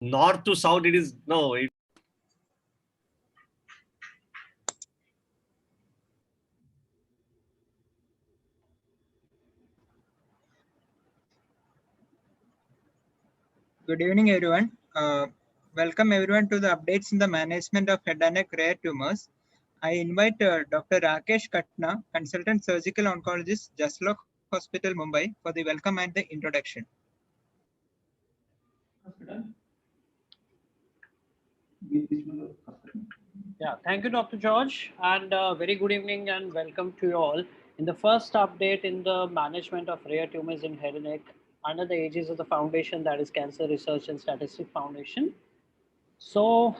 north to south. It is no. Good evening, everyone. Welcome everyone to the updates in the management of head and neck rare tumors. I invite Dr. Rakesh Katna, consultant surgical oncologist, Jaslok Hospital, Mumbai, for the welcome and the introduction. Yeah, thank you, Dr. George, and very good evening and welcome to you all in the first update in the management of rare tumors in head and neck under the aegis of the foundation, that is Cancer Research and Statistics Foundation. So,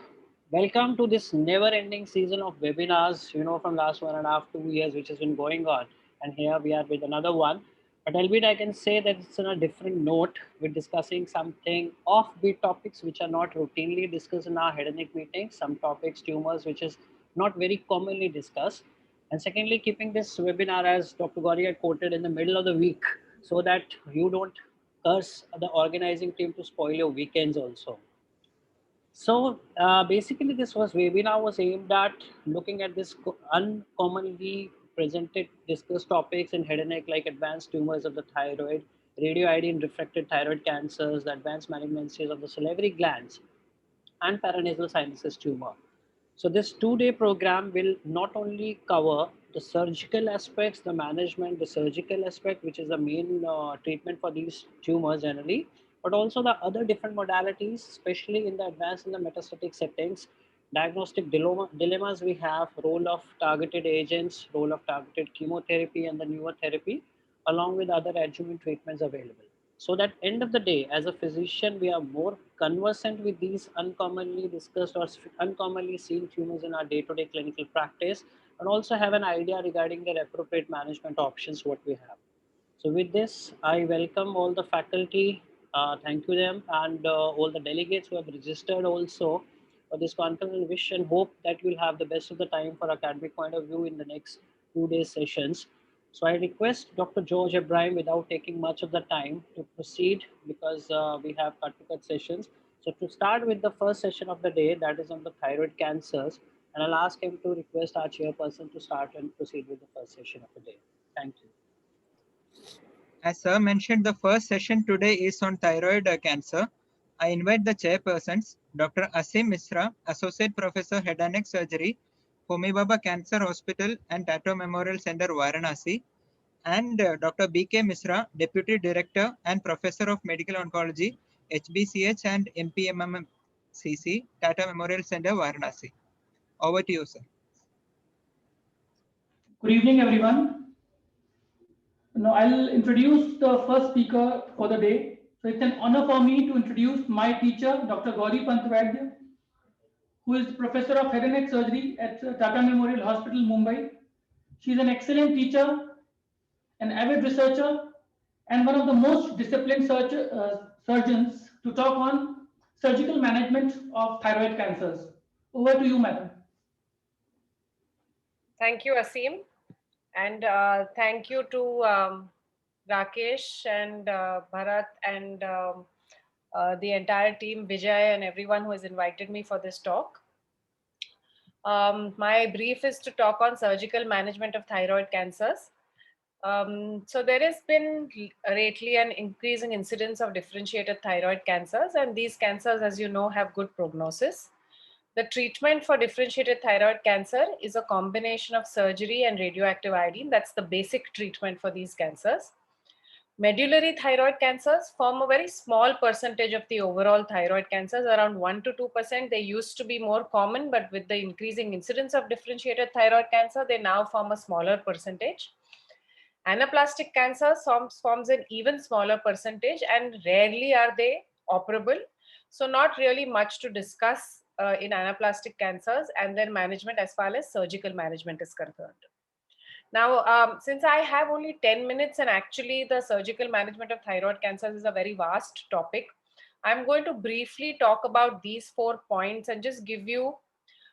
welcome to this never-ending season of webinars, from last 1.5, 2 years, which has been going on, and here we are with another one. But albeit I can say that it's on a different note. We're discussing something offbeat topics which are not routinely discussed in our head and neck meetings, some topics, tumors, which is not very commonly discussed. And secondly, keeping this webinar, as Dr. Gauri had quoted, in the middle of the week, so that you don't curse the organizing team to spoil your weekends also. So basically this webinar was aimed at looking at this uncommonly presented discussed topics in head and neck, like advanced tumors of the thyroid, radio iodine refracted thyroid cancers, the advanced malignancies of the salivary glands, and paranasal sinuses tumor. So this 2-day program will not only cover the surgical aspects, the management, the surgical aspect, which is the main treatment for these tumors generally, but also the other different modalities, especially in the advanced and the metastatic settings, diagnostic dilemmas we have, role of targeted agents, role of targeted chemotherapy and the newer therapy, along with other adjuvant treatments available. So that end of the day, as a physician, we are more conversant with these uncommonly discussed or uncommonly seen tumors in our day-to-day clinical practice, and also have an idea regarding their appropriate management options, what we have. So with this, I welcome all the faculty, thank you them, and all the delegates who have registered also for this conference, and wish and hope that we'll have the best of the time for academic point of view in the next 2 days sessions. So I request Dr. George Ibrahim, without taking much of the time, to proceed, because we have cut-to-cut sessions. So to start with the first session of the day, that is on the thyroid cancers, and I'll ask him to request our chairperson to start and proceed with the first session of the day. Thank you. As Sir mentioned, the first session today is on thyroid cancer. I invite the chairpersons, Dr. Asim Misra, Associate Professor Head and Neck Surgery, Homi Bhabha Cancer Hospital and Tattoo Memorial Center, Varanasi, and Dr. B.K. Misra, Deputy Director and Professor of Medical Oncology, HBCH and MPMMCC, Tata Memorial Center, Varanasi. Over to you, sir. Good evening, everyone. Now, I'll introduce the first speaker for the day. So it's an honor for me to introduce my teacher, Dr. Gauri Pantvaidya, who is Professor of Head and Neck Surgery at Tata Memorial Hospital, Mumbai. She's an excellent teacher, an avid researcher, and one of the most disciplined surgeons to talk on surgical management of thyroid cancers. Over to you, madam. Thank you, Asim. And thank you to Rakesh and Bharat and the entire team, Vijay, and everyone who has invited me for this talk. My brief is to talk on surgical management of thyroid cancers. So there has been lately an increasing incidence of differentiated thyroid cancers, and these cancers, as you know, have good prognosis. The treatment for differentiated thyroid cancer is a combination of surgery and radioactive iodine. That's the basic treatment for these cancers. Medullary thyroid cancers form a very small percentage of the overall thyroid cancers, around 1 to 2%. They used to be more common, but with the increasing incidence of differentiated thyroid cancer, they now form a smaller percentage. Anaplastic cancer forms an even smaller percentage, and rarely are they operable. So not really much to discuss in anaplastic cancers and their management as far as surgical management is concerned. Now, since I have only 10 minutes and actually the surgical management of thyroid cancers is a very vast topic, I'm going to briefly talk about these 4 points and just give you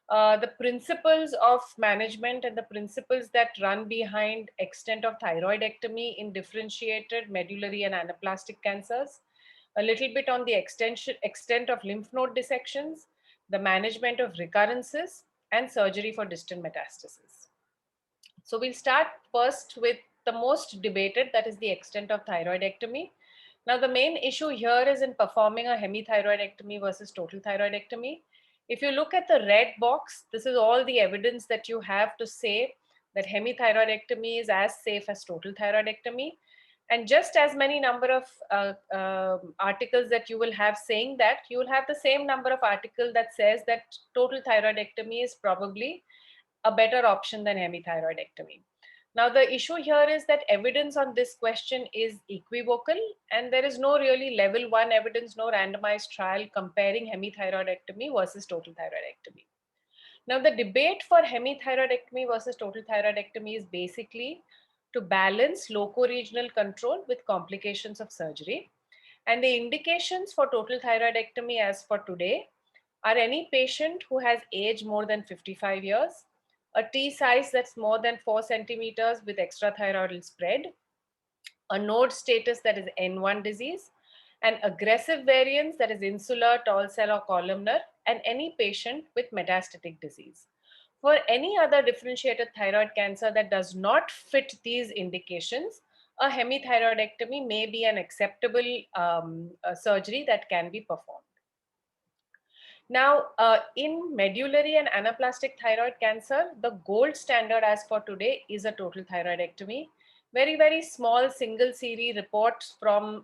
the principles of management and the principles that run behind extent of thyroidectomy in differentiated medullary and anaplastic cancers. a little bit on the extent of lymph node dissections, the management of recurrences, and surgery for distant metastasis. So we'll start first with the most debated, that is the extent of thyroidectomy. Now, the main issue here is in performing a hemithyroidectomy versus total thyroidectomy. If you look at the red box, this is all the evidence that you have to say that hemithyroidectomy is as safe as total thyroidectomy. And just as many number of articles that you will have saying that, you will have the same number of articles that says that total thyroidectomy is probably a better option than hemithyroidectomy. Now, the issue here is that evidence on this question is equivocal, and there is no really level 1 evidence, no randomized trial comparing hemithyroidectomy versus total thyroidectomy. Now, the debate for hemithyroidectomy versus total thyroidectomy is basically to balance loco-regional control with complications of surgery. And the indications for total thyroidectomy as for today are any patient who has age more than 55 years, a T size that's more than 4 centimeters with extrathyroidal spread, a node status that is N1 disease, an aggressive variance that is insular, tall cell, or columnar, and any patient with metastatic disease. For any other differentiated thyroid cancer that does not fit these indications, a hemithyroidectomy may be an acceptable surgery that can be performed. Now, in medullary and anaplastic thyroid cancer, the gold standard as for today is a total thyroidectomy. Very, very small single series reports from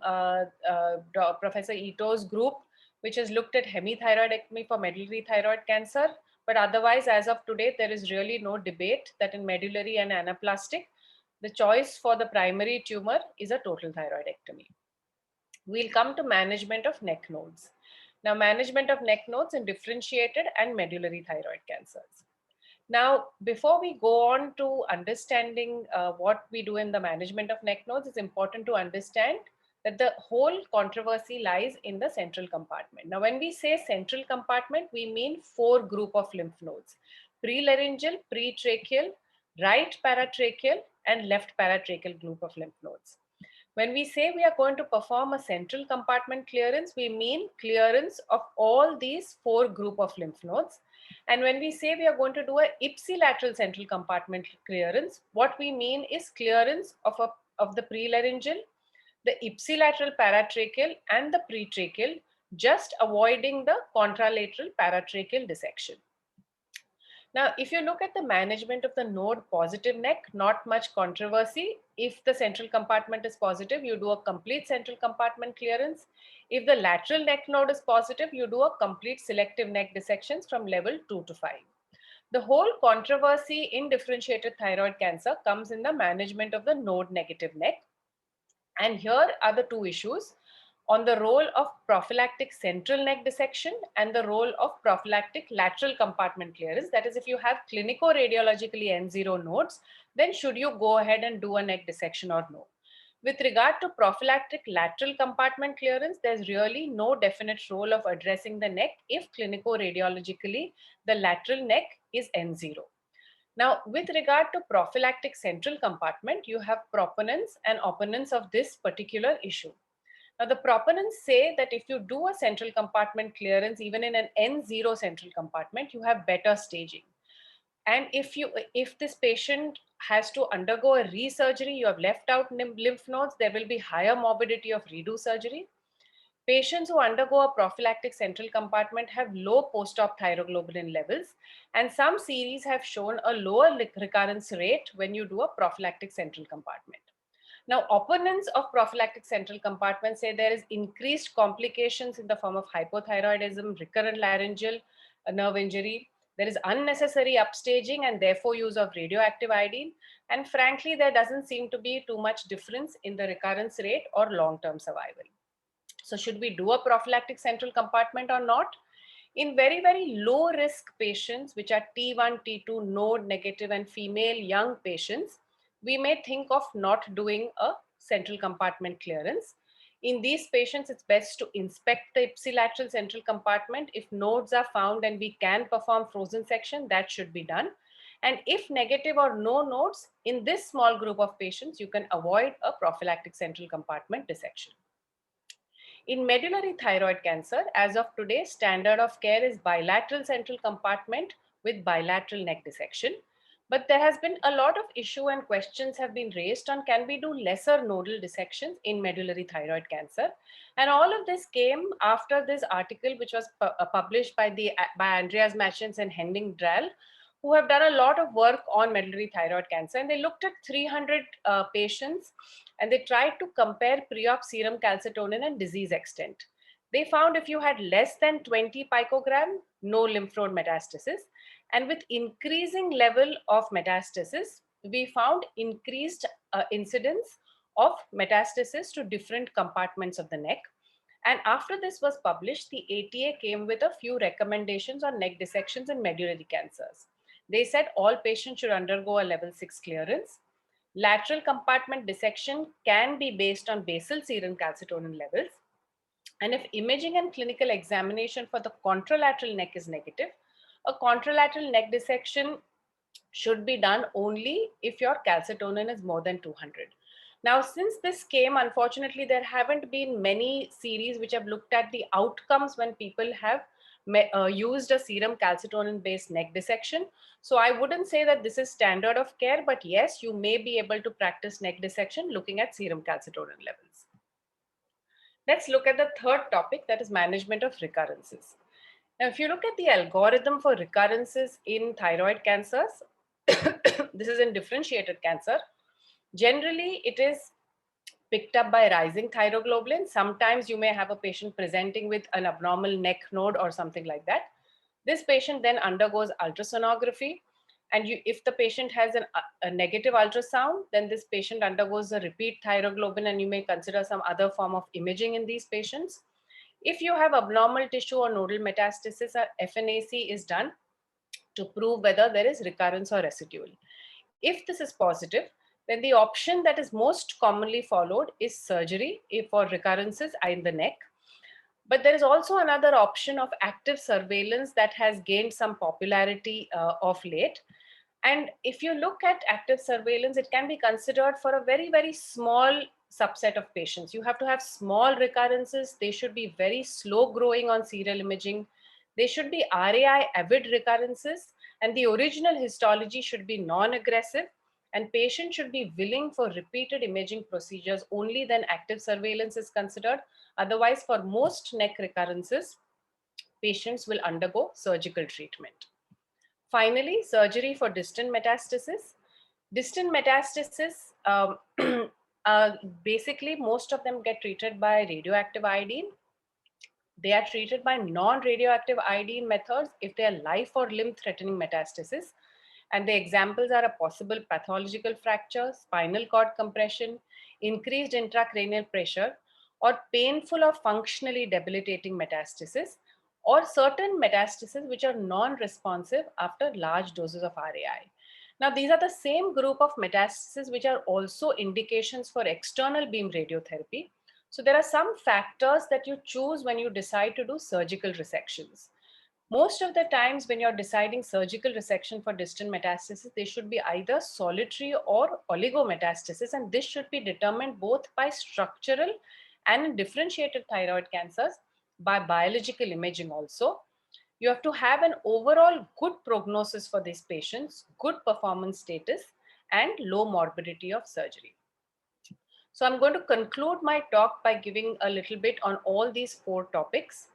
Professor Ito's group, which has looked at hemithyroidectomy for medullary thyroid cancer. But otherwise, as of today, there is really no debate that in medullary and anaplastic, the choice for the primary tumor is a total thyroidectomy. We'll come to management of neck nodes. Now, management of neck nodes in differentiated and medullary thyroid cancers. Now, before we go on to understanding what we do in the management of neck nodes, it's important to understand that the whole controversy lies in the central compartment. Now, when we say central compartment, we mean 4 group of lymph nodes: prelaryngeal, pretracheal, right paratracheal, and left paratracheal group of lymph nodes. When we say we are going to perform a central compartment clearance, we mean clearance of all these 4 group of lymph nodes. And when we say we are going to do a ipsilateral central compartment clearance, what we mean is clearance of the prelaryngeal, the ipsilateral paratracheal, and the pretracheal, just avoiding the contralateral paratracheal dissection. Now, if you look at the management of the node positive neck, not much controversy. If the central compartment is positive, you do a complete central compartment clearance. If the lateral neck node is positive, you do a complete selective neck dissections from level 2 to 5. The whole controversy in differentiated thyroid cancer comes in the management of the node negative neck. And here are the 2 issues on the role of prophylactic central neck dissection and the role of prophylactic lateral compartment clearance. That is, if you have clinico-radiologically N0 nodes, then should you go ahead and do a neck dissection or no? With regard to prophylactic lateral compartment clearance, there's really no definite role of addressing the neck if clinico-radiologically the lateral neck is N0. Now, with regard to prophylactic central compartment, you have proponents and opponents of this particular issue. Now, the proponents say that if you do a central compartment clearance, even in an N0 central compartment, you have better staging. And if this patient has to undergo a resurgery, you have left out lymph nodes, there will be higher morbidity of redo surgery. Patients who undergo a prophylactic central compartment have low post-op thyroglobulin levels, and some series have shown a lower recurrence rate when you do a prophylactic central compartment. Now, opponents of prophylactic central compartment say there is increased complications in the form of hypothyroidism, recurrent laryngeal nerve injury. There is unnecessary upstaging and therefore use of radioactive iodine. And frankly, there doesn't seem to be too much difference in the recurrence rate or long-term survival. So should we do a prophylactic central compartment or not? In very, very low risk patients, which are T1, T2, node negative and female young patients, we may think of not doing a central compartment clearance. In these patients, it's best to inspect the ipsilateral central compartment. If nodes are found and we can perform frozen section, that should be done. And if negative or no nodes, in this small group of patients, you can avoid a prophylactic central compartment dissection. In medullary thyroid cancer, as of today, standard of care is bilateral central compartment with bilateral neck dissection. But there has been a lot of issue and questions have been raised on can we do lesser nodal dissections in medullary thyroid cancer. And all of this came after this article which was published by Andreas Machens and Henning Drall, who have done a lot of work on medullary thyroid cancer. And they looked at 300 patients and they tried to compare pre-op serum calcitonin and disease extent. They found if you had less than 20 picogram, no lymph node metastasis. And with increasing level of metastasis, we found increased incidence of metastasis to different compartments of the neck. And after this was published, the ATA came with a few recommendations on neck dissections in medullary cancers. They said all patients should undergo a level 6 clearance. Lateral compartment dissection can be based on basal serum calcitonin levels. And if imaging and clinical examination for the contralateral neck is negative, a contralateral neck dissection should be done only if your calcitonin is more than 200. Now, since this came, unfortunately, there haven't been many series which have looked at the outcomes when people have used a serum calcitonin based neck dissection. So I wouldn't say that this is standard of care, but yes, you may be able to practice neck dissection looking at serum calcitonin levels. Let's look at the third topic, that is management of recurrences. Now, if you look at the algorithm for recurrences in thyroid cancers, this is in differentiated cancer. Generally, it is picked up by rising thyroglobulin. Sometimes you may have a patient presenting with an abnormal neck node or something like that. This patient then undergoes ultrasonography. And if the patient has a negative ultrasound, then this patient undergoes a repeat thyroglobulin, and you may consider some other form of imaging in these patients. If you have abnormal tissue or nodal metastasis, FNAC is done to prove whether there is recurrence or residual. If this is positive, then the option that is most commonly followed is surgery for recurrences in the neck. But there is also another option of active surveillance that has gained some popularity of late. And if you look at active surveillance, it can be considered for a very, very small subset of patients. You have to have small recurrences. They should be very slow growing on serial imaging. They should be RAI avid recurrences, and the original histology should be non-aggressive, and patient should be willing for repeated imaging procedures. Only then active surveillance is considered. Otherwise, for most neck recurrences, patients will undergo surgical treatment. Finally, surgery for distant metastasis. Distant metastasis, basically most of them get treated by radioactive iodine. They are treated by non-radioactive iodine methods if they are life or limb threatening metastasis. And the examples are a possible pathological fracture, spinal cord compression, increased intracranial pressure, or painful or functionally debilitating metastasis, or certain metastases which are non-responsive after large doses of RAI. Now, these are the same group of metastases which are also indications for external beam radiotherapy. So there are some factors that you choose when you decide to do surgical resections. Most of the times when you're deciding surgical resection for distant metastasis, they should be either solitary or oligometastasis, and this should be determined both by structural and in differentiated thyroid cancers by biological imaging also. You have to have an overall good prognosis for these patients, good performance status, and low morbidity of surgery. So I'm going to conclude my talk by giving a little bit on all these four topics.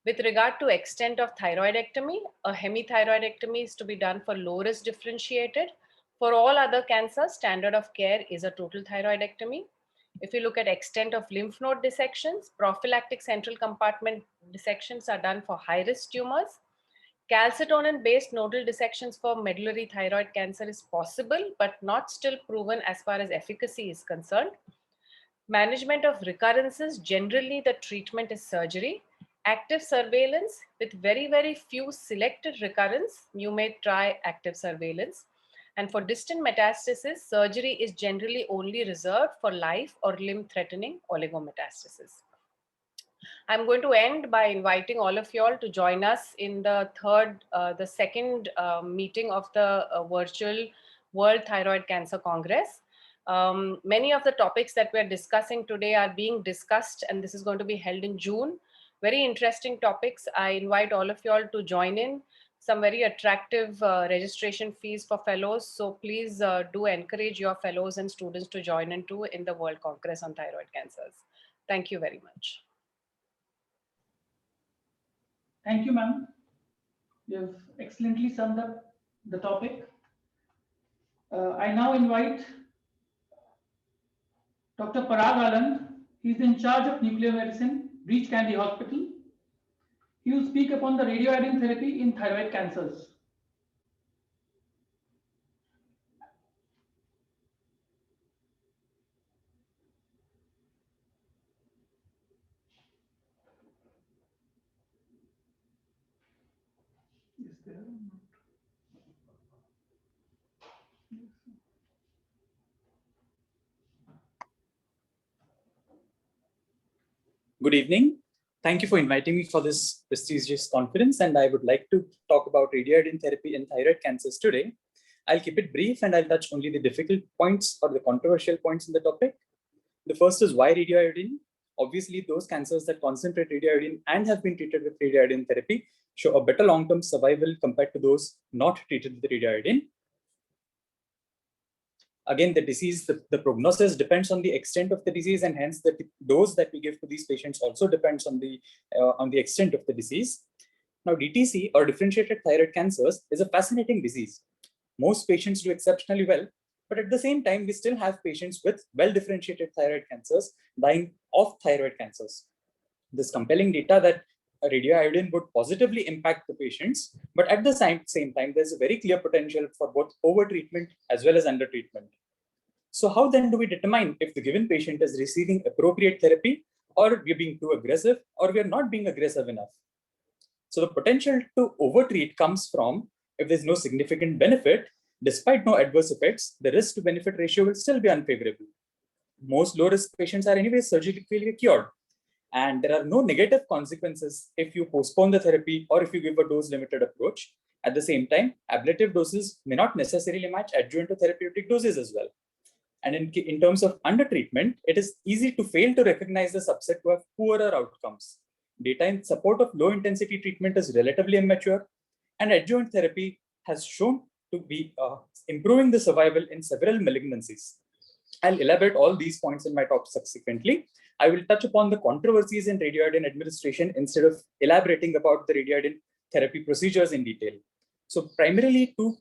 With regard to extent of thyroidectomy, a hemithyroidectomy is to be done for low risk differentiated. For all other cancers, standard of care is a total thyroidectomy. If you look at extent of lymph node dissections, prophylactic central compartment dissections are done for high risk tumors. Calcitonin based nodal dissections for medullary thyroid cancer is possible, but not still proven as far as efficacy is concerned. Management of recurrences, generally the treatment is surgery. Active surveillance, with very, very few selected recurrence, you may try active surveillance. And for distant metastasis, surgery is generally only reserved for life or limb threatening oligometastasis. I'm going to end by inviting all of you all to join us in the second meeting of the virtual World Thyroid Cancer Congress. Many of the topics that we're discussing today are being discussed, and this is going to be held in June. Very interesting topics. I invite all of you all to join in. Some very attractive registration fees for fellows. So please do encourage your fellows and students to join in too in the World Congress on Thyroid Cancers. Thank you very much. Thank you, ma'am. You have excellently summed up the topic. I now invite Dr. Parag Aland. He is in charge of nuclear medicine, Breach Candy Hospital. He will speak upon the radio iodine therapy in thyroid cancers. Is there or not? Good evening. Thank you for inviting me for this prestigious conference, and I would like to talk about radio iodine therapy in thyroid cancers today. I'll keep it brief and I'll touch only the difficult points or the controversial points in the topic. The first is why radio iodine. Obviously, those cancers that concentrate radio iodine and have been treated with radio iodine therapy show a better long-term survival compared to those not treated with radio iodine. Again, the disease, the prognosis depends on the extent of the disease, and hence the dose that we give to these patients also depends on the extent of the disease. Now, DTC or differentiated thyroid cancers is a fascinating disease. Most patients do exceptionally well, but at the same time, we still have patients with well-differentiated thyroid cancers dying of thyroid cancers. This compelling data that radio iodine would positively impact the patients, but at the same time, there's a very clear potential for both over-treatment as well as under-treatment. So how then do we determine if the given patient is receiving appropriate therapy, or we're being too aggressive, or we're not being aggressive enough? So the potential to over-treat comes from if there's no significant benefit, despite no adverse effects, the risk to benefit ratio will still be unfavorable. Most low-risk patients are anyway surgically cured, and there are no negative consequences if you postpone the therapy or if you give a dose-limited approach. At the same time, ablative doses may not necessarily match adjuvant to therapeutic doses as well. And in terms of undertreatment, it is easy to fail to recognize the subset who have poorer outcomes. Data in support of low-intensity treatment is relatively immature, and adjuvant therapy has shown to be improving the survival in several malignancies. I'll elaborate all these points in my talk subsequently. I will touch upon the controversies in radio iodine administration instead of elaborating about the radio iodine therapy procedures in detail. So primarily two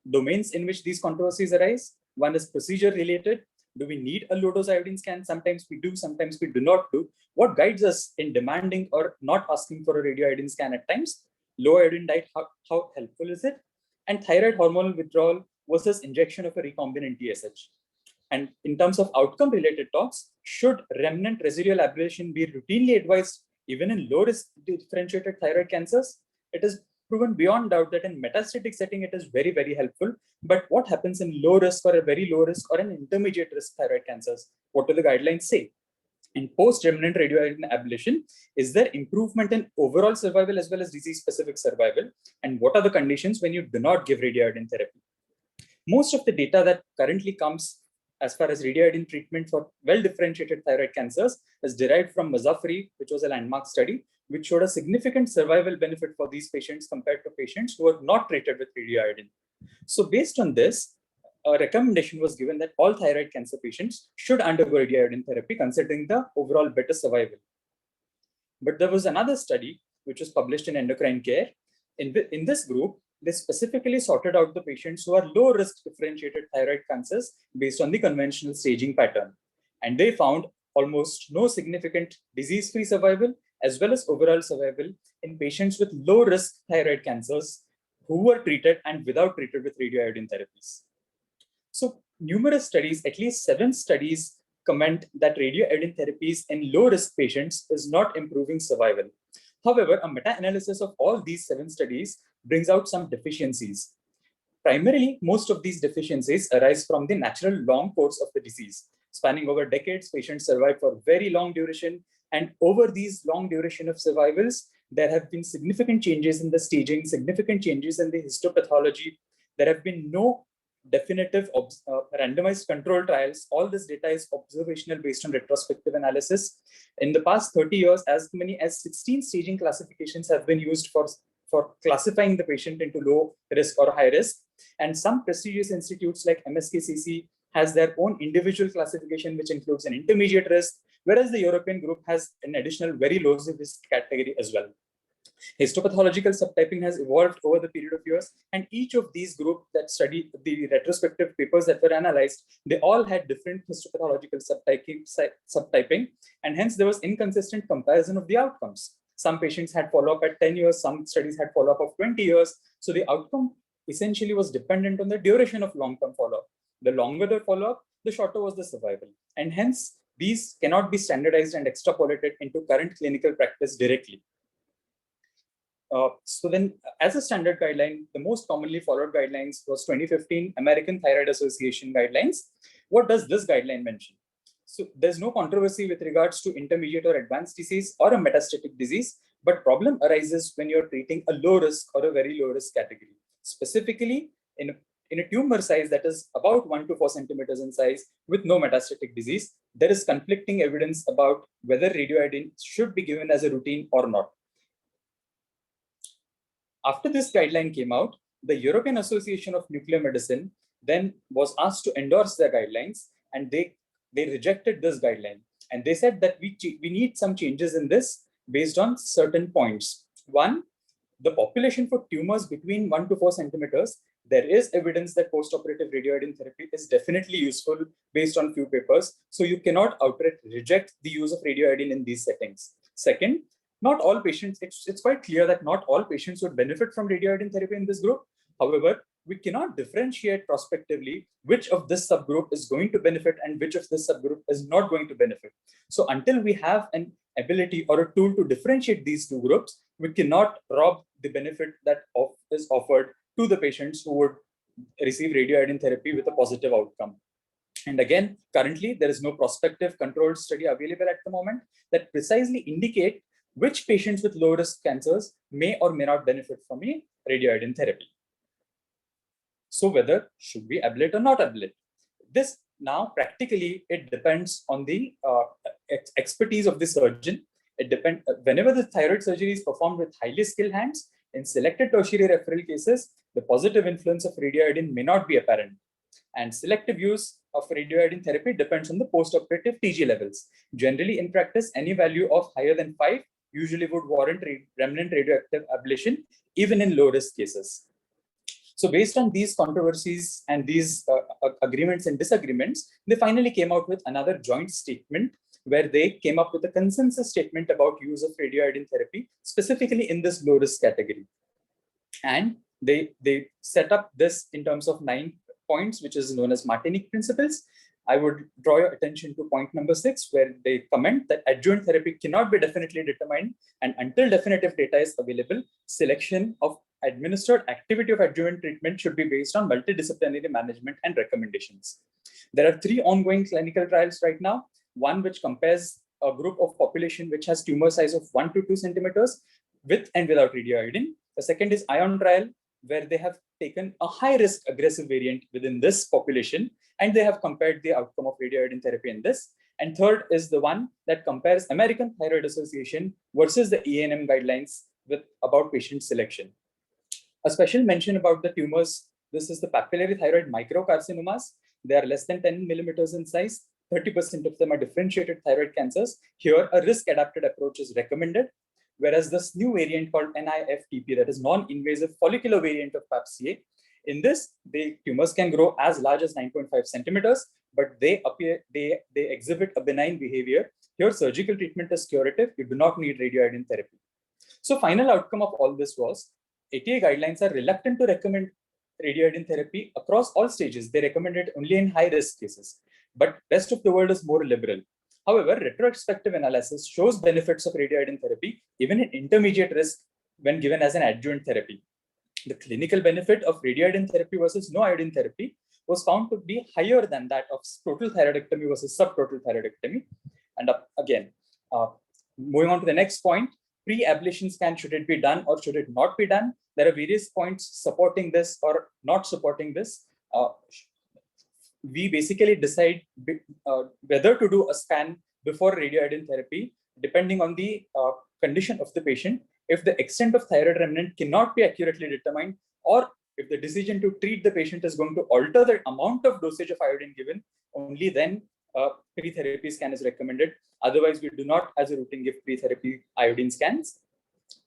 domains in which these controversies arise. One is procedure related. Do we need a low-dose iodine scan? Sometimes we do, sometimes we do not do. What guides us in demanding or not asking for a radio iodine scan at times? Low iodine diet, how helpful is it? And thyroid hormonal withdrawal versus injection of a recombinant TSH. And in terms of outcome-related talks, should remnant residual ablation be routinely advised even in low-risk differentiated thyroid cancers? It is proven beyond doubt that in metastatic setting, it is very, very helpful. But what happens in low risk or a very low risk or an intermediate risk thyroid cancers? What do the guidelines say? In post-remnant radioiodine ablation, is there improvement in overall survival as well as disease-specific survival? And what are the conditions when you do not give radioiodine therapy? Most of the data that currently comes as far as radioiodine treatment for well-differentiated thyroid cancers is derived from Muzaffari, which was a landmark study, which showed a significant survival benefit for these patients compared to patients who were not treated with radioiodine. So based on this, a recommendation was given that all thyroid cancer patients should undergo radioiodine therapy, considering the overall better survival. But there was another study, which was published in Endocrine Care. In this group, they specifically sorted out the patients who are low-risk differentiated thyroid cancers based on the conventional staging pattern. And they found almost no significant disease-free survival as well as overall survival in patients with low-risk thyroid cancers who were treated and without treated with radioiodine therapies. So numerous studies, at least 7 studies, comment that radioiodine therapies in low-risk patients is not improving survival. However, a meta-analysis of all these 7 studies brings out some deficiencies. Primarily, most of these deficiencies arise from the natural long course of the disease. Spanning over decades, patients survive for very long duration, and over these long duration of survivals, there have been significant changes in the staging, significant changes in the histopathology. There have been no definitive randomized control trials. All this data is observational based on retrospective analysis. In the past 30 years, as many as 16 staging classifications have been used for classifying the patient into low risk or high risk. And some prestigious institutes like MSKCC has their own individual classification, which includes an intermediate risk, whereas the European group has an additional very low risk category as well. Histopathological subtyping has evolved over the period of years, and each of these groups that studied the retrospective papers that were analyzed, they all had different histopathological subtyping, and hence there was inconsistent comparison of the outcomes. Some patients had follow-up at 10 years, some studies had follow-up of 20 years. So the outcome essentially was dependent on the duration of long-term follow-up. The longer the follow-up, the shorter was the survival. And hence, these cannot be standardized and extrapolated into current clinical practice directly. So then, as a standard guideline, the most commonly followed guidelines was 2015 American Thyroid Association guidelines. What does this guideline mention? So there's no controversy with regards to intermediate or advanced disease or a metastatic disease, but problem arises when you're treating a low risk or a very low risk category. Specifically, in a tumor size that is about 1 to 4 centimeters in size with no metastatic disease, there is conflicting evidence about whether radioiodine should be given as a routine or not. After this guideline came out, the European Association of Nuclear Medicine then was asked to endorse their guidelines, and they rejected this guideline. And they said that we need some changes in this based on certain points. One, the population for tumors between 1 to 4 centimeters, there is evidence that postoperative radioiodine therapy is definitely useful based on few papers. So you cannot outright reject the use of radioiodine in these settings. Second, not all patients, it's quite clear that not all patients would benefit from radioiodine therapy in this group. However, we cannot differentiate prospectively which of this subgroup is going to benefit and which of this subgroup is not going to benefit. So until we have an ability or a tool to differentiate these two groups, we cannot rob the benefit that is offered to the patients who would receive radioiodine therapy with a positive outcome. And again, currently, there is no prospective controlled study available at the moment that precisely indicate which patients with low risk cancers may or may not benefit from a radioiodine therapy. So whether should we ablate or not ablate? This now practically, it depends on the expertise of the surgeon. It depends whenever the thyroid surgery is performed with highly skilled hands. In selected tertiary referral cases, the positive influence of radioiodine may not be apparent. And selective use of radioiodine therapy depends on the postoperative TG levels. Generally, in practice, any value of higher than 5 usually would warrant remnant radioactive ablation, even in low risk cases. So based on these controversies and these agreements and disagreements, they finally came out with another joint statement where they came up with a consensus statement about use of radioiodine therapy, specifically in this low risk category. And they set up this in terms of 9 points, which is known as Martinique principles. I would draw your attention to point number 6, where they comment that adjuvant therapy cannot be definitely determined, and until definitive data is available, selection of administered activity of adjuvant treatment should be based on multidisciplinary management and recommendations. There are 3 ongoing clinical trials right now. One which compares a group of population which has tumor size of 1 to 2 centimeters with and without radioiodine. The second is ION trial, where they have taken a high-risk aggressive variant within this population, and they have compared the outcome of radioiodine therapy in this. And third is the one that compares American Thyroid Association versus the EANM guidelines about patient selection. A special mention about the tumors, this is the papillary thyroid microcarcinomas. They are less than 10 millimeters in size. 30% of them are differentiated thyroid cancers. Here, a risk-adapted approach is recommended. Whereas this new variant called NIFTP, that is non-invasive follicular variant of PAPCA, in this, the tumors can grow as large as 9.5 centimeters, but they exhibit a benign behavior. Here, surgical treatment is curative. You do not need radioiodine therapy. So final outcome of all this was, ATA guidelines are reluctant to recommend radioiodine therapy across all stages. They recommend it only in high-risk cases, but rest of the world is more liberal. However, retrospective analysis shows benefits of radioiodine therapy even in intermediate risk when given as an adjuvant therapy. The clinical benefit of radioiodine therapy versus no iodine therapy was found to be higher than that of total thyroidectomy versus subtotal thyroidectomy. And again, moving on to the next point, pre-ablation scan, should it be done or should it not be done? There are various points supporting this or not supporting this. we basically decide whether to do a scan before radioiodine therapy, depending on the condition of the patient. If the extent of thyroid remnant cannot be accurately determined, or if the decision to treat the patient is going to alter the amount of dosage of iodine given, only then pre-therapy scan is recommended. Otherwise, we do not, as a routine, give pre-therapy iodine scans.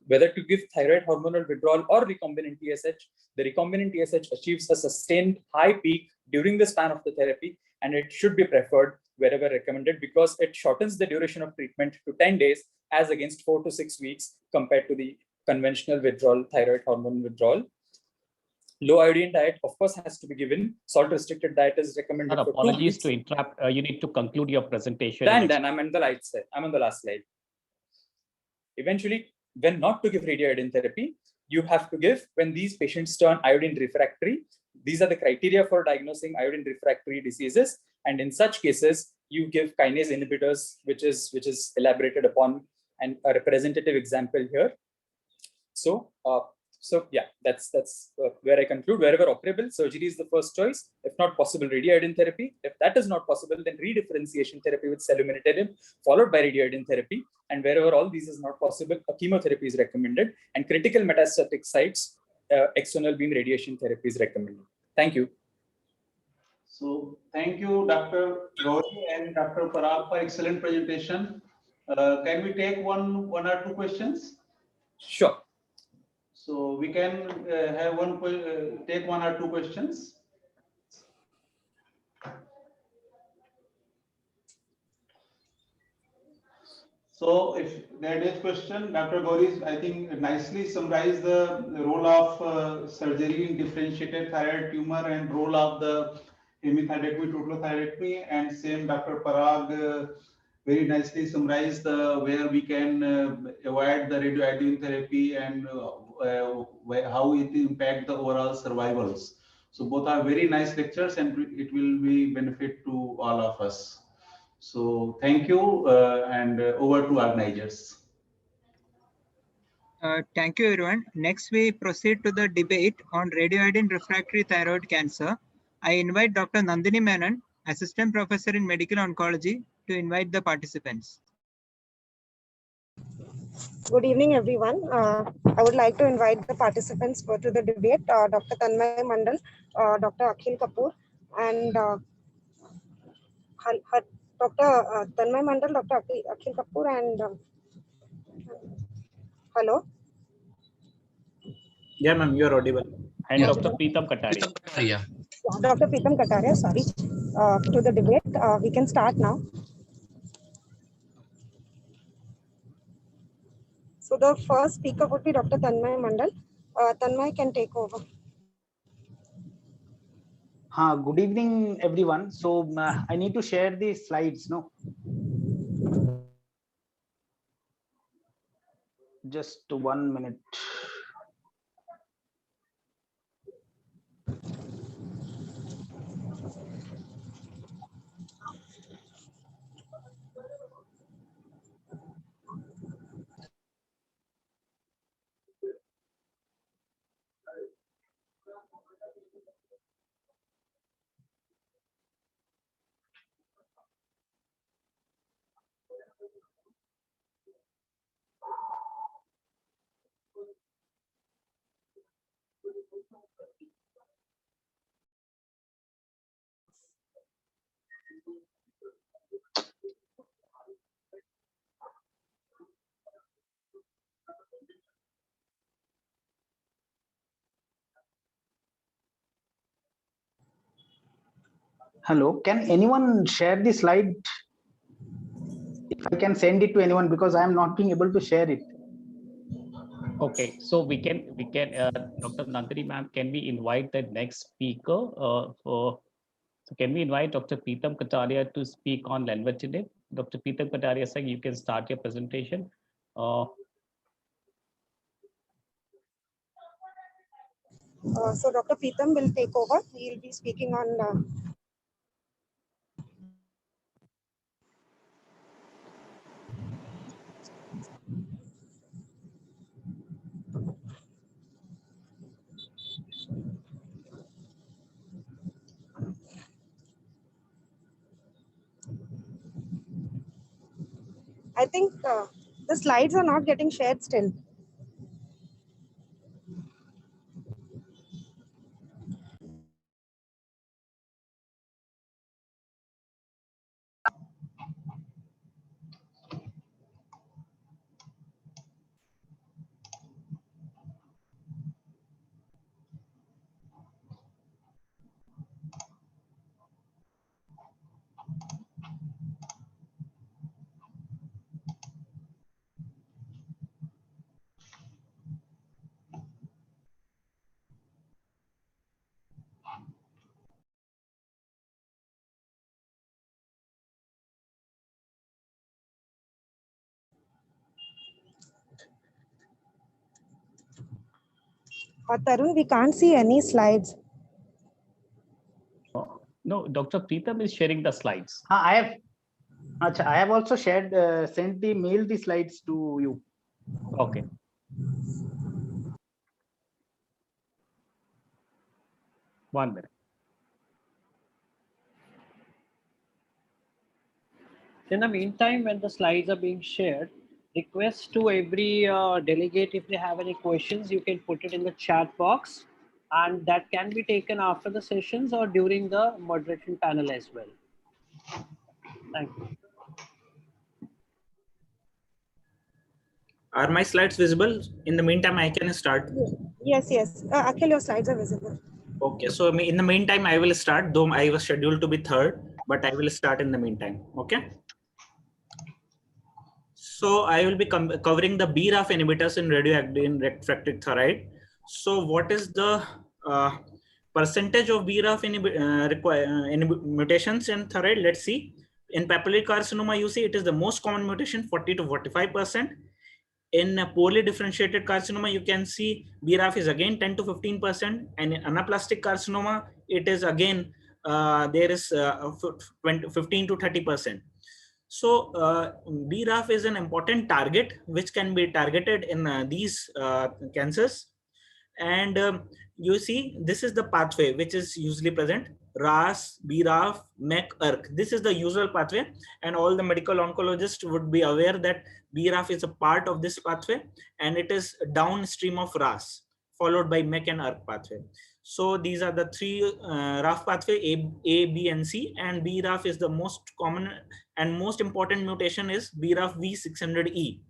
Whether to give thyroid hormonal withdrawal or recombinant TSH, the recombinant TSH achieves a sustained high peak during the span of the therapy, and it should be preferred wherever recommended because it shortens the duration of treatment to 10 days as against 4 to 6 weeks compared to the conventional withdrawal, thyroid hormone withdrawal. Low iodine diet, of course, has to be given. Salt-restricted diet is recommended. Sir, apologies to interrupt. You need to conclude your presentation. Then I'm on the last slide. Eventually, when not to give radioiodine therapy, you have to give when these patients turn iodine refractory. These are the criteria for diagnosing iodine refractory diseases. And in such cases, you give kinase inhibitors, which is elaborated upon, and a representative example here. So yeah, that's where I conclude. Wherever operable, surgery is the first choice. If not possible, radioiodine therapy. If that is not possible, then redifferentiation therapy with seluminitarium, followed by radioiodine therapy. And wherever all these is not possible, a chemotherapy is recommended. And critical metastatic sites, external beam radiation therapy is recommended. Thank you. So thank you, Dr. Gauri and Dr. Parag for excellent presentation. Can we take one or two questions? Sure. So we can take one or two questions. So if there is question, Dr. Gauri, I think nicely summarized the role of surgery in differentiated thyroid tumor and role of the hemithyroidectomy, total thyroidectomy, and same Dr. Parag very nicely summarized where we can avoid the radioiodine therapy and how it impacts the overall survivals. So both are very nice lectures and it will be benefit to all of us. So thank you and over to organizers. Thank you, everyone. Next, we proceed to the debate on radioiodine refractory thyroid cancer. I invite Dr. Nandini Menon, Assistant Professor in Medical Oncology, to invite the participants. Good evening, everyone. I would like to invite the participants to the debate, Dr. Tanmay Mandal, Dr. Akhil Kapoor, and Dr. Tanmay Mandal, Dr. Akhil Kapoor, and hello. Yeah, ma'am, you are audible. And Dr. Preetam Kataria. Yeah, Dr. Preetam Kataria, sorry, to the debate. We can start now. So the first speaker would be Dr. Tanmay Mandal. Tanmay can take over. Good evening, everyone. So I need to share the slides, no? Just 1 minute. Hello, can anyone share the slide? If I can send it to anyone because I am not being able to share it. Okay, so we can Dr. Nandini ma'am, can we invite the next speaker? So can we invite Dr. Preetam Kataria to speak on lenvatinib? Dr. Preetam Kataria, sir, you can start your presentation. So Dr. Preetam will take over. He will be speaking on I think the slides are not getting shared still. Tarun, we can't see any slides. No, Dr. Preetham is sharing the slides. I have also shared, sent the mail the slides to you. Okay. One minute. In the meantime, when the slides are being shared, request to every delegate, if they have any questions, you can put it in the chat box, and that can be taken after the sessions or during the moderation panel as well. Thank you. Are my slides visible? In the meantime, I can start. Yes, yes. Akhil, your slides are visible. Okay, so in the meantime, I will start, though I was scheduled to be third, but I will start in the meantime. Okay. So I will be covering the BRAF inhibitors in radioactive refractory thyroid. So what is the percentage of BRAF mutations in thyroid? Let's see. In papillary carcinoma, you see it is the most common mutation, 40 to 45%. In poorly differentiated carcinoma, you can see BRAF is again 10 to 15%, and in anaplastic carcinoma, it is again there is 15 to 30%. So BRAF is an important target which can be targeted in these cancers. And you see, this is the pathway which is usually present: RAS, BRAF, MEK, ERK. This is the usual pathway, and all the medical oncologists would be aware that BRAF is a part of this pathway, and it is downstream of RAS, followed by MEK and ERK pathway. So these are the three RAF pathway, A, B, and C, and BRAF is the most common and most important mutation is BRAF V600E.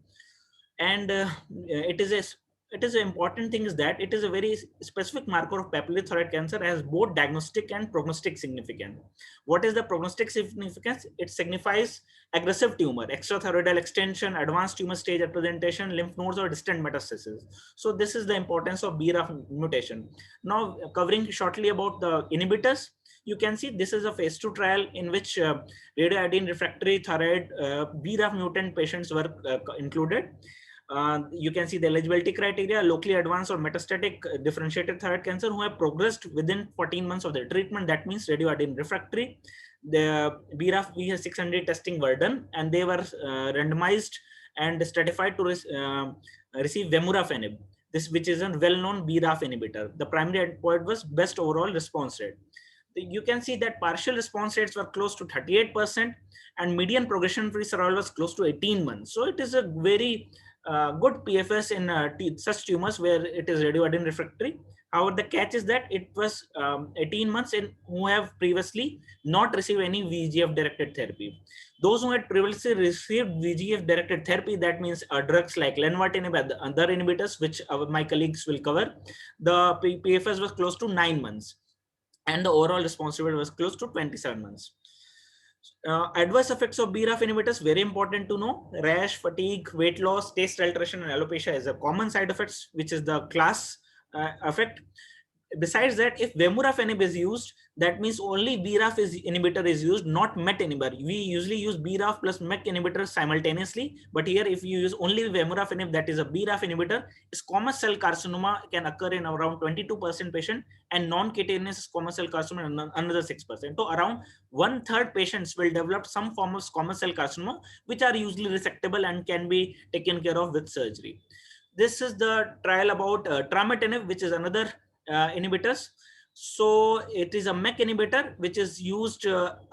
And it is an important thing is that it is a very specific marker of papillary thyroid cancer, as both diagnostic and prognostic significance. What is the prognostic significance? It signifies aggressive tumor, extrathyroidal extension, advanced tumor stage representation, lymph nodes, or distant metastasis. So this is the importance of BRAF mutation. Now covering shortly about the inhibitors. You can see this is a phase 2 trial in which radio iodine refractory thyroid BRAF mutant patients were included. You can see the eligibility criteria: locally advanced or metastatic differentiated thyroid cancer who have progressed within 14 months of their treatment. That means radio iodine refractory. The BRAF V600 testing were done, and they were randomized and stratified to receive vemurafenib, which is a well-known BRAF inhibitor. The primary endpoint was best overall response rate. You can see that partial response rates were close to 38%, and median progression-free survival was close to 18 months. So it is a very good PFS in such tumors where it is radioiodine refractory. However, the catch is that it was 18 months in who have previously not received any VEGF-directed therapy. Those who had previously received VEGF-directed therapy, that means drugs like lenvatinib and other inhibitors, which my colleagues will cover, the PFS was close to 9 months. And the overall response rate was close to 27 months. Adverse effects of BRAF inhibitors, very important to know: rash, fatigue, weight loss, taste alteration, and alopecia is a common side effects, which is the class effect. Besides that, if vemurafenib is used, that means only BRAF inhibitor is used, not MET inhibitor. We usually use BRAF plus MEK inhibitor simultaneously, but here if you use only vemurafenib, that is a BRAF inhibitor, squamous cell carcinoma can occur in around 22% patient, and non-cutaneous squamous cell carcinoma another 6%. So around 1/3 patients will develop some form of squamous cell carcinoma, which are usually resectable and can be taken care of with surgery. This is the trial about trametinib, which is another inhibitors. So it is a MEK inhibitor which is used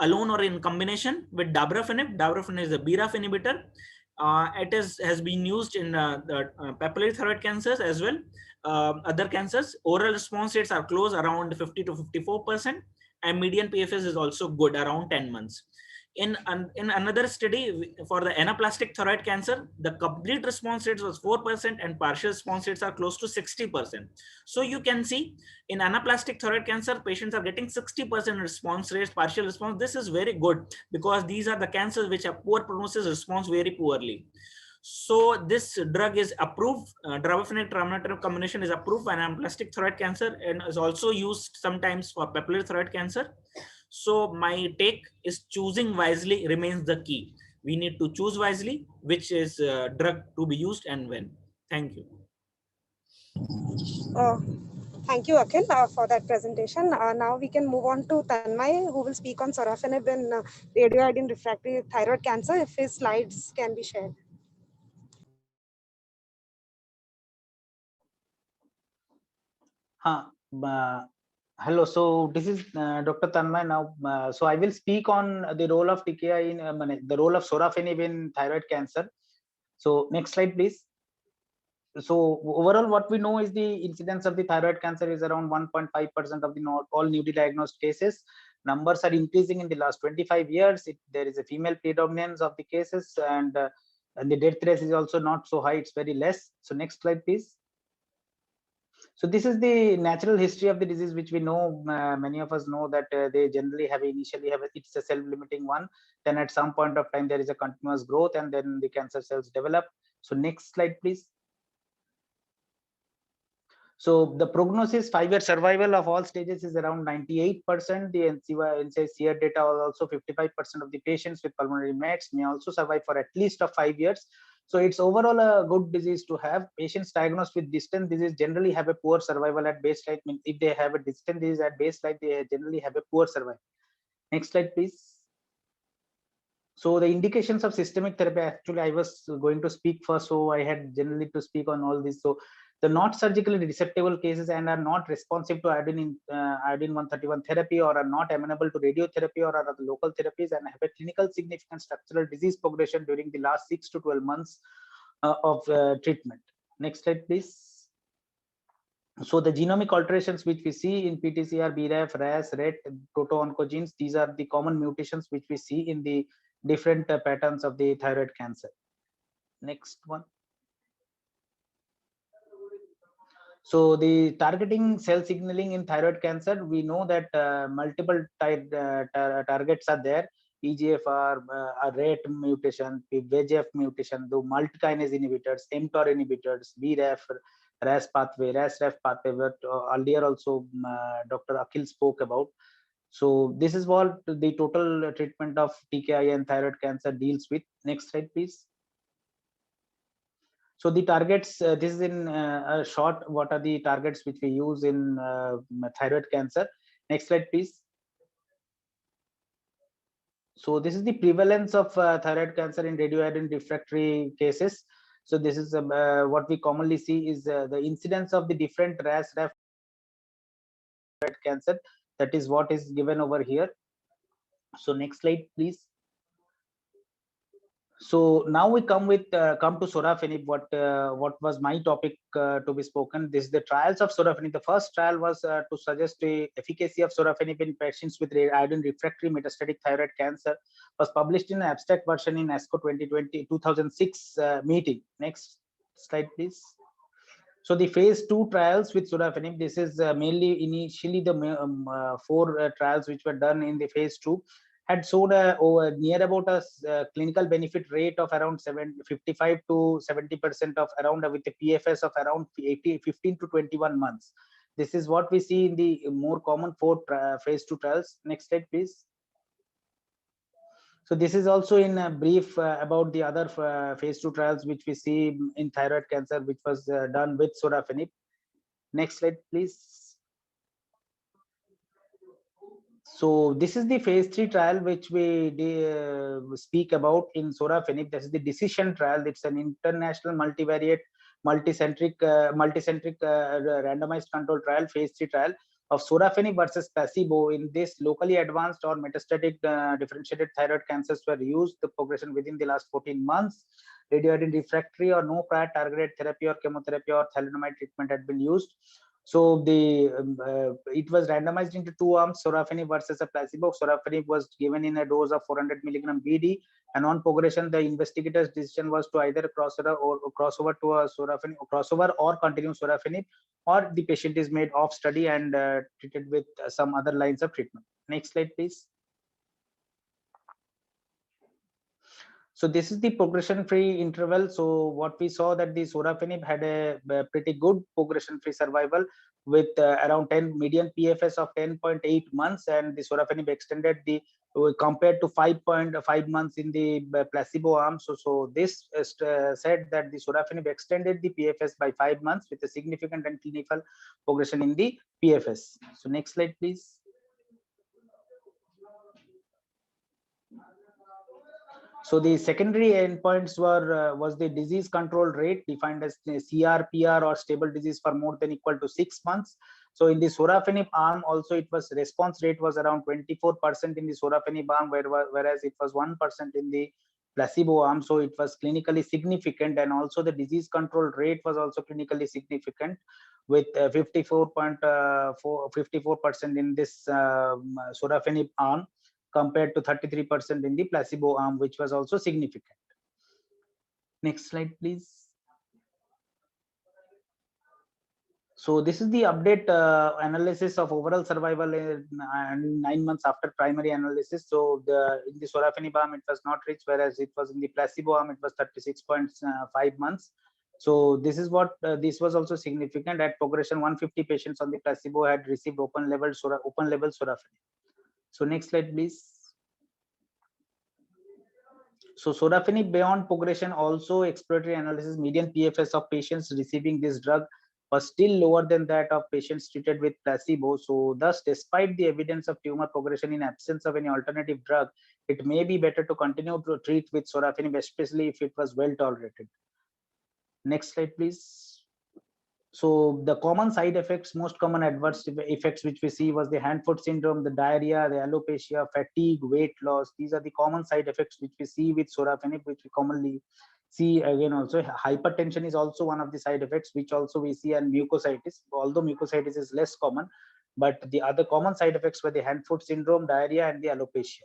alone or in combination with dabrafenib. Dabrafenib is a BRAF inhibitor, has been used in the papillary thyroid cancers as well. Other cancers, oral response rates are close around 50 to 54%, and median PFS is also good, around 10 months. In another study for the anaplastic thyroid cancer, the complete response rate was 4% and partial response rates are close to 60%. So you can see in anaplastic thyroid cancer, patients are getting 60% response rates, partial response. This is very good because these are the cancers which have poor prognosis, response very poorly. So this drug is approved, dravafenib trametinib combination is approved for anaplastic thyroid cancer and is also used sometimes for papillary thyroid cancer. So my take is choosing wisely remains the key. We need to choose wisely which is drug to be used and when. Thank you. Thank you, Akhil, for that presentation. Now we can move on to Tanmay, who will speak on sorafenib in Radio Iodine refractory thyroid cancer, if his slides can be shared. Hello, so this is Dr. Tanmay now. So I will speak on the role of TKI in the role of sorafenib in thyroid cancer. So next slide, please. So overall, what we know is the incidence of the thyroid cancer is around 1.5% of the all newly diagnosed cases. Numbers are increasing in the last 25 years. There is a female predominance of the cases, and the death rate is also not so high. It's very less. So next slide, please. So this is the natural history of the disease, which we know, many of us know that they generally initially have it's a self-limiting one. Then at some point of time, there is a continuous growth and then the cancer cells develop. So next slide, please. So the prognosis, 5-year survival of all stages is around 98%. The NCI data are also 55% of the patients with pulmonary mets may also survive for at least 5 years. So it's overall a good disease to have. Patients diagnosed with distant disease generally have a poor survival at baseline. If they have a distant disease at baseline, they generally have a poor survival. Next slide, please. So the indications of systemic therapy, actually I was going to speak first, so I had generally to speak on all this. So the not surgically resectable cases and are not responsive to iodine 131 therapy, or are not amenable to radiotherapy or other local therapies, and have a clinical significant structural disease progression during the last 6 to 12 months of treatment. Next slide, please. So the genomic alterations which we see in PTCR, BRAF, RAS, RET, proto-oncogenes, these are the common mutations which we see in the different patterns of the thyroid cancer. Next one. So the targeting cell signaling in thyroid cancer, we know that multiple targets are there. EGFR, RET mutation, VEGF mutation, the multikinase inhibitors, mTOR inhibitors, BRAF, RAS pathway, RAS-RAF pathway, what earlier also Dr. Akhil spoke about. So this is what the total treatment of TKI and thyroid cancer deals with. Next slide, please. So the targets, this is in a short, what are the targets which we use in thyroid cancer. Next slide, please. So this is the prevalence of thyroid cancer in radioiodine refractory cases. So this is what we commonly see is the incidence of the different RAS-RAF thyroid cancer. That is what is given over here. So next slide, please. So now we come to sorafenib. What was my topic to be spoken? This is the trials of sorafenib. The first trial was to suggest the efficacy of sorafenib in patients with iodine refractory metastatic thyroid cancer. Was published in an abstract version in ASCO 2006 meeting. Next slide, please. So the phase 2 trials with sorafenib. This is mainly initially the 4 trials which were done in the phase 2. Had showed near about a clinical benefit rate of around 55 to 70% of around with a PFS of around 15 to 21 months. This is what we see in the more common 4 phase 2 trials. Next slide, please. So this is also in a brief about the other phase 2 trials which we see in thyroid cancer, which was done with sorafenib. Next slide, please. So this is the phase 3 trial which we speak about in sorafenib. This is the Decision trial. It's an international multivariate, multicentric randomized control trial, phase 3 trial of sorafenib versus placebo in this locally advanced or metastatic differentiated thyroid cancers were used. The progression within the last 14 months. radioiodine refractory or no prior targeted therapy or chemotherapy or thalidomide treatment had been used. So it was randomized into 2 arms, sorafenib versus a placebo. Sorafenib was given in a dose of 400 milligram BD, and on progression, the investigator's decision was to either crossover to a sorafenib, crossover or continue sorafenib, or the patient is made off study and treated with some other lines of treatment. Next slide, please. So this is the progression-free interval. So what we saw that the sorafenib had a pretty good progression-free survival with around 10 median PFS of 10.8 months, and the sorafenib extended the compared to 5.5 months in the placebo arm. So this said that the sorafenib extended the PFS by 5 months with a significant and clinical progression in the PFS. So next slide, please. So the secondary endpoints was the disease control rate defined as CR, PR, or stable disease for more than equal to 6 months. So in the sorafenib arm, also it was response rate was around 24% in the sorafenib arm, whereas it was 1% in the placebo arm. So it was clinically significant, and also the disease control rate was also clinically significant with 54% in this sorafenib arm, compared to 33% in the placebo arm, which was also significant. Next slide, please. So this is the update analysis of overall survival in 9 months after primary analysis. So in the sorafenib arm, it was not reached, whereas it was in the placebo arm, it was 36.5 months. So this is what this was also significant. At progression, 150 patients on the placebo had received open level sorafenib. So next slide, please. So sorafenib beyond progression, also exploratory analysis, median PFS of patients receiving this drug was still lower than that of patients treated with placebo. So thus, despite the evidence of tumor progression in absence of any alternative drug, it may be better to continue to treat with sorafenib, especially if it was well tolerated. Next slide, please. So the common side effects, most common adverse effects which we see was the hand-foot syndrome, the diarrhea, the alopecia, fatigue, weight loss. These are the common side effects which we see with sorafenib, which we commonly see. Again, also hypertension is also one of the side effects, which also we see, and mucositis, although mucositis is less common, but the other common side effects were the hand-foot syndrome, diarrhea, and the alopecia.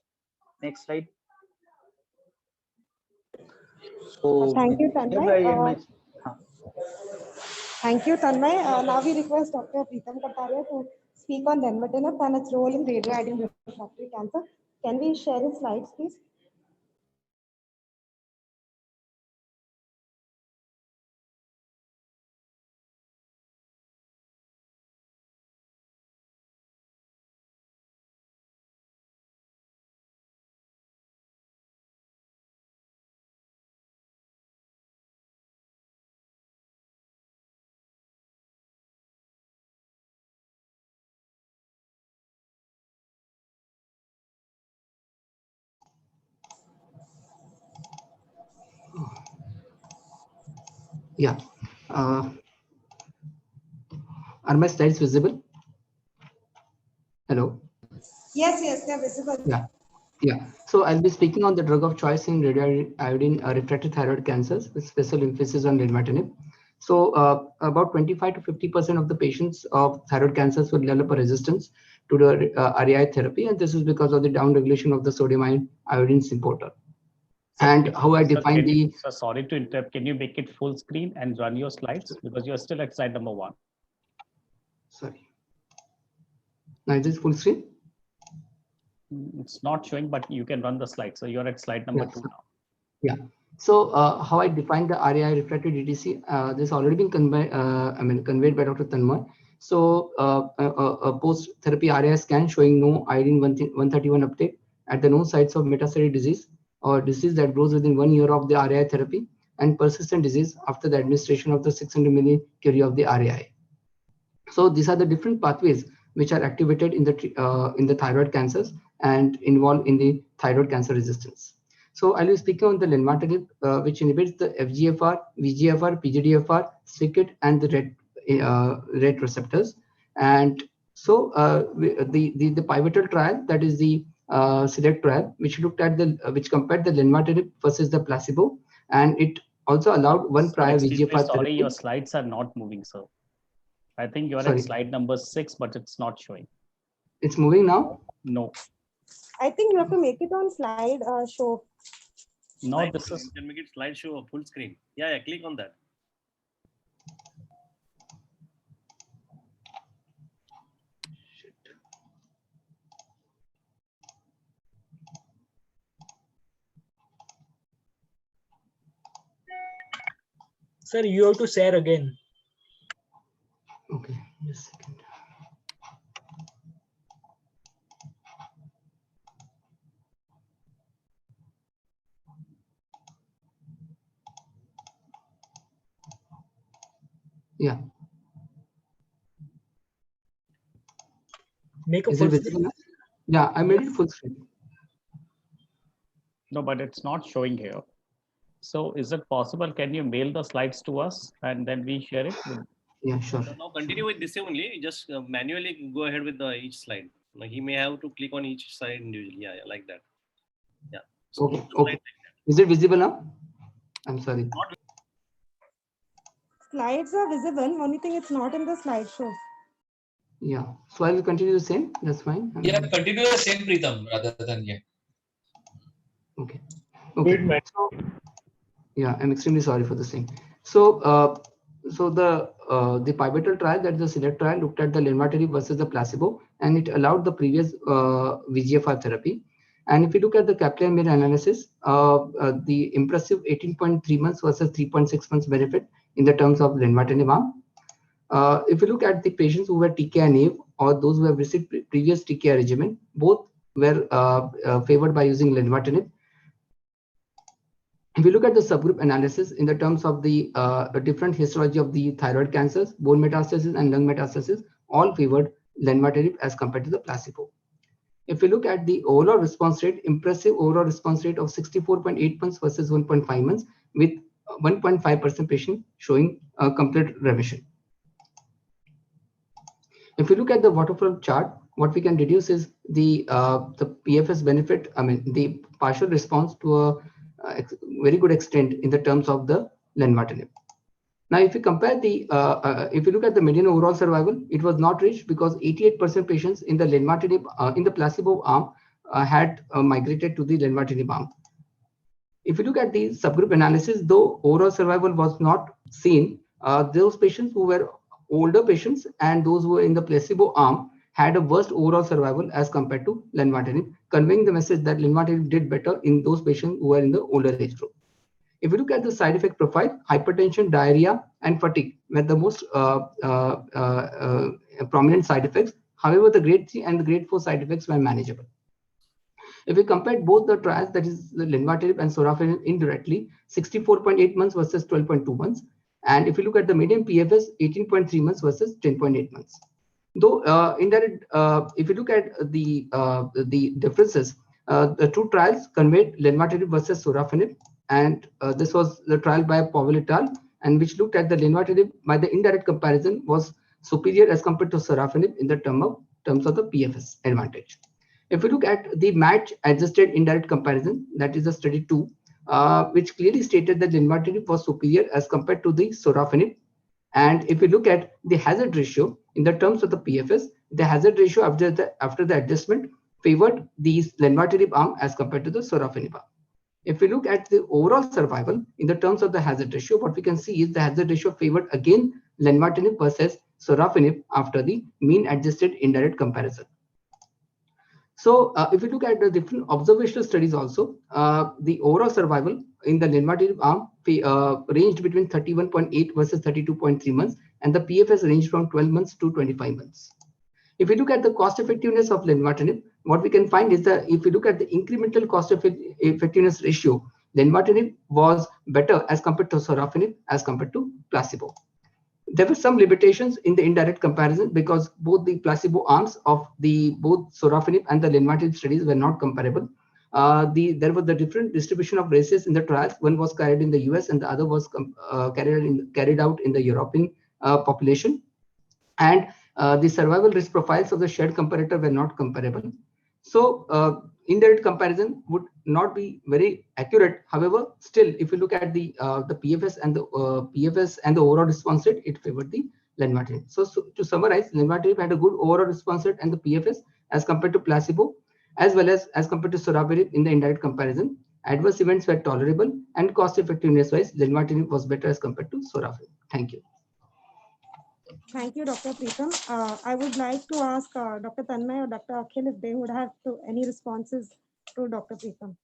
Next slide. So thank you, Tanmay. Thank you, Tanmay. Now we request Dr. Vikas Talarija to speak on lenvatinib and its role in radioiodine refractory cancer. Can we share his slides, please? Yeah. Are my slides visible? Hello? Yes, they're visible. Yeah. So I'll be speaking on the drug of choice in radioiodine refractory thyroid cancers, with special emphasis on lenvatinib. So about 25 to 50% of the patients of thyroid cancers will develop a resistance to the RAI therapy, and this is because of the downregulation of the sodium iodine importer. And how I define the... So sorry to interrupt. Can you make it full screen and run your slides? Because you're still at slide number 1. Sorry. Now is this full screen? It's not showing, but you can run the slide. So you're at slide number 2 now. Yeah. So how I define the RAI refractory DTC, this has already been conveyed by Dr. Tanmay. So a post-therapy RAI scan showing no iodine 131 uptake at the known sites of metastatic disease or disease that grows within 1 year of the RAI therapy, and persistent disease after the administration of the 600 millicurie of the RAI. So these are the different pathways which are activated in the thyroid cancers and involved in the thyroid cancer resistance. So I'll be speaking on the lenvatinib, which inhibits the FGFR, VGFR, PGDFR, c-KIT, and the RET receptors. And so the pivotal trial, that is the SELECT trial, which looked at which compared the lenvatinib versus the placebo, and it also allowed one Sir, prior excuse me, VEGFR sorry, therapy. your slides are not moving, sir. I think you're Sorry. at slide number 6, but it's not showing. It's moving now? No. I think you have to make it on slide show. No, this is. You can make it slideshow or full screen. Yeah, click on that. Sir, you have to share again. Okay, just a second. Yeah. Make a Is full it visible now? Yeah, I made it full screen. No, but it's not showing here. So is it possible? Can you mail the slides to us and then we share it? Yeah, sure. So now continue with this only. Just manually go ahead with each slide. Like he may have to click on each slide individually. Yeah, like that. Yeah. So Okay. Okay. Is it visible now? I'm sorry. Slides are visible. Only thing it's not in the slideshow. Yeah. So I will continue the same. That's fine. Yeah, continue the same, Preetham, rather than yeah. Okay. Okay. So, yeah, I'm extremely sorry for the same. So, the pivotal trial, that is the SELECT trial, looked at the lenvatinib versus the placebo, and it allowed the previous VEGFR therapy. And if you look at the Kaplan-Meier analysis, the impressive 18.3 months versus 3.6 months benefit in the terms of lenvatinib arm. If you look at the patients who were TKI naive or those who have received previous TKI regimen, both were favored by using lenvatinib. If you look at the subgroup analysis in the terms of the different histology of the thyroid cancers, bone metastasis and lung metastasis, all favored lenvatinib as compared to the placebo. If you look at the overall response rate, impressive overall response rate of 64.8 months versus 1.5 months, with 1.5% patient showing complete remission. If you look at the waterfall chart, what we can deduce is the PFS benefit, I mean, the partial response to a very good extent in the terms of the lenvatinib. Now, if you compare the, if you look at the median overall survival, it was not reached because 88% patients in the lenvatinib, in the placebo arm had migrated to the lenvatinib arm. If you look at the subgroup analysis, though overall survival was not seen, those patients who were older patients and those who were in the placebo arm had a worse overall survival as compared to lenvatinib, conveying the message that lenvatinib did better in those patients who were in the older age group. If you look at the side effect profile, hypertension, diarrhea, and fatigue were the most prominent side effects. However, the grade 3 and the grade 4 side effects were manageable. If we compared both the trials, that is the lenvatinib and sorafenib indirectly, 64.8 months versus 12.2 months. And if you look at the median PFS, 18.3 months versus 10.8 months. Though indirect, if you look at the differences, the two trials conveyed lenvatinib versus sorafenib, and this was the trial by Powell et al., and which looked at the lenvatinib by the indirect comparison was superior as compared to sorafenib in the terms of the PFS advantage. If you look at the match adjusted indirect comparison, that is the study 2, which clearly stated that lenvatinib was superior as compared to the sorafenib. And if you look at the hazard ratio in the terms of the PFS, the hazard ratio after the adjustment favored the lenvatinib arm as compared to the sorafenib arm. If we look at the overall survival in the terms of the hazard ratio, what we can see is the hazard ratio favored again lenvatinib versus sorafenib after the mean adjusted indirect comparison. So if you look at the different observational studies also, the overall survival in the lenvatinib arm ranged between 31.8 versus 32.3 months, and the PFS ranged from 12 months to 25 months. If we look at the cost effectiveness of lenvatinib, what we can find is that if you look at the incremental cost effectiveness ratio, lenvatinib was better as compared to sorafenib as compared to placebo. There were some limitations in the indirect comparison because both the placebo arms of both sorafenib and the lenvatinib studies were not comparable. There was the different distribution of races in the trials. One was carried in the US and the other was carried out in the European population. And the survival risk profiles of the shared comparator were not comparable. So indirect comparison would not be very accurate. However, still, if you look at the PFS and the overall response rate, it favored the lenvatinib. So to summarize, lenvatinib had a good overall response rate and the PFS as compared to placebo, as well as compared to sorafenib in the indirect comparison. Adverse events were tolerable, and cost effectiveness wise, lenvatinib was better as compared to sorafenib. Thank you. Thank you, Dr. Preetham. I would like to ask Dr. Tanmay or Dr. Akhil if they would have any responses to Dr. Preetham.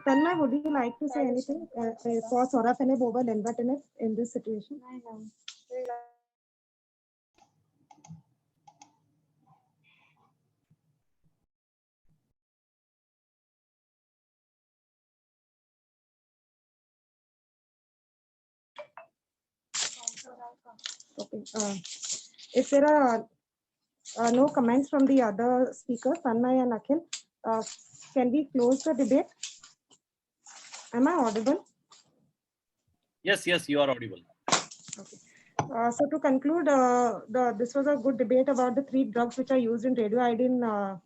Tanmay, would you like to say anything for sorafenib over lenvatinib in this situation? Okay. If there are no comments from the other speakers, Tanmay and Akhil, can we close the debate? Am I audible? Yes, you are audible. Okay. So to conclude, this was a good debate about the 3 drugs which are used in radioiodine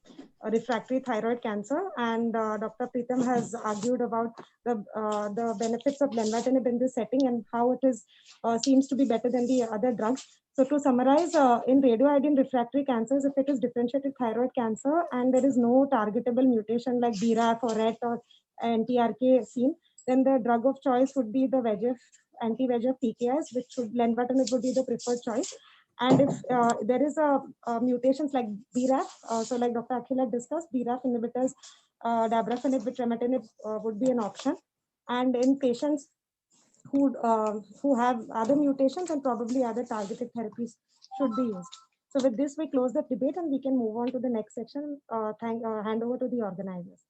refractory thyroid cancer, and Dr. Preetham has argued about the benefits of lenvatinib in this setting and how it is seems to be better than the other drugs. So to summarize, in radioiodine refractory cancers, if it is differentiated thyroid cancer and there is no targetable mutation like BRAF or RET or NTRK seen, then the drug of choice would be the VEGF, anti-VEGF TKIs, which lenvatinib would be the preferred choice. And if there is a mutations like BRAF, so like Dr. Akhil had discussed, BRAF inhibitors, dabrafenib with trametinib would be an option. And in patients who have other mutations and probably other targeted therapies should be used. So with this, we close the debate and we can move on to the next section. Hand over to the organizers.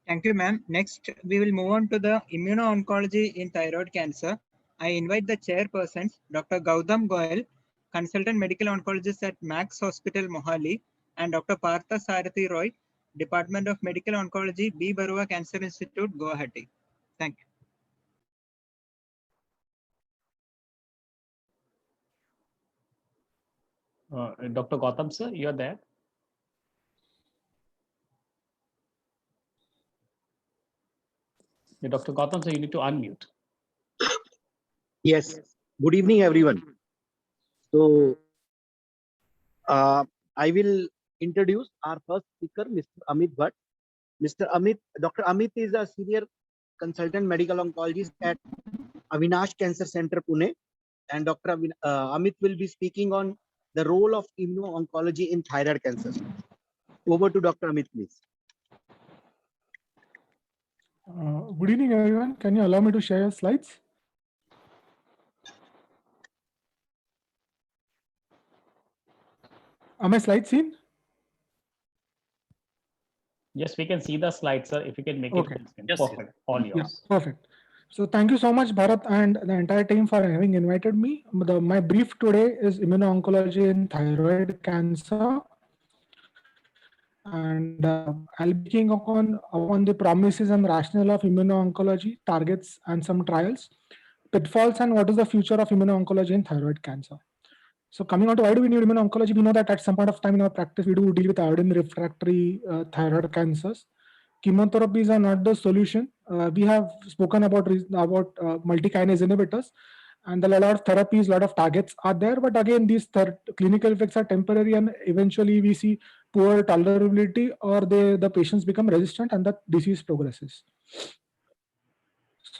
Thank you, ma'am. Next, we will move on to the immuno-oncology in thyroid cancer. I invite the chairpersons, Dr. Gautam Goyal, consultant medical oncologist at Max Hospital, Mohali, and Dr. Partha Sarathi Roy, Department of Medical Oncology, B. Barua Cancer Institute, Guwahati. Thank you. Dr. Gautam, sir, you're there. Dr. Gautam, sir, you need to unmute. Yes. Good evening, everyone. So, I will introduce our first speaker, Mr. Amit Bhatt. Dr. Amit is a senior consultant medical oncologist at Avinash Cancer Center, Pune. And Dr. Amit will be speaking on the role of immuno-oncology in thyroid cancer. Over to Dr. Amit, please. Good evening, everyone. Can you allow me to share your slides? Are my slides seen? Yes, we can see the slides, sir. If you can make Okay. it perfect. All yours. Yeah, perfect. So thank you so much, Bharat, and the entire team for having invited me. My brief today is immuno-oncology in thyroid cancer. And I'll be speaking on the promises and rationale of immuno-oncology, targets, and some trials, pitfalls, and what is the future of immuno-oncology in thyroid cancer. So coming on to why do we need immuno-oncology, we know that at some point of time in our practice, we do deal with iodine refractory thyroid cancers. Chemotherapies are not the solution. We have spoken about multi-kinase inhibitors, and a lot of therapies, a lot of targets are there. But again, these clinical effects are temporary, and eventually we see poor tolerability, or the patients become resistant and the disease progresses.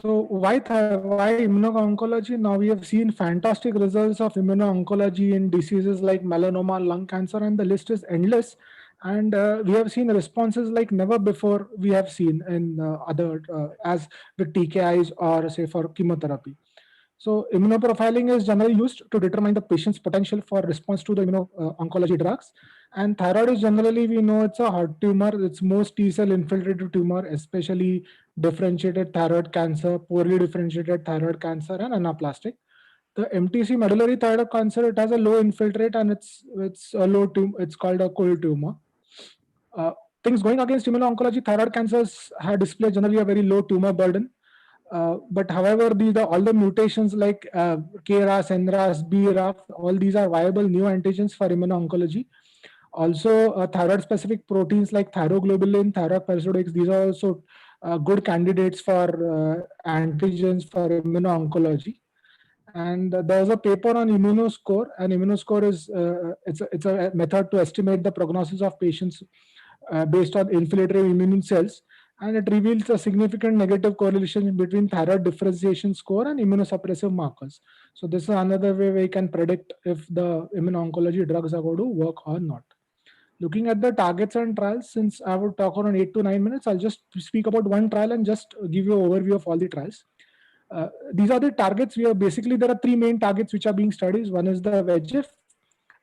So why immuno-oncology? Now we have seen fantastic results of immuno-oncology in diseases like melanoma, lung cancer, and the list is endless. And we have seen responses like never before we have seen in other as with TKIs or say for chemotherapy. So immunoprofiling is generally used to determine the patient's potential for response to the immuno-oncology drugs. And thyroid is generally, we know it's a hot tumor. It's most T-cell infiltrated tumor, especially differentiated thyroid cancer, poorly differentiated thyroid cancer, and anaplastic the MTC medullary thyroid cancer, it has a low infiltrate and it's a low tumor. It's called a cold tumor. Things going against immuno-oncology, thyroid cancers have displayed generally a very low tumor burden. But however, all the mutations like KRAS, NRAS, BRAF, all these are viable neoantigens for immuno-oncology. Also, thyroid-specific proteins like thyroglobulin, thyroperoxidase, these are also good candidates for antigens for immuno-oncology. And there's a paper on Immunoscore, and Immunoscore is it's a method to estimate the prognosis of patients based on infiltratory immune cells, and it reveals a significant negative correlation between thyroid differentiation score and immunosuppressive markers. So this is another way we can predict if the immuno-oncology drugs are going to work or not. Looking at the targets and trials, since I would talk around 8 to 9 minutes, I'll just speak about one trial and just give you an overview of all the trials. These are the targets. There are 3 main targets which are being studied. One is the VEGF,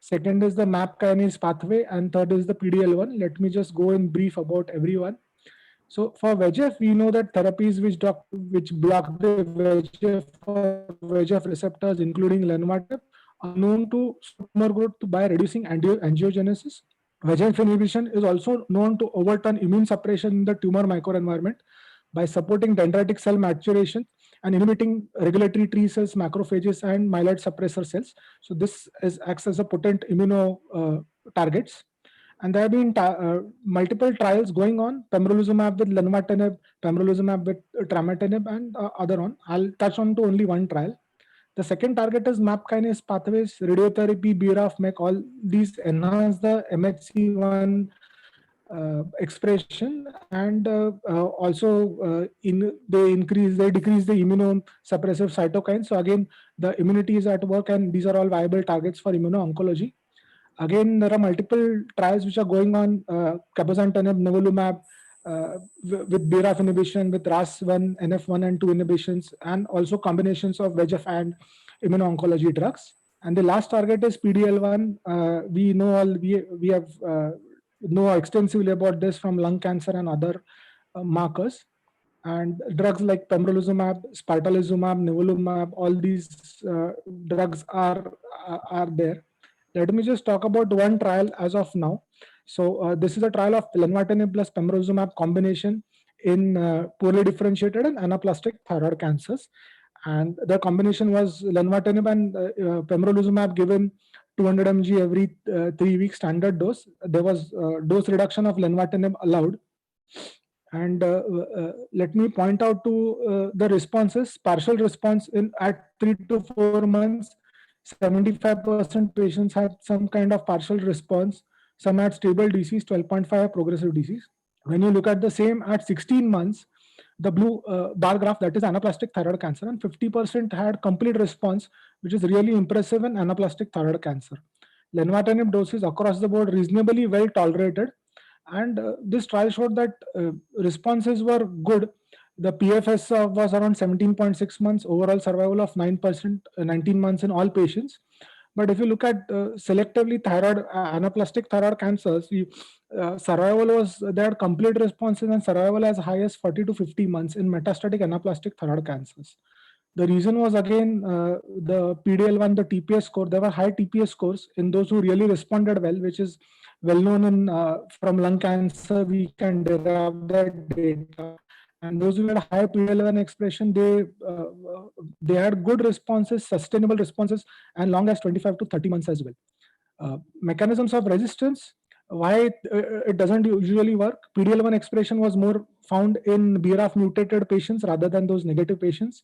second is the MAP kinase pathway, and third is the PDL1. Let me just go in brief about everyone. So for VEGF, we know that therapies which block the VEGF receptors, including lenvatinib, are known to tumor growth by reducing angiogenesis. VEGF inhibition is also known to overturn immune suppression in the tumor microenvironment by supporting dendritic cell maturation and inhibiting regulatory T cells, macrophages, and myeloid suppressor cells. So this acts as a potent immuno targets. And there have been multiple trials going on: pembrolizumab with lenvatinib, pembrolizumab with trametinib, and other on. I'll touch on to only one trial. The second target is MAP kinase pathways, radiotherapy, BRAF, MEK. All these enhance the MHC1 expression, and also they decrease the immunosuppressive cytokines. So again, the immunity is at work, and these are all viable targets for immuno-oncology. Again, there are multiple trials which are going on: cabozantinib, nivolumab, with BRAF inhibition, with RAS1, NF1 and 2 inhibitions, and also combinations of VEGF and immuno-oncology drugs. And the last target is PDL1. We have know extensively about this from lung cancer and other markers. And drugs like pembrolizumab, spartalizumab, nivolumab, all these drugs are there. Let me just talk about one trial as of now. So this is a trial of lenvatinib plus pembrolizumab combination in poorly differentiated and anaplastic thyroid cancers. And the combination was lenvatinib and pembrolizumab given 200 mg every 3 weeks standard dose. There was dose reduction of lenvatinib allowed. And let me point out to the responses. Partial response at 3 to 4 months. 75% patients had some kind of partial response. Some had stable disease, 12.5 progressive disease. When you look at the same at 16 months, the blue bar graph, that is anaplastic thyroid cancer, and 50% had complete response, which is really impressive in anaplastic thyroid cancer. Lenvatinib doses across the board reasonably well tolerated, and this trial showed that responses were good. The PFS was around 17.6 months, overall survival of 9%, 19 months in all patients. But if you look at selectively anaplastic thyroid cancers, survival was, they had complete responses and survival as high as 40 to 50 months in metastatic anaplastic thyroid cancers. The reason was again the PDL1, the TPS score. There were high TPS scores in those who really responded well, which is well known in from lung cancer. We can derive that data. And those who had high PDL1 expression, they had good responses, sustainable responses, and long as 25 to 30 months as well. Mechanisms of resistance, why it doesn't usually work. PDL1 expression was more found in BRAF mutated patients rather than those negative patients.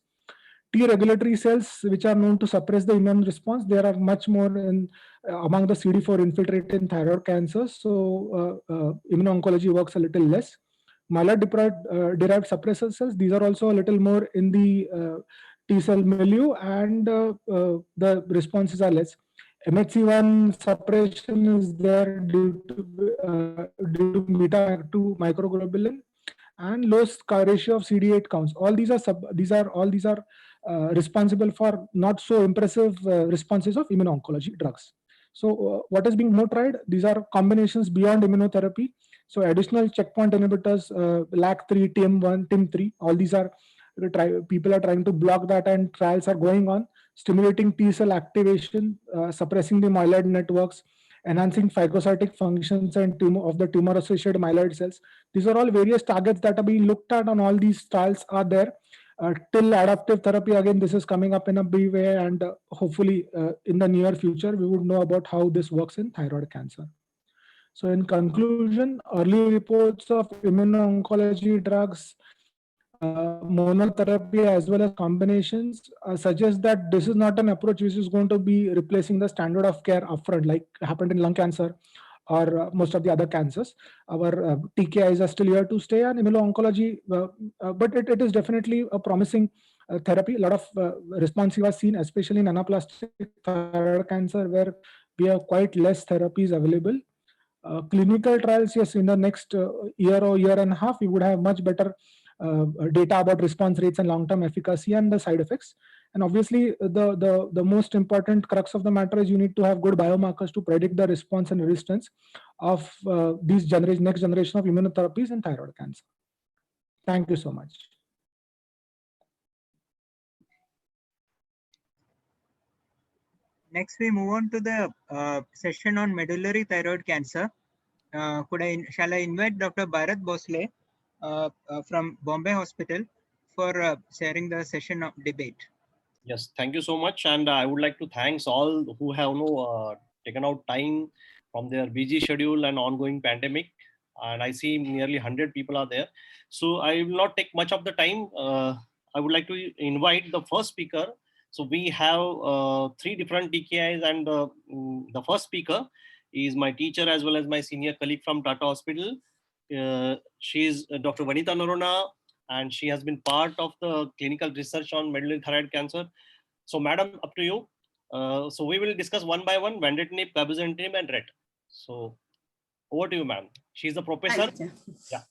T regulatory cells, which are known to suppress the immune response, there are much more in among the CD4 infiltrated thyroid cancers. So immuno-oncology works a little less. Myeloid derived suppressor cells, these are also a little more in the T cell milieu, and the responses are less. MHC1 suppression is there due to beta-2 microglobulin and low ratio of CD8 counts. All these are responsible for not so impressive responses of immuno-oncology drugs. So what is being more tried? These are combinations beyond immunotherapy. So additional checkpoint inhibitors, LAG3, TIM1, TIM3, all these are people are trying to block that, and trials are going on. stimulating T cell activation, suppressing the myeloid networks, enhancing phagocytic functions and the tumor-associated myeloid cells. These are all various targets that are being looked at, and all these trials are there. Till adaptive therapy, again, this is coming up in a big way, and hopefully in the near future, we would know about how this works in thyroid cancer. So in conclusion, early reports of immuno-oncology drugs, monotherapy as well as combinations suggest that this is not an approach which is going to be replacing the standard of care upfront, like happened in lung cancer or most of the other cancers. Our TKIs are still here to stay, and immuno-oncology, but it is definitely a promising therapy. A lot of response was seen, especially in anaplastic thyroid cancer, where we have quite less therapies available. Clinical trials, yes, in the next year or year and a half, we would have much better data about response rates and long-term efficacy and the side effects. And obviously, the most important crux of the matter is you need to have good biomarkers to predict the response and resistance of these next generation of immunotherapies in thyroid cancer. Thank you so much. Next, we move on to the session on medullary thyroid cancer. Shall I invite Dr. Bharat Bhosle from Bombay Hospital for sharing the session of debate? Yes, thank you so much. And I would like to thank all who have taken out time from their busy schedule and ongoing pandemic. And I see nearly 100 people are there. So I will not take much of the time. I would like to invite the first speaker. So we have 3 different TKIs, and the first speaker is my teacher as well as my senior colleague from Tata Hospital. She is Dr. Vanita Narona, and she has been part of the clinical research on medullary thyroid cancer. So madam, up to you. So we will discuss one by one, vandatinib, cabozantinib, and RET. So over to you, ma'am. She's a professor. Yeah.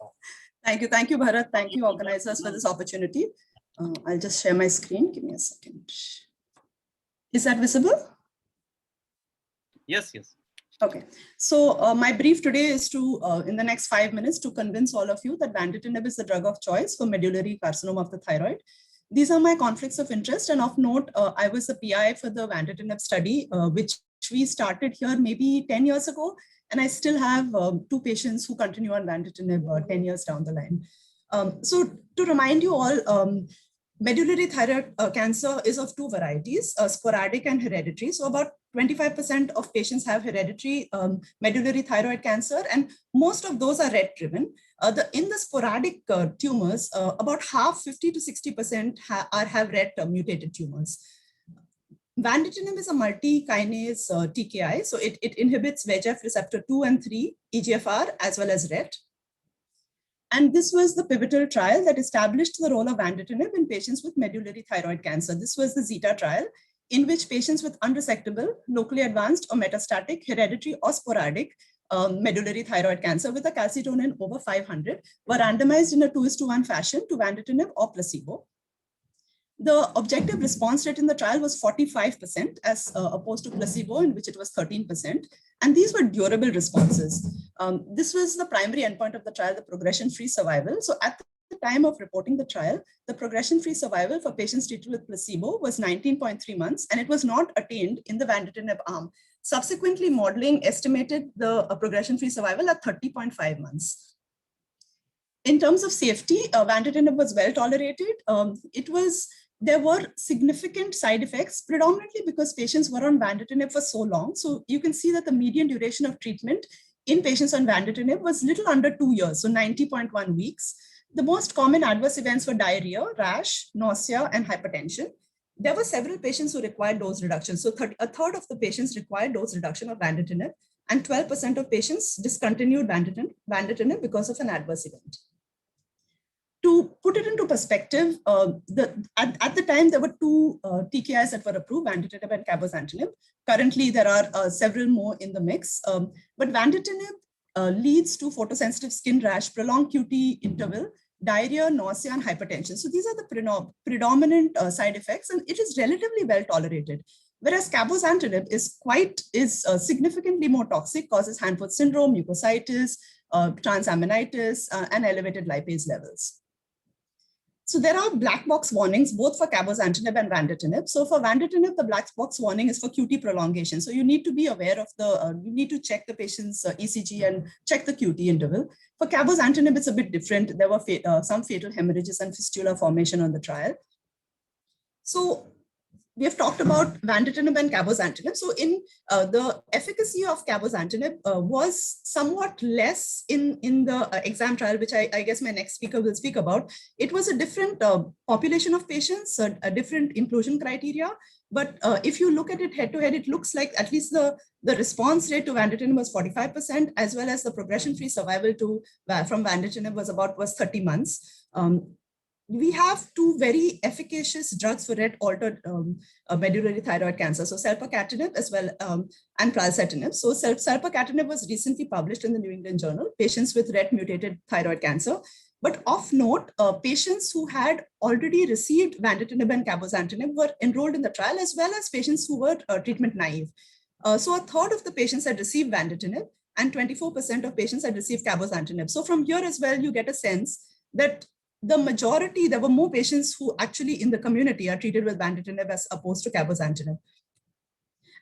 Thank you, Bharat. Thank you, organizers, for this opportunity. I'll just share my screen. Give me a second. Is that visible? Yes, yes. Okay, so my brief today is to, in the next 5 minutes, to convince all of you that vandatinib is the drug of choice for medullary carcinoma of the thyroid. These are my conflicts of interest, and of note, I was the PI for the vandatinib study, which we started here maybe 10 years ago, and I still have 2 patients who continue on vandatinib 10 years down the line. So to remind you all, medullary thyroid cancer is of 2 varieties, sporadic and hereditary. So about 25% of patients have hereditary medullary thyroid cancer, and most of those are RET-driven. In the sporadic tumors, about half, 50 to 60% have RET mutated tumors. Vandatinib is a multi-kinase TKI, so it inhibits VEGF receptor 2 and 3, EGFR, as well as RET. And this was the pivotal trial that established the role of vandatinib in patients with medullary thyroid cancer. This was the ZETA trial, in which patients with unresectable, locally advanced or metastatic, hereditary or sporadic medullary thyroid cancer with a calcitonin over 500 were randomized in a 2:1 fashion to vandatinib or placebo. The objective response rate in the trial was 45% as opposed to placebo, in which it was 13%. And these were durable responses. This was the primary endpoint of the trial, the progression-free survival. So at the time of reporting the trial, the progression-free survival for patients treated with placebo was 19.3 months, and it was not attained in the vandatinib arm. Subsequently, modeling estimated the progression-free survival at 30.5 months. In terms of safety, vandatinib was well tolerated. There were significant side effects, predominantly because patients were on vandatinib for so long. So you can see that the median duration of treatment in patients on vandatinib was little under 2 years, so 90.1 weeks. The most common adverse events were diarrhea, rash, nausea, and hypertension. There were several patients who required dose reduction. So a third of the patients required dose reduction of vandatinib, and 12% of patients discontinued vandatinib because of an adverse event. To put it into perspective, at the time, there were 2 TKIs that were approved, vandatinib and cabozantinib. Currently, there are several more in the mix. But vandatinib leads to photosensitive skin rash, prolonged QT interval, diarrhea, nausea, and hypertension. So these are the predominant side effects, and it is relatively well tolerated. Whereas cabozantinib is significantly more toxic, causes hand-foot syndrome, mucositis, transaminitis, and elevated lipase levels. So there are black box warnings both for cabozantinib and vandatinib. So for vandatinib, the black box warning is for QT prolongation. So you need to be aware of the, you need to check the patient's ECG and check the QT interval. For cabozantinib, it's a bit different. There were some fatal hemorrhages and fistula formation on the trial. So we have talked about vandatinib and cabozantinib. So in the efficacy of cabozantinib was somewhat less in the exam trial, which I guess my next speaker will speak about. It was a different population of patients, a different inclusion criteria. But if you look at it head to head, it looks like at least the response rate to vandatinib was 45%, as well as the progression-free survival from vandatinib was 30 months. We have two very efficacious drugs for RET-altered medullary thyroid cancer. So selpercatinib as well and pralsetinib. So selpercatinib was recently published in the New England Journal, patients with RET-mutated thyroid cancer. But of note, patients who had already received vandatinib and cabozantinib were enrolled in the trial, as well as patients who were treatment naive. So a third of the patients had received vandatinib and 24% of patients had received cabozantinib. So from here as well, you get a sense that the majority, there were more patients who actually in the community are treated with vandatinib as opposed to cabozantinib.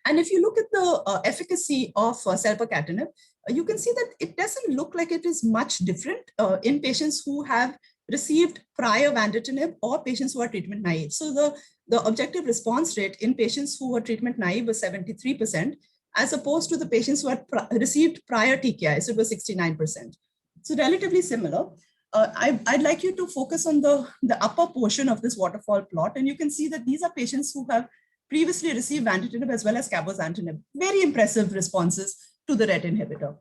And if you look at the efficacy of selpercatinib, you can see that it doesn't look like it is much different in patients who have received prior vandatinib or patients who are treatment naive. So the objective response rate in patients who were treatment naive was 73%, as opposed to the patients who had received prior TKI, so it was 69%. So relatively similar. I'd like you to focus on the upper portion of this waterfall plot, and you can see that these are patients who have previously received vandatinib as well as cabozantinib. Very impressive responses to the RET inhibitor.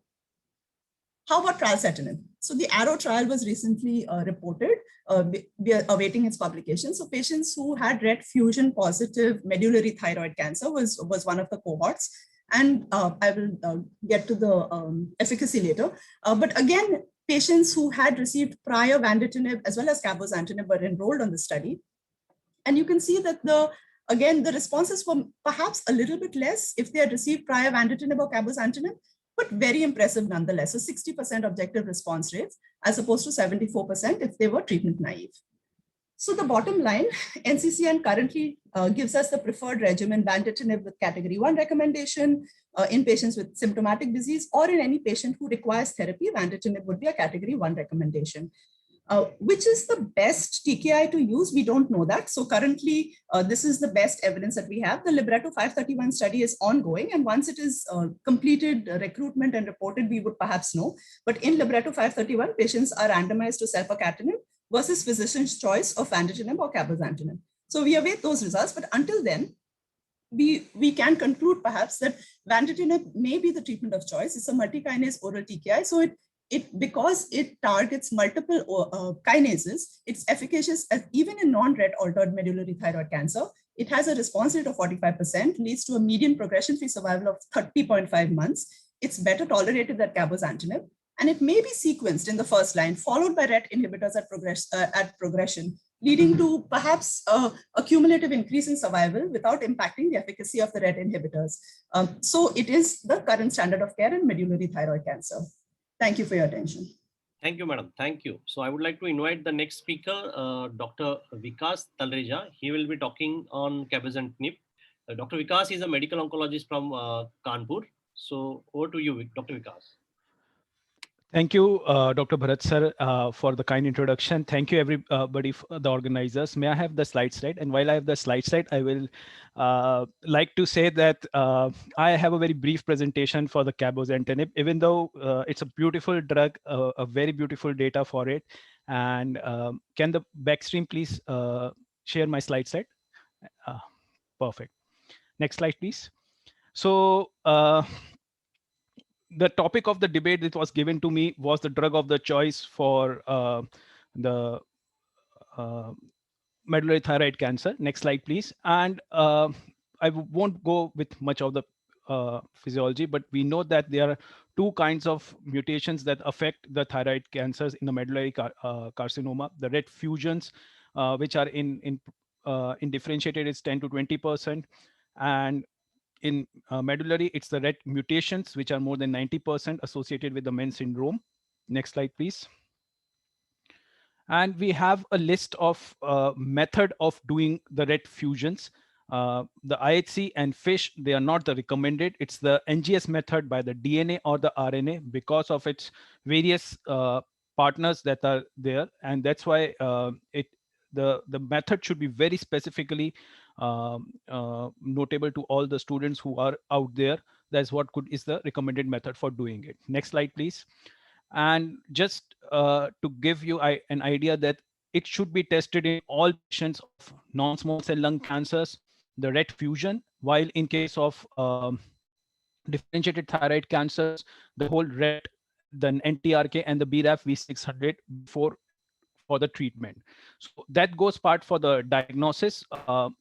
How about pralsetinib? So the ARROW trial was recently reported. We are awaiting its publication. So patients who had RET fusion positive medullary thyroid cancer was one of the cohorts. And I will get to the efficacy later. But again, patients who had received prior vandatinib as well as cabozantinib were enrolled on the study. And you can see that again, the responses were perhaps a little bit less if they had received prior vandatinib or cabozantinib, but very impressive nonetheless. So 60% objective response rates as opposed to 74% if they were treatment naive. So the bottom line, NCCN currently gives us the preferred regimen vandatinib with category 1 recommendation in patients with symptomatic disease, or in any patient who requires therapy, vandatinib would be a category 1 recommendation. Which is the best TKI to use? We don't know that. So currently, this is the best evidence that we have. The Libretto 531 study is ongoing, and once it is completed recruitment and reported, we would perhaps know. But in Libretto 531, patients are randomized to selpercatinib versus physician's choice of vandatinib or cabozantinib. So we await those results, but until then, we can conclude perhaps that vandatinib may be the treatment of choice. It's a multi-kinase oral TKI, so because it targets multiple kinases, it's efficacious even in non-RET altered medullary thyroid cancer. It has a response rate of 45%, leads to a median progression-free survival of 30.5 months. It's better tolerated than cabozantinib, and it may be sequenced in the first line, followed by RET inhibitors at progression, leading to perhaps a cumulative increase in survival without impacting the efficacy of the RET inhibitors. So it is the current standard of care in medullary thyroid cancer. Thank you for your attention. Thank you, madam. Thank you. So I would like to invite the next speaker, Dr. Vikas Talarija. He will be talking on cabozantinib. Dr. Vikas is a medical oncologist from Kanpur. So over to you, Dr. Vikas. Thank you, Dr. Bharat sir, for the kind introduction. Thank you, everybody, the organizers. May I have the slides right? And while I have the slides right, I will like to say that I have a very brief presentation for the cabozantinib, even though it's a beautiful drug, a very beautiful data for it. And can the backstream please share my slide set? Perfect. Next slide, please. So, the topic of the debate that was given to me was the drug of the choice for the medullary thyroid cancer. Next slide, please. And I won't go with much of the physiology, but we know that there are two kinds of mutations that affect the thyroid cancers in the medullary carcinoma. The RET fusions, which are in differentiated, is 10 to 20%, and in medullary, it's the RET mutations, which are more than 90% associated with the MEN syndrome. Next slide, please. And we have a list of method of doing the RET fusions. The IHC and FISH, they are not the recommended. It's the NGS method by the DNA or the RNA because of its various partners that are there. And that's why the method should be very specifically notable to all the students who are out there. That's what is the recommended method for doing it. Next slide, please. And just to give you an idea that it should be tested in all patients of non-small cell lung cancers, the RET fusion, while in case of differentiated thyroid cancers, the whole RET, then NTRK and the BRAF V600 for the treatment. So that goes part for the diagnosis,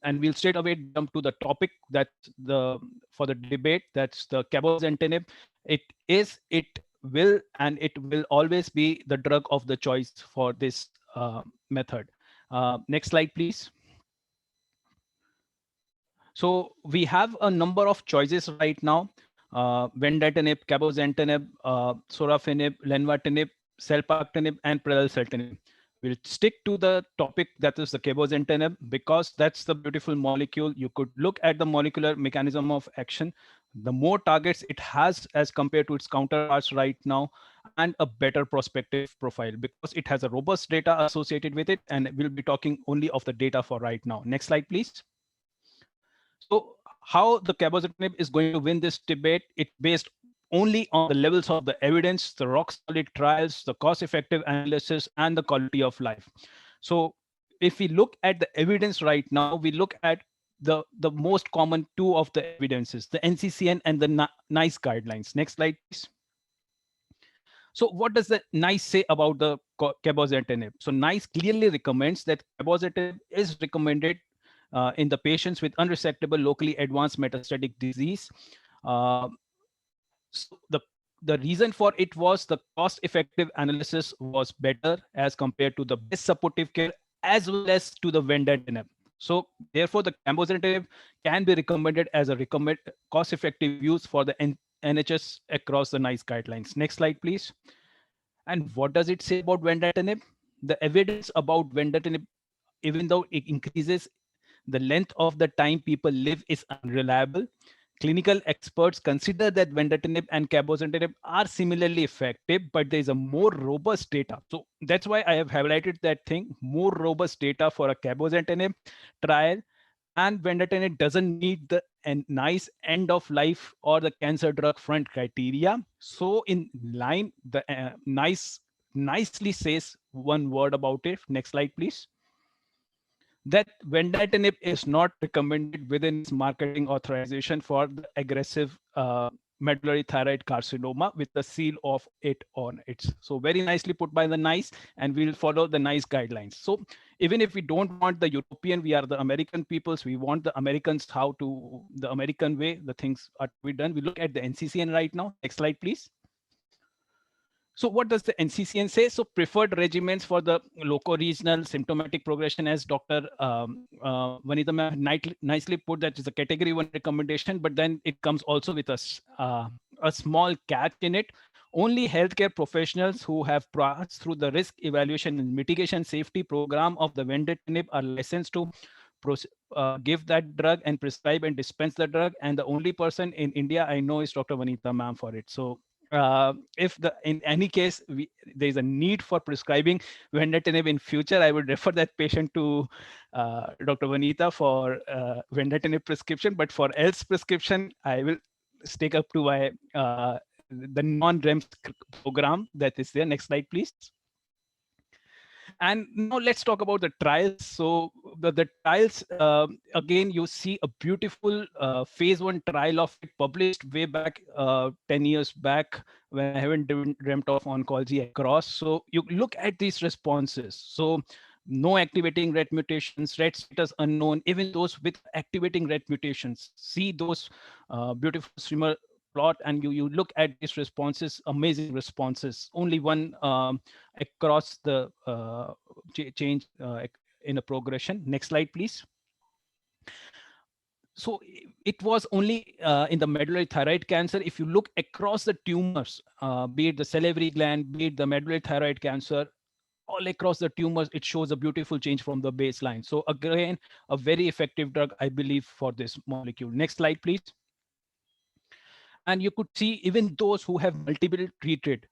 and we'll straight away jump to the topic that's for the debate. That's the cabozantinib. It will always be the drug of the choice for this method. Next slide, please. So we have a number of choices right now: vendatinib, cabozantinib, sorafenib, lenvatinib, selpercatinib, and pralsetinib. We'll stick to the topic that is the cabozantinib because that's the beautiful molecule. You could look at the molecular mechanism of action. The more targets it has as compared to its counterparts right now, and a better prospective profile because it has a robust data associated with it. And we'll be talking only of the data for right now. Next slide, please. So how the cabozantinib is going to win this debate? It's based only on the levels of the evidence, the rock solid trials, the cost-effective analysis, and the quality of life. So if we look at the evidence right now, we look at the most common two of the evidences, the NCCN and the NICE guidelines. Next slide, please. So what does the NICE say about the cabozantinib? So NICE clearly recommends that cabozantinib is recommended in the patients with unresectable locally advanced metastatic disease. So the reason for it was the cost-effective analysis was better as compared to the best supportive care as well as to the vendatinib. So therefore, the cabozantinib can be recommended as a cost-effective use for the NHS across the NICE guidelines. Next slide, please. And what does it say about vendatinib? The evidence about vendatinib, even though it increases the length of the time people live, is unreliable. Clinical experts consider that vendatinib and cabozantinib are similarly effective, but there is a more robust data. So that's why I have highlighted that thing, more robust data for a cabozantinib trial, and vendatinib doesn't meet the NICE end of life or the cancer drug front criteria. So in line, the NICE nicely says one word about it. Next slide, please. That vendatinib is not recommended within its marketing authorization for the aggressive medullary thyroid carcinoma with the seal of it on it. So very nicely put by the NICE, and we'll follow the NICE guidelines. So even if we don't want the European, we are the American peoples, we want the Americans, the American way, the things are to be done. We look at the NCCN right now. Next slide, please. So what does the NCCN say? So preferred regimens for the loco-regional symptomatic progression, as Dr. Vanitha ma'am nicely put, that is a category 1 recommendation, but then it comes also with a small catch in it. Only healthcare professionals who have passed through the risk evaluation and mitigation safety program of the vendatinib are licensed to give that drug and prescribe and dispense the drug. And the only person in India I know is Dr. Vanitha ma'am for it. So if in any case there is a need for prescribing vendatinib in future, I would refer that patient to Dr. Vanitha for vendatinib prescription. But for else prescription, I will stick up to my the non-REMS program that is there. Next slide, please. And now let's talk about the trials. So the trials, again, you see a beautiful phase 1 trial of it published way back 10 years back when I haven't dreamt of oncology across. So you look at these responses. So no activating RET mutations, RET status unknown, even those with activating RET mutations. See those beautiful swimmer plot, and you look at these responses, amazing responses. Only one across the change in a progression. Next slide, please. So it was only in the medullary thyroid cancer. If you look across the tumors, be it the salivary gland, be it the medullary thyroid cancer, all across the tumors, it shows a beautiful change from the baseline. So again, a very effective drug, I believe, for this molecule. Next slide, please. And you could see even those who have multiple treated,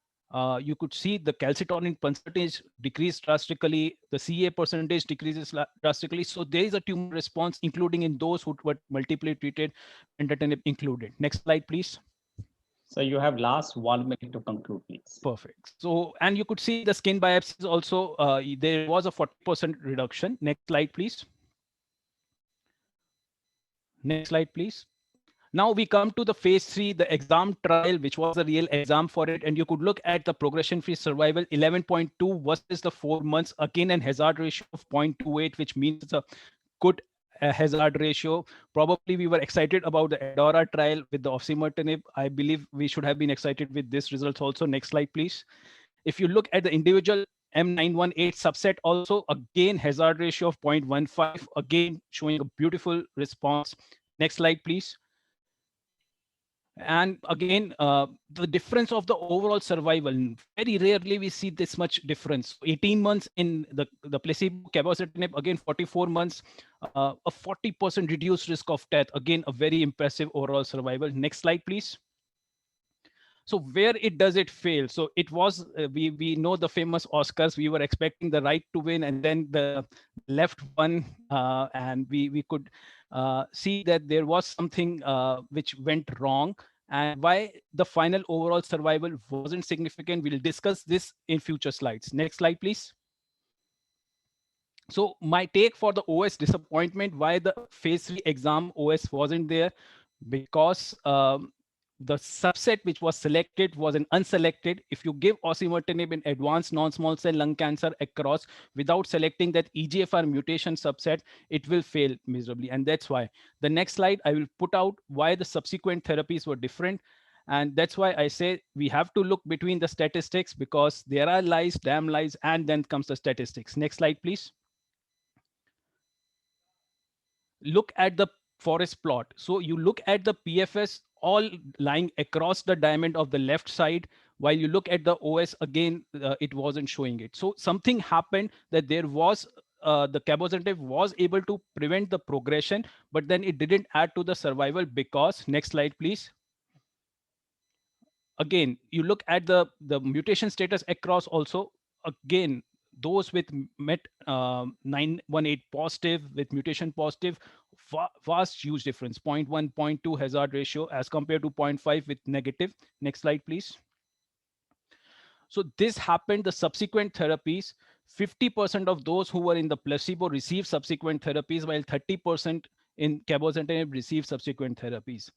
you could see the calcitonin percentage decrease drastically, the CA percentage decreases drastically. So there is a tumor response, including in those who were multiply treated, entertainment included. Next slide, please. So you have last 1 minute to conclude, please. Perfect. So, and you could see the skin biopsies also, there was a 40% reduction. Next slide, please. Next slide, please. Now we come to the phase 3, the exam trial, which was a real exam for it. And you could look at the progression-free survival 11.2 versus the 4 months, again, an hazard ratio of 0.28, which means it's a good hazard ratio. Probably we were excited about the ADAURA trial with the osimertinib. I believe we should have been excited with this results also. Next slide, please. If you look at the individual M918 subset also, again, hazard ratio of 0.15, again, showing a beautiful response. Next slide, please. And again, the difference of the overall survival, very rarely we see this much difference. 18 months in the placebo cabozantinib, again 44 months, a 40% reduced risk of death. Again, a very impressive overall survival. Next slide, please. So where does it fail? So it was, we know the famous Oscars, we were expecting the right to win and then the left won, and we could see that there was something which went wrong, and why the final overall survival wasn't significant. We'll discuss this in future slides. Next slide, please. So my take for the OS disappointment, why the phase 3 exam OS wasn't there, because the subset which was selected was an unselected. If you give osimertinib in advanced non-small cell lung cancer across without selecting that EGFR mutation subset, it will fail miserably. And that's why. The next slide, I will put out why the subsequent therapies were different. And that's why I say we have to look between the statistics, because there are lies, damn lies, and then comes the statistics. Next slide, please. Look at the forest plot. So you look at the PFS all lying across the diamond of the left side, while you look at the OS, again, it wasn't showing it. So something happened that there was, the cabozantinib was able to prevent the progression, but then it didn't add to the survival because, next slide, please. Again, you look at the mutation status across also, again, those with MET918 positive, with mutation positive, vast huge difference, 0.1, 0.2 hazard ratio as compared to 0.5 with negative. Next slide, please. So this happened, the subsequent therapies, 50% of those who were in the placebo received subsequent therapies, while 30% in cabozantinib received subsequent therapies.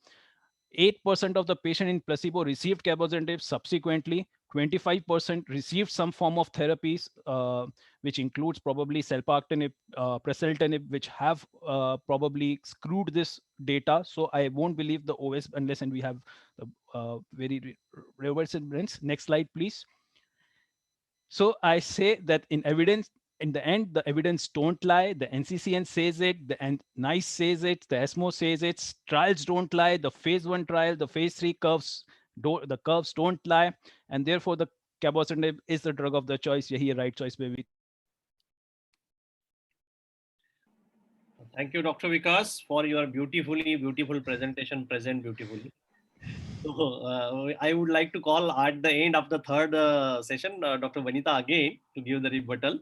8% of the patient in placebo received cabozantinib subsequently. 25% received some form of therapies, which includes probably selpartinib, praseltinib, which have probably screwed this data. So I won't believe the OS unless and we have very reverse evidence. Next slide, please. So I say that in evidence, in the end, the evidence don't lie. The NCCN says it, the NICE says it, the ESMO says it. Trials don't lie. The phase 1 trial, the phase 3 curves, the curves don't lie. And therefore, the cabozantinib is the drug of the choice. Yahi right choice, baby. Thank you, Dr. Vikas, for your beautiful presentation, present beautifully. So I would like to call at the end of the third session, Dr. Vanita again to give the rebuttal.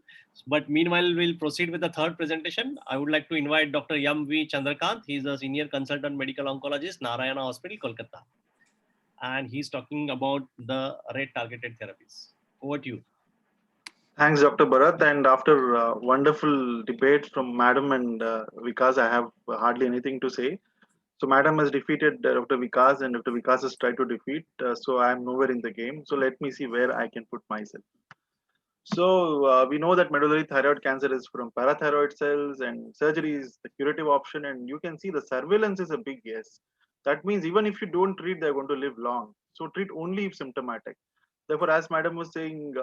But meanwhile, we'll proceed with the third presentation. I would like to invite Dr. M.V. Chandrakant. He's a senior consultant medical oncologist, Narayana Hospital, Kolkata. And he's talking about the rate targeted therapies. Over to you. Thanks, Dr. Bharat. And after wonderful debates from Madam and Vikas, I have hardly anything to say. So Madam has defeated Dr. Vikas and Dr. Vikas has tried to defeat. So I am nowhere in the game. So let me see where I can put myself. So we know that medullary thyroid cancer is from parathyroid cells and surgery is the curative option. And you can see the surveillance is a big yes. That means even if you don't treat, they're going to live long. So treat only if symptomatic. Therefore, as Madam was saying,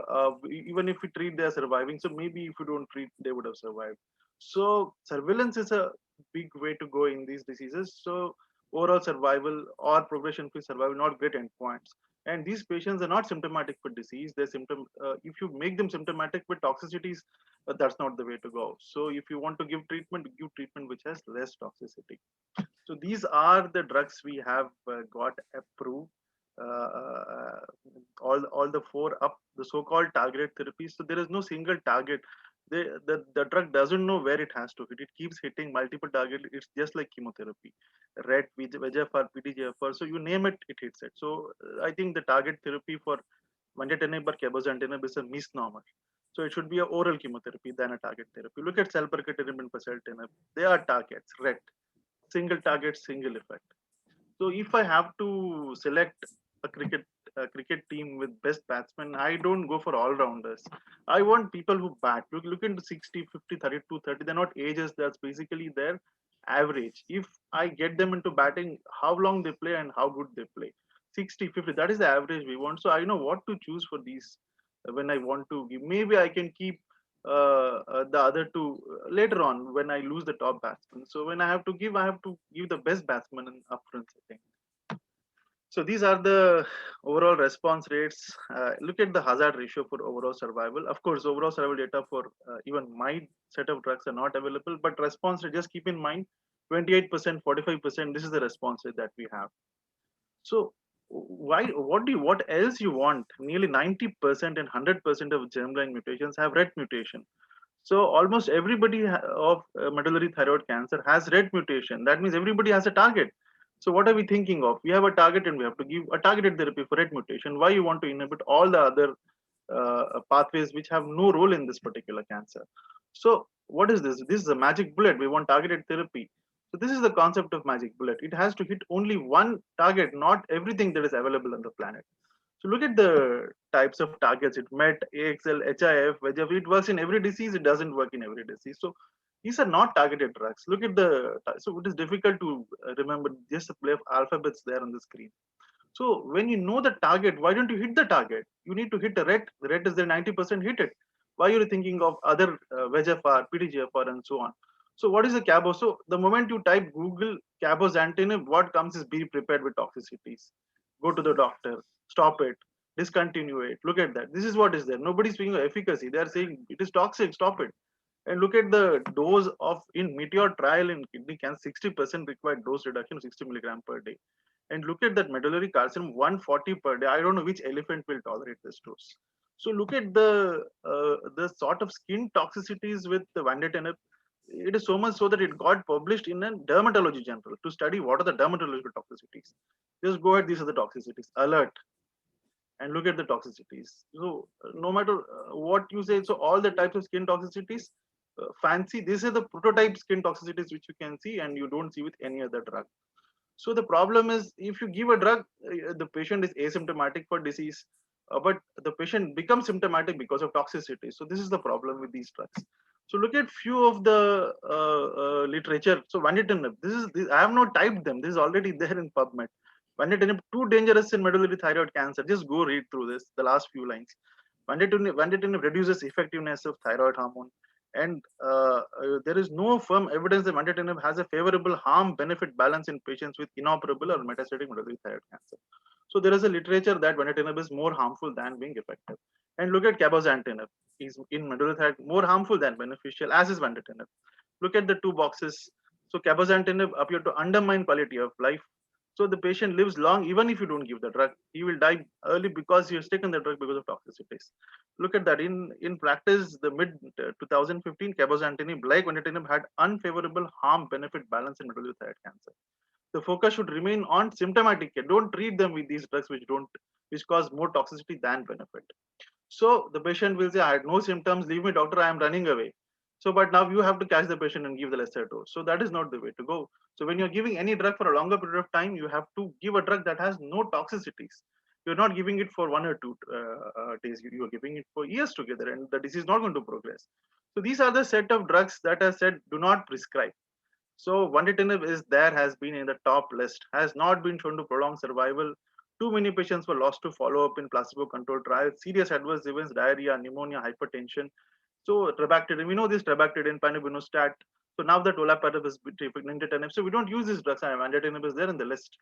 even if we treat, they're surviving. So maybe if you don't treat, they would have survived. So surveillance is a big way to go in these diseases. So overall survival or progression-free survival, not great endpoints. And these patients are not symptomatic for disease. They're if you make them symptomatic with toxicities, that's not the way to go. So if you want to give treatment which has less toxicity. So these are the drugs we have got approved. All the four up, the so-called targeted therapies. So there is no single target. The drug doesn't know where it has to hit. It keeps hitting multiple targets. It's just like chemotherapy, RET, VEGFR, PDGFR. So you name it, it hits it. So I think the target therapy for vandetanib or cabozantinib is a misnomer. So it should be an oral chemotherapy than a target therapy. Look at selpercatinib and paseltinib. They are targets, RET, single target, single effect. So if I have to select a cricket team with best batsmen, I don't go for all rounders. I want people who bat. Look into 60, 50, 32, 30. They're not ages. That's basically their average. If I get them into batting, how long they play and how good they play. 60, 50. That is the average we want. So I know what to choose for these when I want to give. Maybe I can keep the other two later on when I lose the top batsman. So when I have to give the best batsman in upfront setting. So these are the overall response rates. Look at the hazard ratio for overall survival. Of course, overall survival data for even my set of drugs are not available, but response rate, just keep in mind, 28%, 45%, this is the response rate that we have. So what else you want? Nearly 90% and 100% of germline mutations have RET mutation. So almost everybody of medullary thyroid cancer has RET mutation. That means everybody has a target. So what are we thinking of? We have a target and we have to give a targeted therapy for RET mutation. Why you want to inhibit all the other pathways which have no role in this particular cancer? So what is this? This is a magic bullet. We want targeted therapy. So this is the concept of magic bullet. It has to hit only one target, not everything that is available on the planet. So look at the types of targets. It MET, AXL, HIF, VEGF. It works in every disease. It doesn't work in every disease. So these are not targeted drugs. Look at so it is difficult to remember just a play of alphabets there on the screen. So when you know the target, why don't you hit the target? You need to hit the RET. The RET is there, 90% hit it. Why are you thinking of other VEGFR, PDGFR, and so on? So what is the cabo? So the moment you type Google cabozantinib, what comes is be prepared with toxicities. Go to the doctor, stop it, discontinue it. Look at that. This is what is there. Nobody's speaking of efficacy. They are saying it is toxic, stop it. And look at the dose of in Meteor trial in kidney cancer, 60% required dose reduction, 60 milligram per day. And look at that medullary carcinoma, 140 per day. I don't know which elephant will tolerate this dose. So look at the sort of skin toxicities with the vandetanib. It is so much so that it got published in a dermatology journal to study what are the dermatological toxicities. Just go ahead, these are the toxicities, alert, and look at the toxicities. So no matter what you say, so all the types of skin toxicities, fancy, these are the prototype skin toxicities which you can see and you don't see with any other drug. So the problem is if you give a drug, the patient is asymptomatic for disease, but the patient becomes symptomatic because of toxicity. So this is the problem with these drugs. So look at few of the literature. So vandetanib, I have not typed them. This is already there in PubMed. Vandetanib, too dangerous in medullary thyroid cancer. Just go read through this, the last few lines. Vandetanib reduces effectiveness of thyroid hormone. And there is no firm evidence that vandetanib has a favorable harm-benefit balance in patients with inoperable or metastatic medullary thyroid cancer. So there is a literature that vandetanib is more harmful than being effective. And look at cabozantinib. Is in medullary thyroid more harmful than beneficial, as is vandetanib. Look at the two boxes. So cabozantinib appear to undermine quality of life. So the patient lives long even if you don't give the drug. He will die early because he has taken the drug because of toxicities. Look at that. In practice, the mid 2015 cabozantinib, like vandetanib, had unfavorable harm-benefit balance in medullary thyroid cancer. The focus should remain on symptomatic care. Don't treat them with these drugs which cause more toxicity than benefit. So the patient will say, I had no symptoms, leave me doctor, I am running away. So, but now you have to catch the patient and give the lesser dose. So that is not the way to go. So when you're giving any drug for a longer period of time, you have to give a drug that has no toxicities. You're not giving it for 1 or 2 days. You're giving it for years together and the disease is not going to progress. So these are the set of drugs that are said, do not prescribe. So vandetanib has been in the top list, has not been shown to prolong survival. Too many patients were lost to follow-up in placebo-controlled trials, serious adverse events, diarrhea, pneumonia, hypertension. So trabectedin, we know this trabectedin, panobinostat. So now that olaparib is nintedanib. So we don't use these drugs. Vandetanib is there in the list.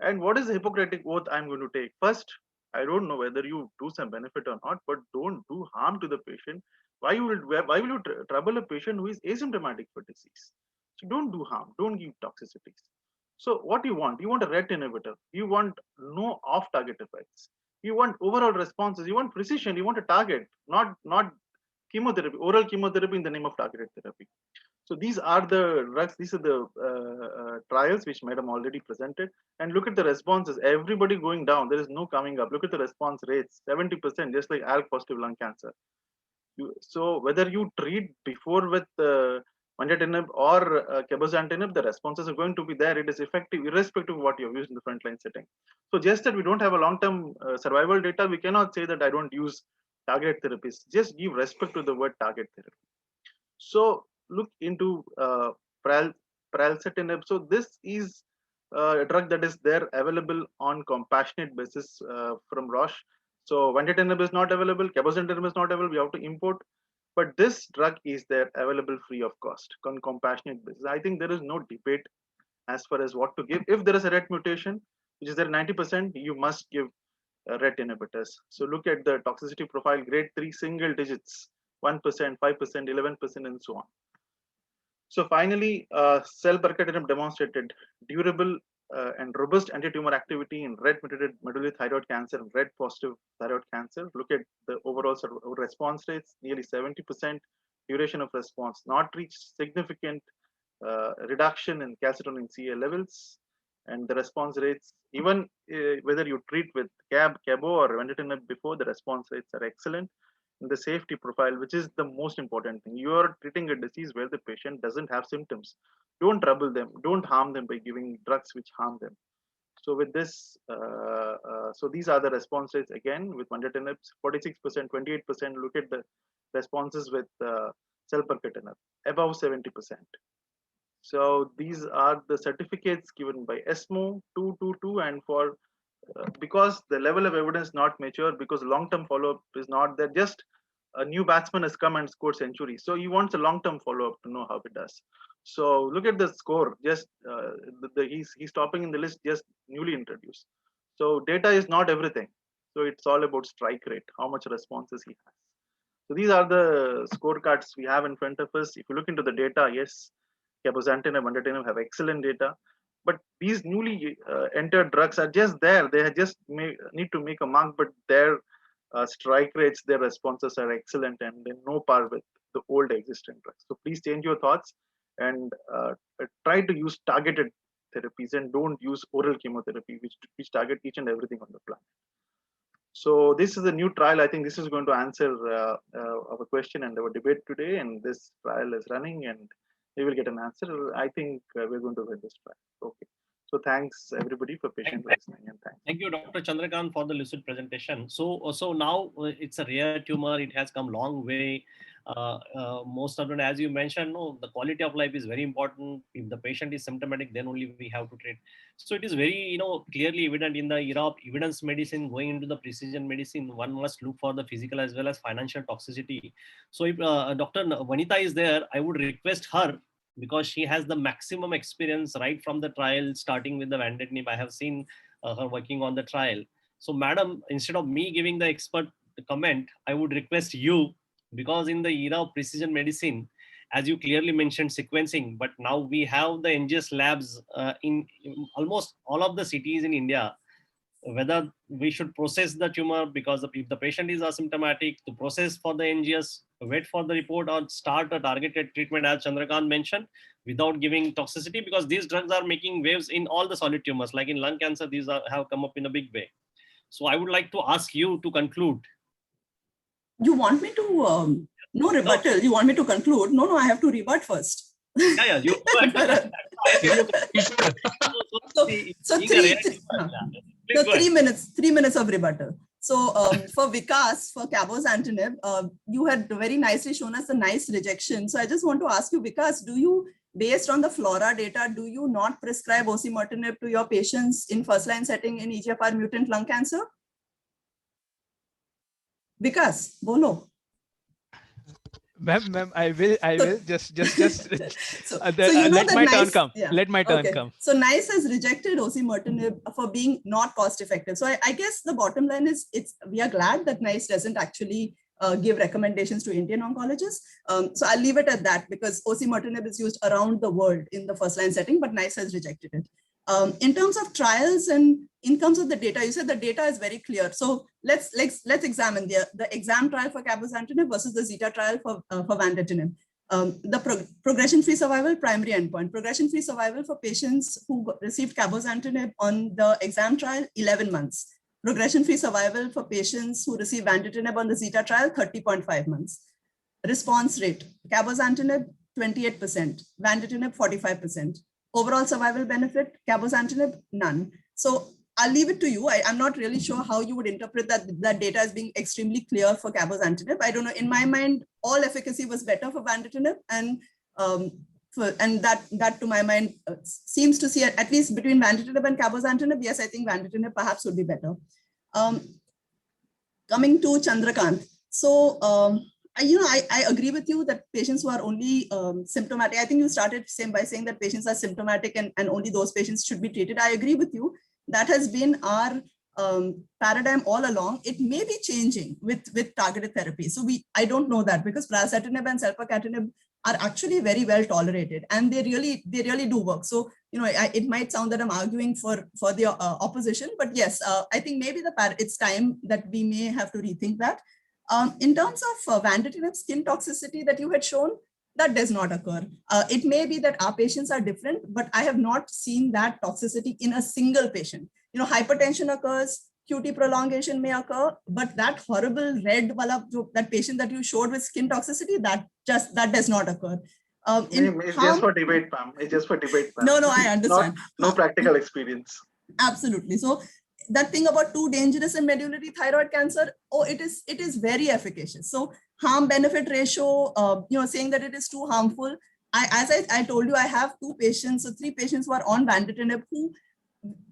And what is the Hippocratic oath I'm going to take? First, I don't know whether you do some benefit or not, but don't do harm to the patient. Why will you trouble a patient who is asymptomatic for disease? So don't do harm, don't give toxicities. So what do you want? You want a RET inhibitor. You want no off-target effects. You want overall responses. You want precision. You want a target, not chemotherapy, oral chemotherapy in the name of targeted therapy. So these are the drugs. These are the trials which Madam already presented. And look at the responses. Everybody going down. There is no coming up. Look at the response rates. 70%, just like ALK positive lung cancer. So whether you treat before with Vandatinib or Cabozantinib, the responses are going to be there. It is effective irrespective of what you have used in the frontline setting. So just that we don't have a long-term survival data, we cannot say that I don't use targeted therapies. Just give respect to the word target therapy. So look into Pralsetinib. So this is a drug that is there available on compassionate basis from Roche. So Vandatinib is not available, Cabozantinib is not available, we have to import. But this drug is there available free of cost on compassionate basis. I think there is no debate as far as what to give. If there is a RET mutation, which is there 90%, you must give RET inhibitors. So look at the toxicity profile, grade 3 single digits, 1%, 5%, 11%, and so on. So finally, Selpercatinib demonstrated durable and robust anti-tumor activity in RET mutated medullary thyroid cancer and RET positive thyroid cancer. Look at the overall response rates, nearly 70%, duration of response, not reached significant reduction in calcitonin CA levels, and the response rates, even whether you treat with Cabo or Vandatinib before, the response rates are excellent. And the safety profile, which is the most important thing. You are treating a disease where the patient doesn't have symptoms. Don't trouble them, don't harm them by giving drugs which harm them. So with this, so these are the response rates again with Vandatinib, 46%, 28%. Look at the responses with Selpercatinib, above 70%. So these are the certificates given by ESMO 222, and for because the level of evidence not mature, because long-term follow-up is not there. Just a new batsman has come and scored century, so he wants a long-term follow-up to know how it does. So look at the score. Just he's topping in the list, just newly introduced. So data is not everything. So it's all about strike rate, how much responses he has. So these are the scorecards we have in front of us. If you look into the data, yes, Cabozantinib and Vandatinib have excellent data. But these newly entered drugs are just there. They just need to make a mark, but their strike rates, their responses are excellent, and they're no par with the old existing drugs. So please change your thoughts and try to use targeted therapies and don't use oral chemotherapy, which target each and everything on the planet. So this is a new trial. I think this is going to answer our question and our debate today. And this trial is running, and we will get an answer. I think we're going to win this trial. Okay. So thanks everybody for patiently listening, and thanks. Thank you, Dr. Chandrakant, for the lucid presentation. So now it's a rare tumor. It has come long way. Most of them, as you mentioned, no, the quality of life is very important. If the patient is symptomatic, then only we have to treat. So it is very, clearly evident in the era of evidence medicine going into the precision medicine. One must look for the physical as well as financial toxicity. So if Dr. Vanita is there, I would request her, because she has the maximum experience right from the trial, starting with the Vandatinib. I have seen her working on the trial. So madam, instead of me giving the expert comment, I would request you, because in the era of precision medicine, as you clearly mentioned, sequencing, but now we have the NGS labs in almost all of the cities in India, whether we should process the tumor, because if the patient is asymptomatic, to process for the NGS, wait for the report, or start a targeted treatment, as Chandrakant mentioned, without giving toxicity, because these drugs are making waves in all the solid tumors. Like in lung cancer, these have come up in a big way. So I would like to ask you to conclude. You want me to, no rebuttal, you want me to conclude? No, I have to rebut first. Yeah, you So 3 minutes of rebuttal. So for Vikas, for Cabozantinib, you had very nicely shown us a nice rejection. So I just want to ask you, Vikas, do you, based on the FLORA data, do you not prescribe osimertinib to your patients in first-line setting in EGFR mutant lung cancer? Vikas, bolo. Ma'am, I will just So let my turn NICE, come. yeah. Let my turn Okay. come. So NICE has rejected osimertinib for being not cost effective. So I guess the bottom line is we are glad that NICE doesn't actually give recommendations to Indian oncologists. So I'll leave it at that because osimertinib is used around the world in the first line setting, but NICE has rejected it. In terms of trials and in terms of the data, you said the data is very clear. So let's examine the exam trial for cabozantinib versus the Zeta trial for vandatinib. The progression-free survival primary endpoint. Progression-free survival for patients who received cabozantinib on the exam trial, 11 months. Progression-free survival for patients who received vandatinib on the Zeta trial, 30.5 months. Response rate, cabozantinib, 28%, vandatinib, 45%. Overall survival benefit, cabozantinib, none. So I'll leave it to you. I'm not really sure how you would interpret that data as being extremely clear for cabozantinib. I don't know. In my mind, all efficacy was better for vandatinib, and that to my mind seems to see at least between vandatinib and cabozantinib. Yes, I think vandatinib perhaps would be better. Coming to Chandrakant, so I agree with you that patients who are only symptomatic. I think you started by saying that patients are symptomatic and only those patients should be treated. I agree with you. That has been our paradigm all along. It may be changing with targeted therapy. So I don't know that because prasatinib and selpercatinib are actually very well tolerated and they really do work. So it might sound that I'm arguing for the opposition, but yes, I think maybe it's time that we may have to rethink that. In terms of vandatinib skin toxicity that you had shown, that does not occur. It may be that our patients are different, but I have not seen that toxicity in a single patient. Hypertension occurs, QT prolongation may occur, but that horrible red that patient that you showed with skin toxicity, that does not occur. It's just for debate, ma'am. It's just for debate, ma'am. No, I understand. No practical experience. Absolutely. So that thing about too dangerous in medullary thyroid cancer, it is very efficacious. So harm benefit ratio, saying that it is too harmful. As I told you, I have 3 patients who are on vandatinib who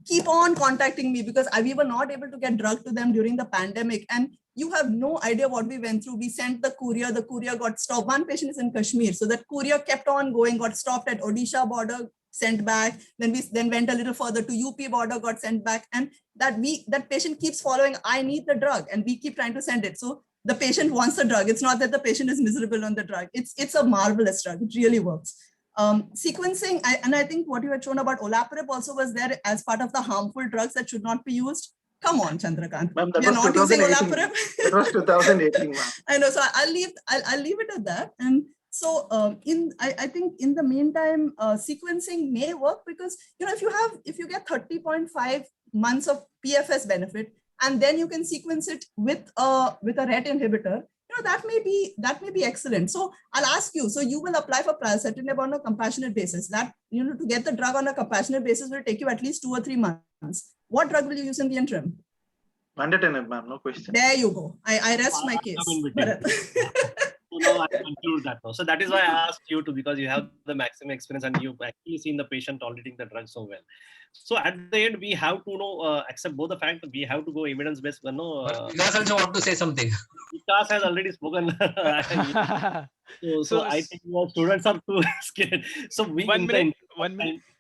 keep on contacting me because we were not able to get drug to them during the pandemic. And you have no idea what we went through. We sent the courier got stopped. One patient is in Kashmir. So that courier kept on going, got stopped at Odisha border, sent back. Then we went a little further to UP border, got sent back. And that patient keeps following, I need the drug. And we keep trying to send it. So the patient wants the drug. It's not that the patient is miserable on the drug. It's a marvelous drug. It really works. Sequencing, and I think what you had shown about olaparib also was there as part of the harmful drugs that should not be used. Come on, Chandrakant. We are not using olaparib. It was 2018, ma'am. I know, so I'll leave it at that. And so I think in the meantime, sequencing may work because if you get 30.5 months of PFS benefit, and then you can sequence it with a RET inhibitor, that may be excellent. So I'll ask you, so you will apply for prasatinib on a compassionate basis. That, to get the drug on a compassionate basis will take you at least 2 or 3 months. What drug will you use in the interim? Vandatinib, ma'am, no question. There you go. I rest my case. So now I conclude that now. So that is why I asked you to, because you have the maximum experience and you've actually seen the patient tolerating the drug so well. So at the end, we have to accept both the fact that we have to go evidence-based. Vikas also want to say something. Vikas has already spoken. So I think your students are too scared. So we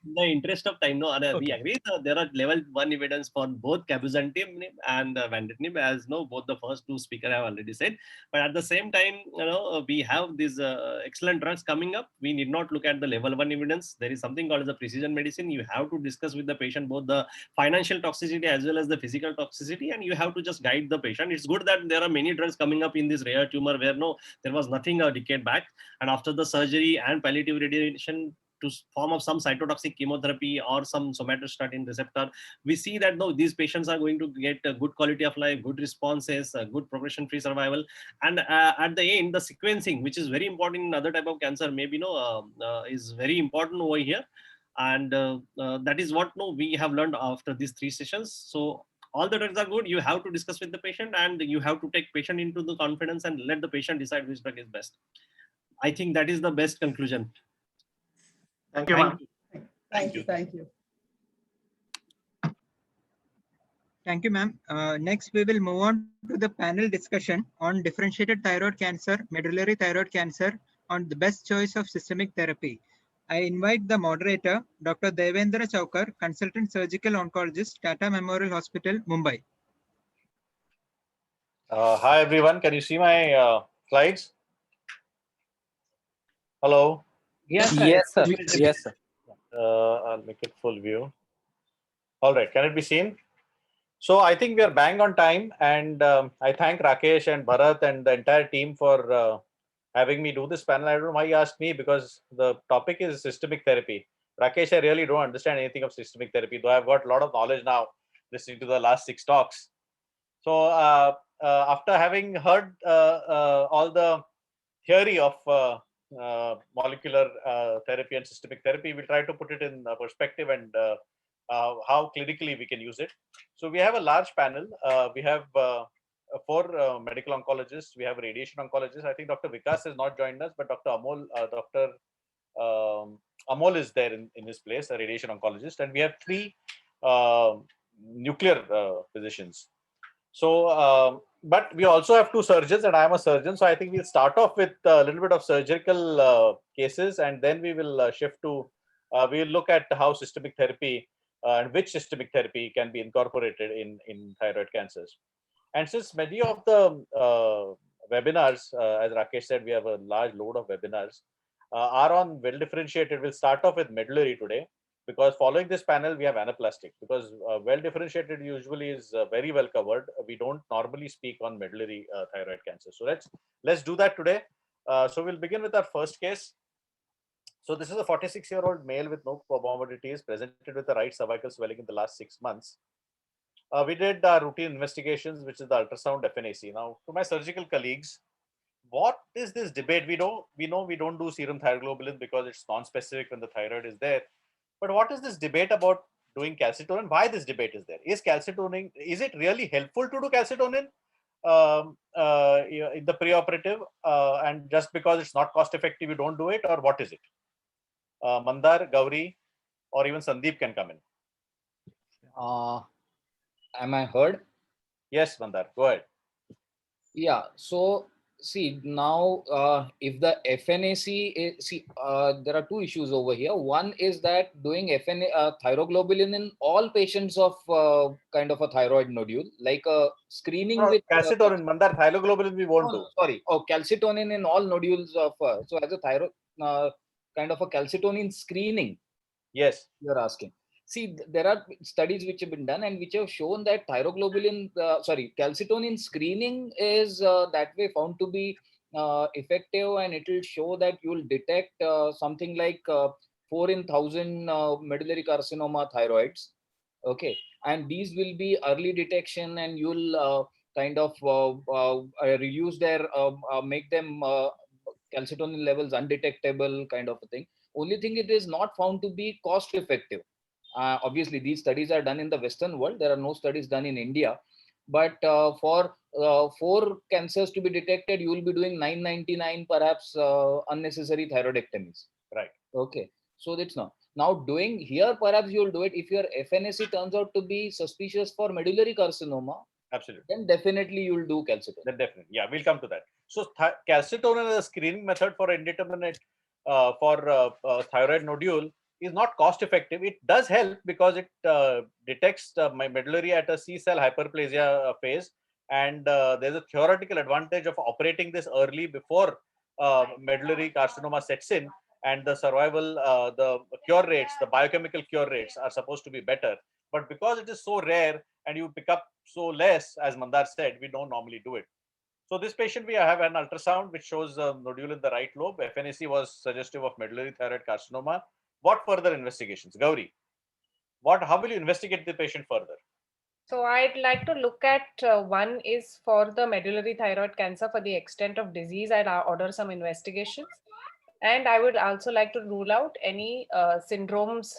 in the interest of time, we agree. There are level 1 evidence for both cabozantinib and vandatinib, as both the first 2 speakers have already said. But at the same time, we have these excellent drugs coming up. We need not look at the level 1 evidence. There is something called as a precision medicine. You have to discuss with the patient both the financial toxicity as well as the physical toxicity, and you have to just guide the patient. It's good that there are many drugs coming up in this rare tumor where there was nothing a decade back, and after the surgery and palliative radiation to form of some cytotoxic chemotherapy or some somatostatin receptor, we see that these patients are going to get a good quality of life, good responses, good progression-free survival, and at the end, the sequencing, which is very important in other type of cancer, maybe is very important over here, and that is what we have learned after these 3 sessions. So all the drugs are good. You have to discuss with the patient, and you have to take patient into the confidence and let the patient decide which drug is best. I think that is the best conclusion. Thank you, ma'am. Thank you. Thank you, ma'am. Next, we will move on to the panel discussion on differentiated thyroid cancer, medullary thyroid cancer, on the best choice of systemic therapy. I invite the moderator, Dr. Devendra Chaukar, consultant surgical oncologist, Tata Memorial Hospital, Mumbai. Hi everyone, can you see my slides? Hello? Yes, Yes, sir. Yes, sir. I'll make it full view. All right, can it be seen? So I think we are bang on time, and I thank Rakesh and Bharat and the entire team for having me do this panel. I don't know why you asked me, because the topic is systemic therapy. Rakesh, I really don't understand anything of systemic therapy, though I've got a lot of knowledge now listening to the last 6 talks. So after having heard all the theory of molecular therapy and systemic therapy, we'll try to put it in perspective and how clinically we can use it. So we have a large panel. We have 4 medical oncologists. We have a radiation oncologist. I think Dr. Vikas has not joined us, but Dr. Amol is there in his place, a radiation oncologist. And we have 3 nuclear physicians. So, but we also have 2 surgeons, and I am a surgeon. So I think we'll start off with a little bit of surgical cases, and then we will shift to, we'll look at how systemic therapy and which systemic therapy can be incorporated in thyroid cancers. And since many of the webinars, as Rakesh said, we have a large load of webinars, are on well differentiated. We'll start off with medullary today, because following this panel, we have anaplastic, because well differentiated usually is very well covered. We don't normally speak on medullary thyroid cancer. So let's do that today. So we'll begin with our first case. So this is a 46-year-old male with no comorbidities, presented with the right cervical swelling in the last 6 months. We did routine investigations, which is the ultrasound FNAC. Now, to my surgical colleagues, what is this debate? We know we don't do serum thyroglobulin because it's non-specific when the thyroid is there. But what is this debate about doing calcitonin? Why this debate is there? Is calcitonin, is it really helpful to do calcitonin in the preoperative? And just because it's not cost effective, you don't do it, or what is it? Mandar, Gauri, or even Sandeep can come in. Am I heard? Yes, Mandar, go ahead. Yeah, so see now if the FNAC is, there are 2 issues over here. One is that doing thyroglobulin in all patients of kind of a thyroid nodule, like a screening with calcitonin, Mandar, thyroglobulin we won't do. Sorry, calcitonin in all nodules of so as a thyroid kind of a calcitonin screening. Yes, you're asking. See, there are studies which have been done and which have shown that calcitonin screening is that way found to be effective, and it will show that you will detect something like 4 in 1,000 medullary carcinoma thyroids. Okay, and these will be early detection, and you'll kind of reduce their make them calcitonin levels undetectable, kind of a thing. Only thing, it is not found to be cost effective. Obviously, these studies are done in the Western world. There are no studies done in India. But for 4 cancers to be detected, you will be doing 999 perhaps unnecessary thyroidectomies. Right. Okay. So that's not. Now doing here, perhaps you will do it if your FNAC turns out to be suspicious for medullary carcinoma. Absolutely. Then definitely you will do calcitonin. Then definitely. Yeah, we'll come to that. So calcitonin is a screening method for indeterminate for thyroid nodule is not cost effective. It does help because it detects my medullary at a C cell hyperplasia phase, and there's a theoretical advantage of operating this early before medullary carcinoma sets in, and the survival, the cure rates, the biochemical cure rates are supposed to be better. But because it is so rare and you pick up so less, as Mandar said, we don't normally do it. So this patient, we have an ultrasound which shows a nodule in the right lobe. FNAC was suggestive of medullary thyroid carcinoma. What further investigations? Gauri, how will you investigate the patient further? So I'd like to look at one is for the medullary thyroid cancer. For the extent of disease, I'd order some investigations. And I would also like to rule out any syndromes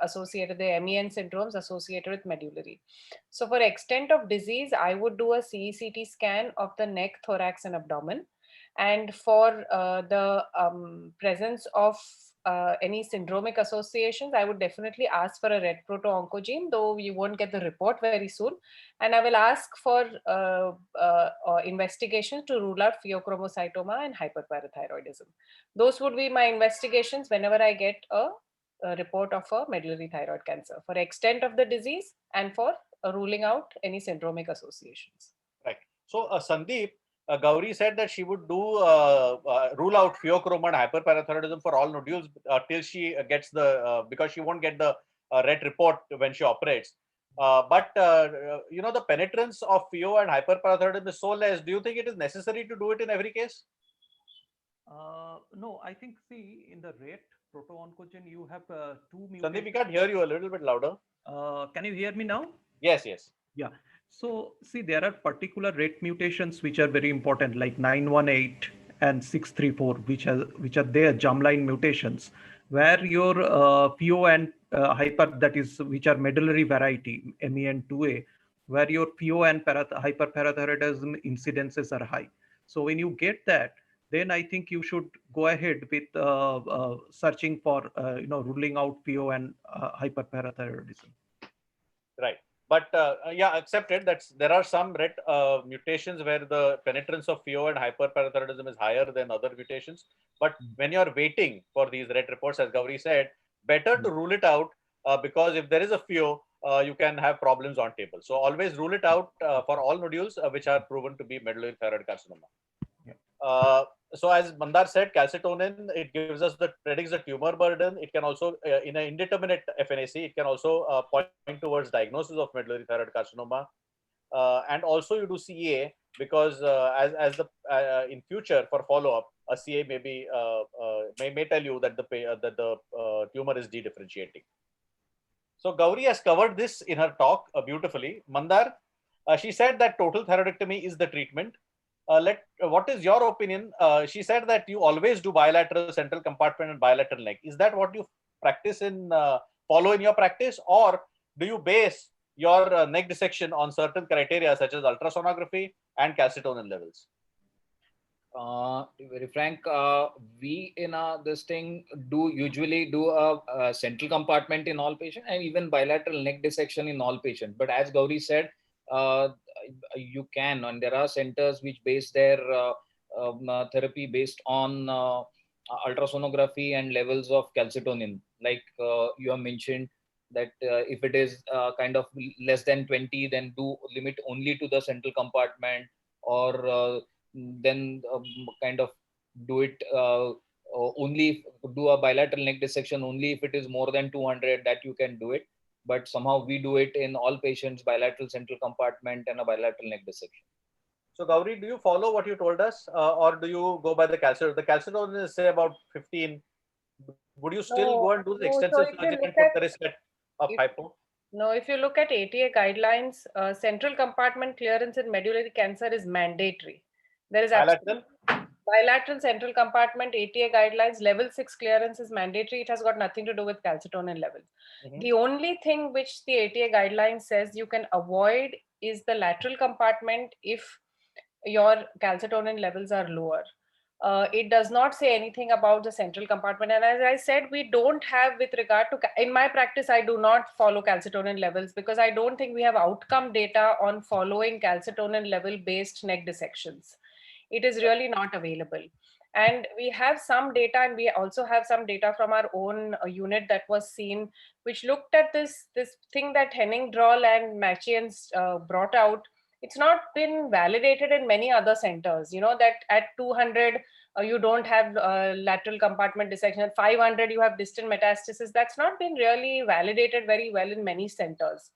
associated, the MEN syndromes associated with medullary. So for extent of disease, I would do a CECT scan of the neck, thorax, and abdomen. And for the presence of any syndromic associations, I would definitely ask for a red proto-oncogene, though you won't get the report very soon. And I will ask for investigations to rule out pheochromocytoma and hyperparathyroidism. Those would be my investigations whenever I get a report of a medullary thyroid cancer, for extent of the disease and for ruling out any syndromic associations. Right. So Sandeep, Gauri said that she would do rule out pheochroma and hyperparathyroidism for all nodules till she gets the because she won't get the red report when she operates. But you know, the penetrance of pheo and hyperparathyroidism is so less. Do you think it is necessary to do it in every case? No, I think, see, in the rate proto-oncogene, you have two mutations. Sandeep, we can't hear you, a little bit louder. Can you hear me now? Yes, yes. Yeah. So, see, there are particular rate mutations which are very important, like 918 and 634, which are their germline mutations, where your PO and hyper, that is, which are medullary variety, MEN2A, where your PO and hyperparathyroidism incidences are high. So when you get that, then I think you should go ahead with searching for, ruling out PO and hyperparathyroidism. Right. But yeah, accepted that there are some red mutations where the penetrance of pheo and hyperparathyroidism is higher than other mutations. But when you're waiting for these red reports, as Gauri said, better to rule it out because if there is a pheo, you can have problems on table. So always rule it out for all nodules which are proven to be medullary thyroid carcinoma. So as Mandar said, calcitonin, it gives us predicts the tumor burden. It can also, in an indeterminate FNAC, it can also point towards diagnosis of medullary thyroid carcinoma. And also you do CEA because in future for follow-up, a CA may tell you that the tumor is dedifferentiating. So Gauri has covered this in her talk beautifully. Mandar, she said that total thyroidectomy is the treatment. What is your opinion? She said that you always do bilateral central compartment and bilateral neck. Is that what you practice follow in your practice, or do you base your neck dissection on certain criteria such as ultrasonography and calcitonin levels? To be very frank, we in this thing usually do a central compartment in all patients and even bilateral neck dissection in all patients. But as Gauri said, you can, and there are centers which base their therapy based on ultrasonography and levels of calcitonin. Like you have mentioned that if it is kind of less than 20, then do limit only to the central compartment, or then kind of do it only do a bilateral neck dissection only if it is more than 200, that you can do it. But somehow we do it in all patients, bilateral central compartment and a bilateral neck dissection. So Gauri, do you follow what you told us or do you go by the calcitonin? The calcitonin is say about 15. Would you still go and do the extensive surgery and put the risk of hypo? No, if you look at ATA guidelines, central compartment clearance in medullary cancer is mandatory. There is bilateral central compartment ATA guidelines, level 6 clearance is mandatory. It has got nothing to do with calcitonin levels. The only thing which the ATA guideline says you can avoid is the lateral compartment if your calcitonin levels are lower. It does not say anything about the central compartment. And as I said, we don't have, with regard to, in my practice, I do not follow calcitonin levels because I don't think we have outcome data on following calcitonin level based neck dissections. It is really not available. And we have some data, and we also have some data from our own unit that was seen, which looked at this thing that Henning, Droll and Machians brought out. It's not been validated in many other centers, you know, that at 200, you don't have lateral compartment dissection. At 500, you have distant metastasis. That's not been really validated very well in many centers.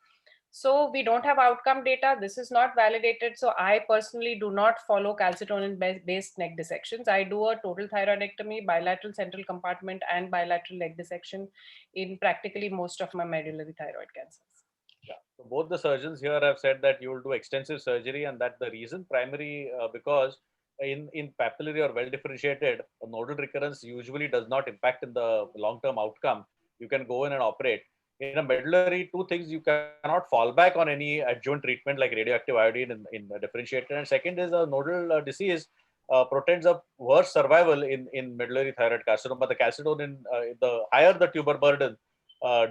So we don't have outcome data. This is not validated. So I personally do not follow calcitonin-based neck dissections. I do a total thyroidectomy, bilateral central compartment, and bilateral leg dissection in practically most of my medullary thyroid cancers. Yeah. So both the surgeons here have said that you will do extensive surgery, and that the reason primary because in papillary or well differentiated, a nodal recurrence usually does not impact in the long-term outcome. You can go in and operate. In a medullary, two things: you cannot fall back on any adjuvant treatment like radioactive iodine in differentiated, and second is a nodal disease. portends a worse survival in medullary thyroid carcinoma. The calcitonin, the higher the tumor burden,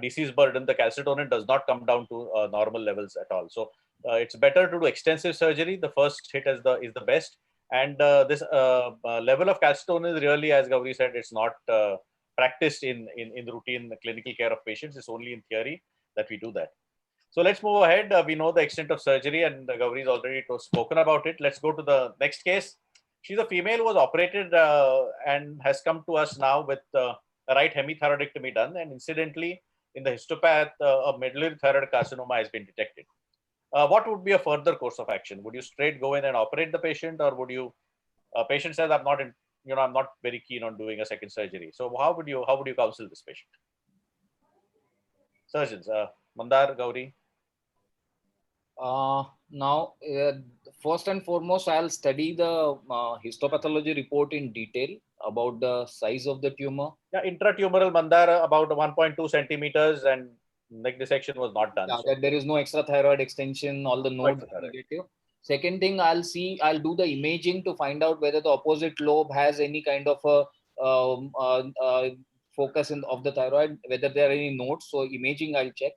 disease burden, the calcitonin does not come down to normal levels at all. So it's better to do extensive surgery. The first hit is the best. And this level of calcitonin is really, as Gauri said, it's not practiced in routine clinical care of patients. It's only in theory that we do that. So let's move ahead. We know the extent of surgery, and Gauri has already spoken about it. Let's go to the next case. She's a female who was operated and has come to us now with a right hemithyroidectomy done. And incidentally, in the histopath, a medullary thyroid carcinoma has been detected. What would be a further course of action? Would you straight go in and operate the patient, or would you? Patient says, I'm not very keen on doing a second surgery. So how would you counsel this patient? Surgeons, Mandar, Gauri. Now, first and foremost, I'll study the histopathology report in detail about the size of the tumor. Yeah, intratumoral Mandar about 1.2 centimeters, and neck dissection was not done. Yeah, so. that there is no extra thyroid extension, all the nodes are negative. Second thing, I'll do the imaging to find out whether the opposite lobe has any kind of a focus of the thyroid, whether there are any nodes. So imaging, I'll check.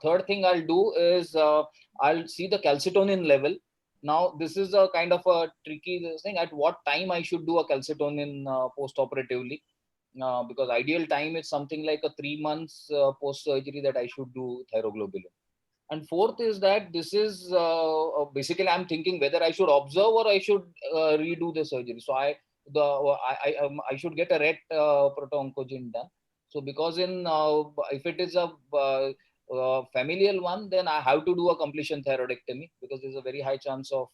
Third thing I'll do is I'll see the calcitonin level. Now, this is a kind of a tricky thing. At what time I should do a calcitonin post-operatively? Because ideal time is something like a 3 months post-surgery that I should do thyroglobulin. And fourth is that this is basically I'm thinking whether I should observe or I should redo the surgery. So I should get a RET proto-oncogen done. So because if it is a familial one, then I have to do a completion thyroidectomy because there's a very high chance of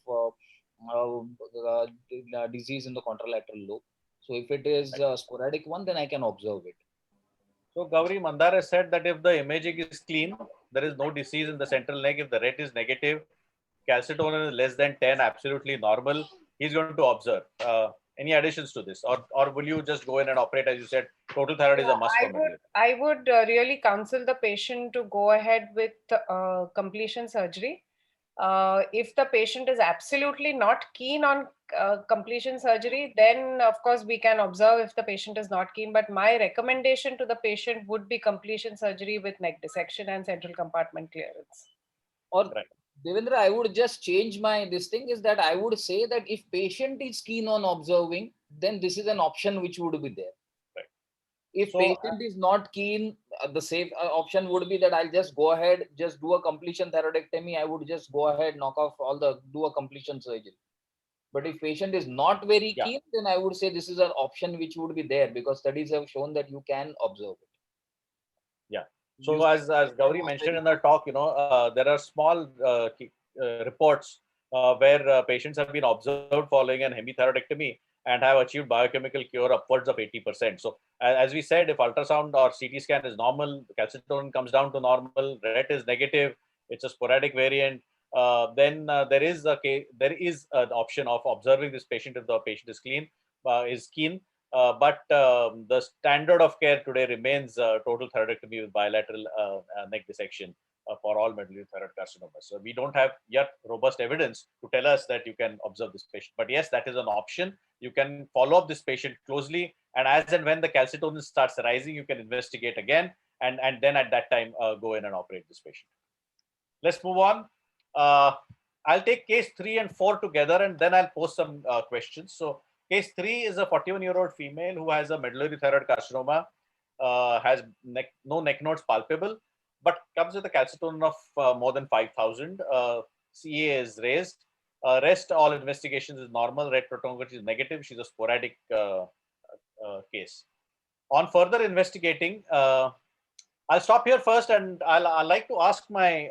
disease in the contralateral lobe. So if it is a sporadic one, then I can observe it. So Gauri, Mandar has said that if the imaging is clean, there is no disease in the central neck. If the RET is negative, calcitonin is less than 10, absolutely normal, he's going to observe. Any additions to this, or will you just go in and operate? As you said, total thyroid is a must. I would really counsel the patient to go ahead with completion surgery. If the patient is absolutely not keen on completion surgery, then of course we can observe if the patient is not keen. But my recommendation to the patient would be completion surgery with neck dissection and central compartment clearance. Or Devendra, I would just change this thing is that I would say that if patient is keen on observing, then this is an option which would be there. Right. If patient is not keen, the safe option would be that I'll just go ahead, just do a completion thyroidectomy. I would just go ahead, knock off do a completion surgery. But if patient is not very keen, then I would say this is an option which would be there because studies have shown that you can observe it. Yeah. So as Gauri mentioned in the talk, there are small reports where patients have been observed following an hemithyroidectomy and have achieved biochemical cure upwards of 80%. So as we said, if ultrasound or CT scan is normal, calcitonin comes down to normal, RET is negative, it's a sporadic variant, then there is an option of observing this patient if the patient is keen. But the standard of care today remains total thyroidectomy with bilateral neck dissection for all medullary thyroid carcinomas. So we don't have yet robust evidence to tell us that you can observe this patient. But yes, that is an option. You can follow up this patient closely, and as and when the calcitonin starts rising, you can investigate again, and then at that time go in and operate this patient. Let's move on. I'll take case 3 and 4 together, and then I'll post some questions. So case 3 is a 41-year-old female who has a medullary thyroid carcinoma, has no neck nodes palpable, but comes with a calcitonin of more than 5,000. CA is raised. Rest all investigations is normal. RET proton is negative. She's a sporadic case. On further investigating, I'll stop here first, and I'd like to ask my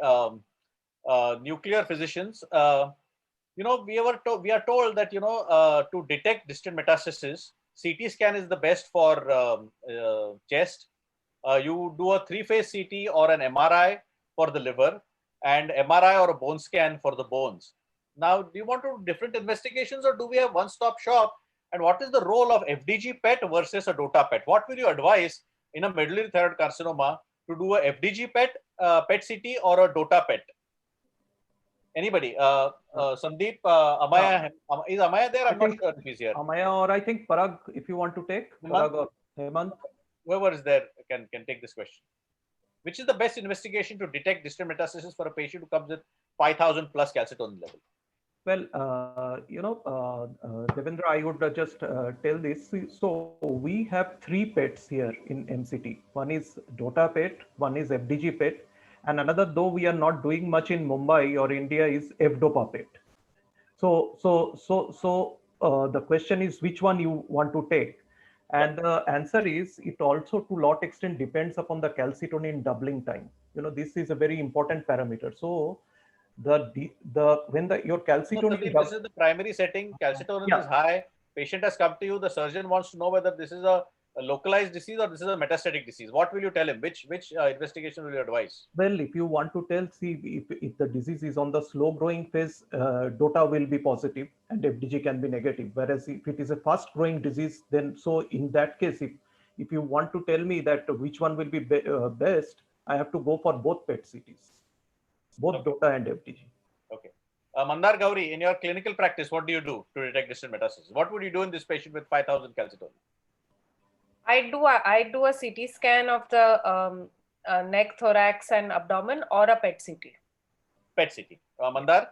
nuclear physicians. We are told that to detect distant metastasis, CT scan is the best for chest. You do a 3-phase CT or an MRI for the liver, and MRI or a bone scan for the bones. Now, do you want to do different investigations, or do we have one-stop shop? And what is the role of FDG PET versus a DOTA PET? What will you advise in a medullary thyroid carcinoma to do a FDG PET, PET CT, or a DOTA PET? Anybody? Sandeep, Amaya, is Amaya there? I'm not sure if he's here. Amaya, or I think Parag, if you want to take. Parag or Hemant. Whoever is there can take this question. Which is the best investigation to detect distant metastasis for a patient who comes with 5,000 plus calcitonin level? Well, Devendra, I would just tell this. So we have 3 PETs here in MCT. One is DOTA PET, one is FDG PET, and another, though we are not doing much in Mumbai or India, is FDOPA PET. So the question is which one you want to take, and the answer is it also to lot extent depends upon the calcitonin doubling time. This is a very important parameter. So when your calcitonin This is the primary setting. Calcitonin is high. Patient has come to you. The surgeon wants to know whether this is a localized disease or this is a metastatic disease. What will you tell him? Which investigation will you advise? Well, if you want to tell, see if the disease is on the slow growing phase, DOTA will be positive and FDG can be negative. Whereas if it is a fast growing disease, then so in that case, if you want to tell me that which one will be best, I have to go for both PET CTs, both DOTA and FDG. Okay. Mandar Gauri, in your clinical practice, what do you do to detect distant metastasis? What would you do in this patient with 5,000 calcitonin? I do a CT scan of the neck, thorax, and abdomen, or a PET CT. PET CT. Mandar?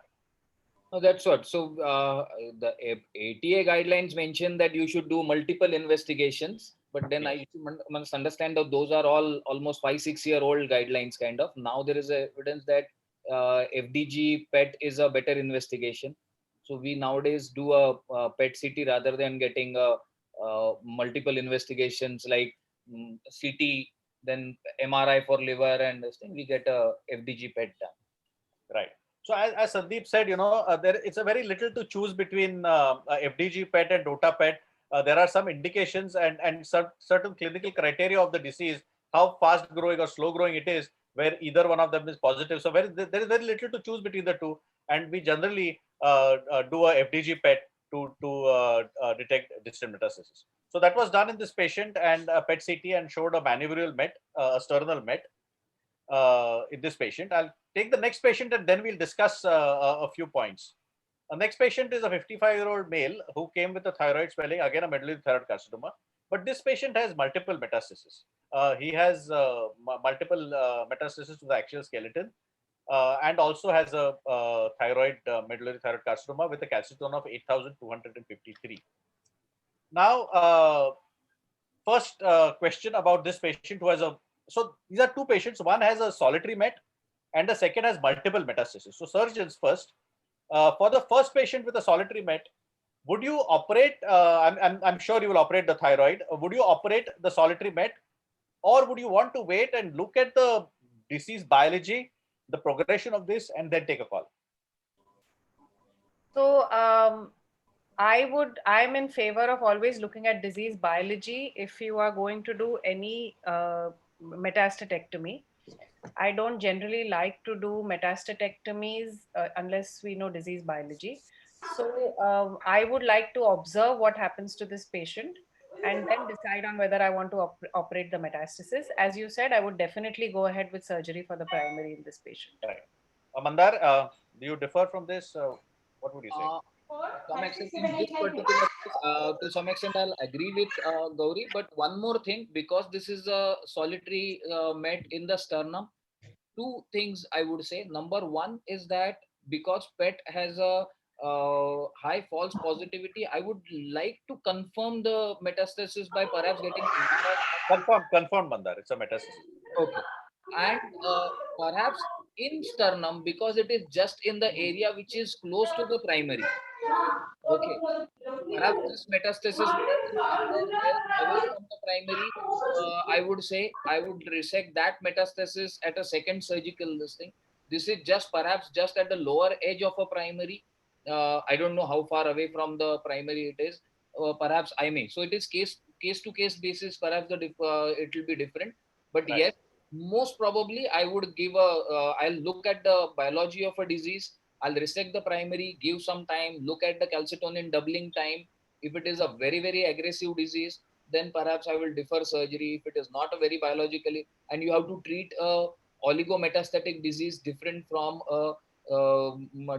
No, that's what. So the ATA guidelines mention that you should do multiple investigations, but then I must understand that those are all almost 5-6 year old guidelines kind of. Now there is evidence that FDG PET is a better investigation. So we nowadays do a PET CT rather than getting multiple investigations like CT, then MRI for liver, and this thing. We get a FDG PET done. Right. So as Sandeep said, it's a very little to choose between FDG PET and DOTA PET. There are some indications and certain clinical criteria of the disease, how fast growing or slow growing it is, where either one of them is positive. So there is very little to choose between the two, and we generally do a FDG PET to detect distant metastasis. So that was done in this patient, and a PET CT, and showed a manubrial met, a sternal met in this patient. I'll take the next patient and then we'll discuss a few points. The next patient is a 55-year-old male who came with a thyroid swelling, again a medullary thyroid carcinoma. But this patient has multiple metastases. He has multiple metastases to the axial skeleton, and also has a thyroid medullary thyroid carcinoma with a calcitonin of 8,253. Now, first question about this patient who has so these are 2 patients. One has a solitary met and the second has multiple metastases. So surgeons first, for the first patient with a solitary met, would you operate, I'm sure you will operate the thyroid, would you operate the solitary met, or would you want to wait and look at the disease biology, the progression of this, and then take a call? So I'm in favor of always looking at disease biology if you are going to do any metastatectomy. I don't generally like to do metastatectomies unless we know disease biology. So I would like to observe what happens to this patient and then decide on whether I want to operate the metastasis. As you said, I would definitely go ahead with surgery for the primary in this patient. Right. Mandar, do you differ from this? What would you say? Some extent in this particular case, to some extent I'll agree with Gauri, but one more thing, because this is a solitary met in the sternum, 2 things I would say. Number 1 is that because PET has a high false positivity, I would like to confirm the metastasis by perhaps getting confirmed Mandar, it's a metastasis. Okay. And perhaps in sternum, because it is just in the area which is close to the primary. Okay. Perhaps this metastasis would have been somewhere away from the primary. I would say I would resect that metastasis at a second surgical listing. This is just perhaps just at the lower edge of a primary. I don't know how far away from the primary it is. Perhaps I may. So it is case to case basis. Perhaps it will be different. But Right. Yes, most probably I would give I'll look at the biology of a disease. I'll resect the primary, give some time, look at the calcitonin doubling time. If it is a very, very aggressive disease, then perhaps I will defer surgery. If it is not a very biologically, and you have to treat a oligometastatic disease different from a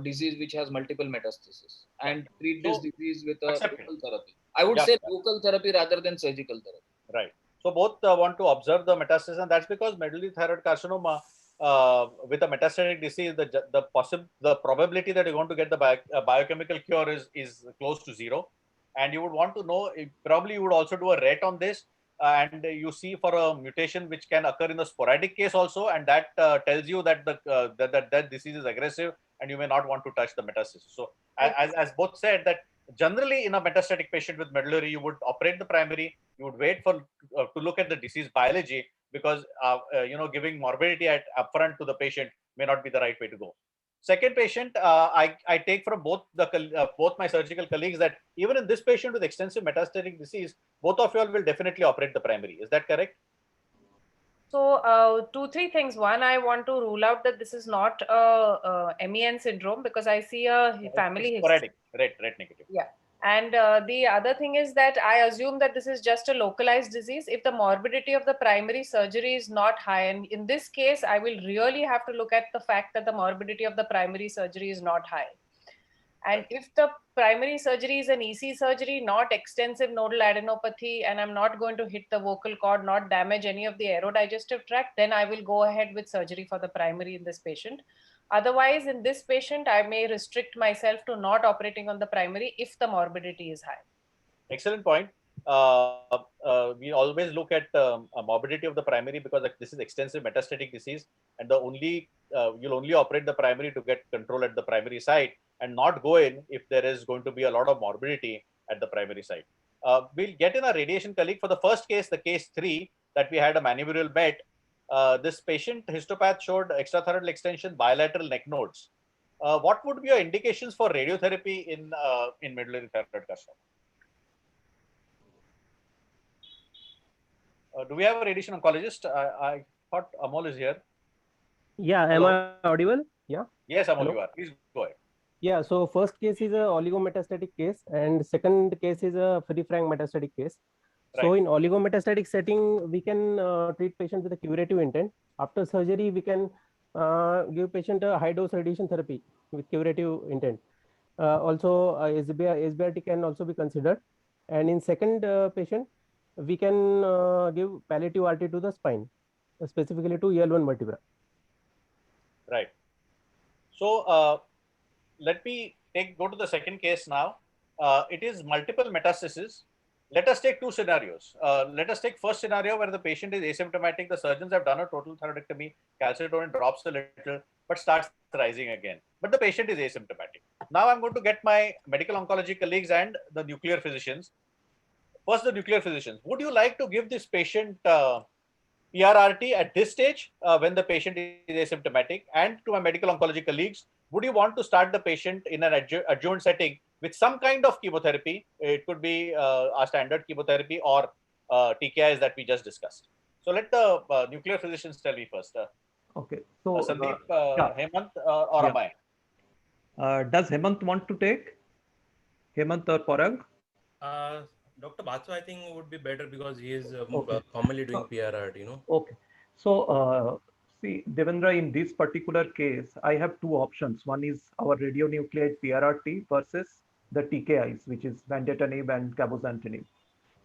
disease which has multiple metastases and treat this disease with a accepted. local therapy. I would say local therapy rather than surgical therapy. Right. So both want to observe the metastasis, and that's because medullary thyroid carcinoma with a metastatic disease, the probability that you're going to get the biochemical cure is close to zero. And you would want to know, probably you would also do a rate on this, and you see for a mutation which can occur in the sporadic case also, and that tells you that that disease is aggressive and you may not want to touch the metastasis. So as both said, that generally in a metastatic patient with medullary, you would operate the primary, you would wait for to look at the disease biology, because giving morbidity upfront to the patient may not be the right way to go. Second patient, I take from both my surgical colleagues that even in this patient with extensive metastatic disease, both of you all will definitely operate the primary. Is that correct? So 2-3 things. One, I want to rule out that this is not a MEN syndrome, because I see a family history. Sporadic, red negative. Yeah. And the other thing is that I assume that this is just a localized disease if the morbidity of the primary surgery is not high. And in this case, I will really have to look at the fact that the morbidity of the primary surgery is not high. And if the primary surgery is an EC surgery, not extensive nodal adenopathy, and I'm not going to hit the vocal cord, not damage any of the aerodigestive tract, then I will go ahead with surgery for the primary in this patient. Otherwise, in this patient, I may restrict myself to not operating on the primary if the morbidity is high. Excellent point. We always look at morbidity of the primary, because this is extensive metastatic disease, and you'll only operate the primary to get control at the primary site and not go in if there is going to be a lot of morbidity at the primary site. We'll get in a radiation colleague for the first case, the case 3 that we had a manubrial met. This patient histopath showed extrathyroidal extension, bilateral neck nodes. What would be your indications for radiotherapy in medullary thyroid carcinoma? Do we have a radiation oncologist? I thought Amol is here. Yeah, Hello? am I audible? Yeah. Yes, Amol, Hello? you are. Please go ahead. Yeah, so first case is a oligometastatic case, and second case is a free frank metastatic case. So in oligometastatic setting, we can treat patient with a curative intent. After surgery, we can give patient a high dose radiation therapy with curative intent. Also, SBRT can also be considered. And in second patient, we can give palliative RT to the spine, specifically to EL1 vertebra. Right. So let me go to the second case now. It is multiple metastases. Let us take two scenarios. Let us take first scenario where the patient is asymptomatic. The surgeons have done a total thyroidectomy. Calcitonin drops a little, but starts rising again. But the patient is asymptomatic. Now I'm going to get my medical oncology colleagues and the nuclear physicians. First, the nuclear physicians. Would you like to give this patient PRRT at this stage when the patient is asymptomatic? And to my medical oncology colleagues, would you want to start the patient in an adjuvant setting with some kind of chemotherapy? It could be a standard chemotherapy or TKIs that we just discussed. So let the nuclear physicians tell me first. Okay. So Sandeep, Hemant, or am I? Does Hemant want to take? Hemant or Parag? Dr. Batsu, I think would be better because he is Okay. commonly doing PRRT, Okay. So see, Devendra, in this particular case, I have two options. One is our radionuclide PRRT versus the TKIs, which is vandetanib and cabozantinib.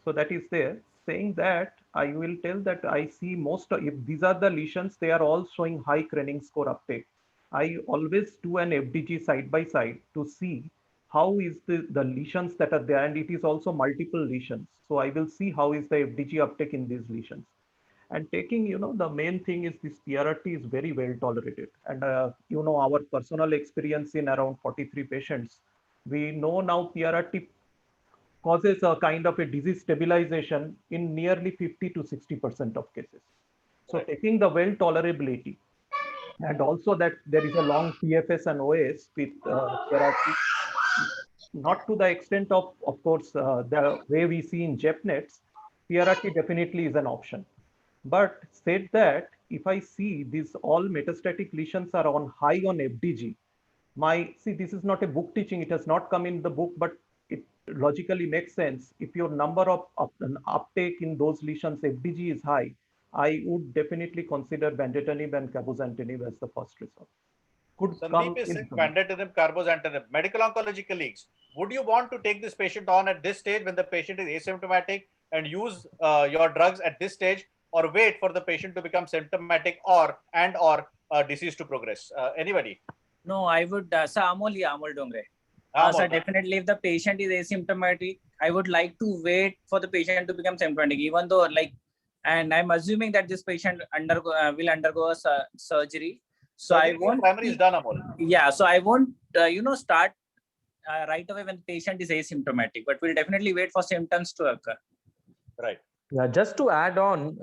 So that is there. Saying that, I will tell that I see if these are the lesions, they are all showing high Krenning score uptake. I always do an FDG side by side to see how is the lesions that are there, and it is also multiple lesions. So I will see how is the FDG uptake in these lesions. And taking, the main thing is this PRRT is very well tolerated. And, our personal experience in around 43 patients, we know now PRRT causes a kind of a disease stabilization in nearly 50 to 60% of cases. So taking the well tolerability and also that there is a long PFS and OS with PRRT, not to the extent of course, the way we see in JEPNETs, PRRT definitely is an option. But said that, if I see these all metastatic lesions are on high on FDG, this is not a book teaching, it has not come in the book, but it logically makes sense. If your number of uptake in those lesions FDG is high, I would definitely consider vandetanib and cabozantinib as the first resort. could Sandeep come is in. saying vandatinib, cabozantinib. Medical oncology colleagues, would you want to take this patient on at this stage when the patient is asymptomatic and use your drugs at this stage, or wait for the patient to become symptomatic or disease to progress? Anybody? No, I would, sir, Amol Dongre. Amol. So definitely if the patient is asymptomatic, I would like to wait for the patient to become symptomatic, even though and I'm assuming that this patient will undergo a surgery. So I won't. Primary is done, Amol. Yeah, so I won't, start right away when the patient is asymptomatic, but we'll definitely wait for symptoms to occur. Right. Yeah, just to add on,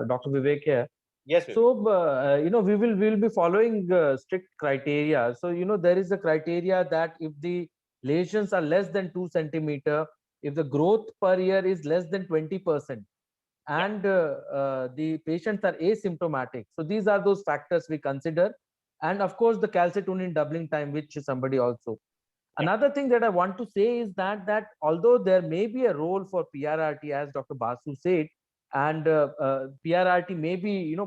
Dr. Vivek here. Yes. So, we will be following strict criteria. So, there is a criteria that if the lesions are less than 2 centimeter, if the growth per year is less than 20%, and the patients are asymptomatic. So these are those factors we consider. And of course, the calcitonin doubling time, which somebody also. Another thing that I want to say is that although there may be a role for PRRT, as Dr. Basu said, and PRRT may be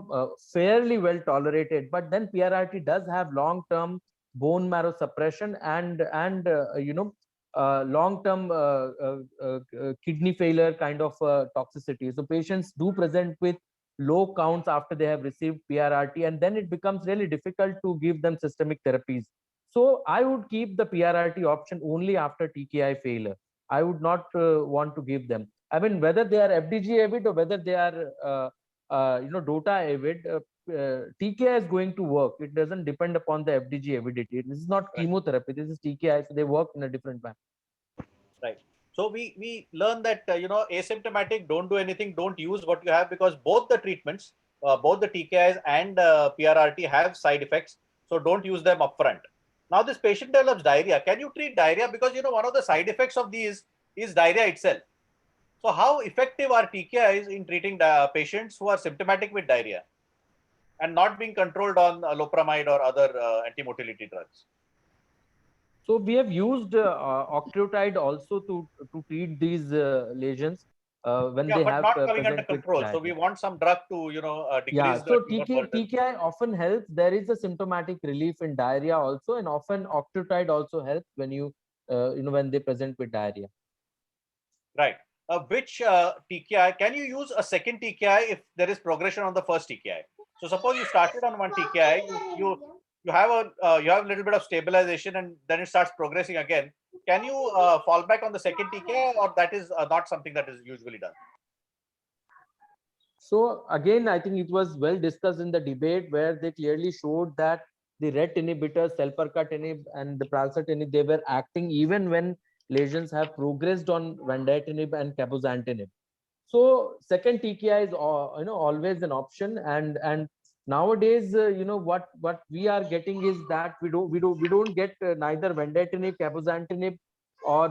fairly well tolerated, but then PRRT does have long-term bone marrow suppression and long-term kidney failure kind of toxicity. So patients do present with low counts after they have received PRRT, and then it becomes really difficult to give them systemic therapies. So I would keep the PRRT option only after TKI failure. I would not want to give them. I mean, whether they are FDG avid or whether they are DOTA avid, TKI is going to work. It doesn't depend upon the FDG avidity. This is not chemotherapy. This is TKI. So they work in a different way. Right. So we learn that asymptomatic, don't do anything, don't use what you have, because both the treatments, both the TKIs and PRRT have side effects. So don't use them upfront. Now this patient develops diarrhea. Can you treat diarrhea? Because one of the side effects of these is diarrhea itself. So how effective are TKIs in treating patients who are symptomatic with diarrhea and not being controlled on Lopramide or other anti-motility drugs? So we have used octreotide also to treat these lesions when they have not coming under present control. with So we want some drug to decrease. Yeah. the So tumor burden. TKI often helps. There is a symptomatic relief in diarrhea also, and often octreotide also helps when when they present with diarrhea. Right. Which TKI can you use a second TKI if there is progression on the first TKI? So suppose you started on one TKI, you have a little bit of stabilization, and then it starts progressing again. Can you fall back on the second TKI, or that is not something that is usually done? So again, I think it was well discussed in the debate where they clearly showed that the RET inhibitors, selpercatinib and the pralsetinib, they were acting even when lesions have progressed on vandatinib and cabozantinib. So second TKI is always an option, and nowadays what we are getting is that we don't get neither vandatinib, cabozantinib or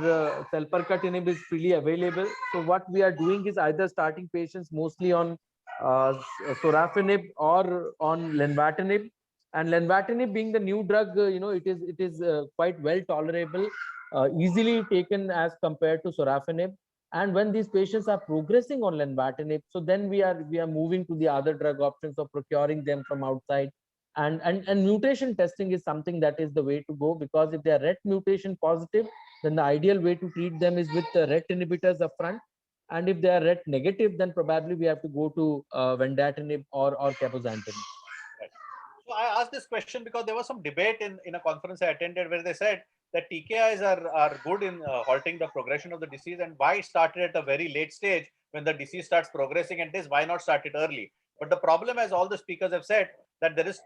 selpercatinib is freely available. So what we are doing is either starting patients mostly on sorafenib or on lenvatinib, and lenvatinib being the new drug, it is quite well tolerable, easily taken as compared to sorafenib. And when these patients are progressing on lenvatinib, so then we are moving to the other drug options of procuring them from outside. And mutation testing is something that is the way to go, because if they are RET mutation positive, then the ideal way to treat them is with the RET inhibitors upfront. And if they are RET negative, then probably we have to go to vandatinib or cabozantinib. Right. So I asked this question because there was some debate in a conference I attended where they said that TKIs are good in halting the progression of the disease, and why it started at a very late stage when the disease starts progressing, and why not start it early? But the problem, as all the speakers have said, that there is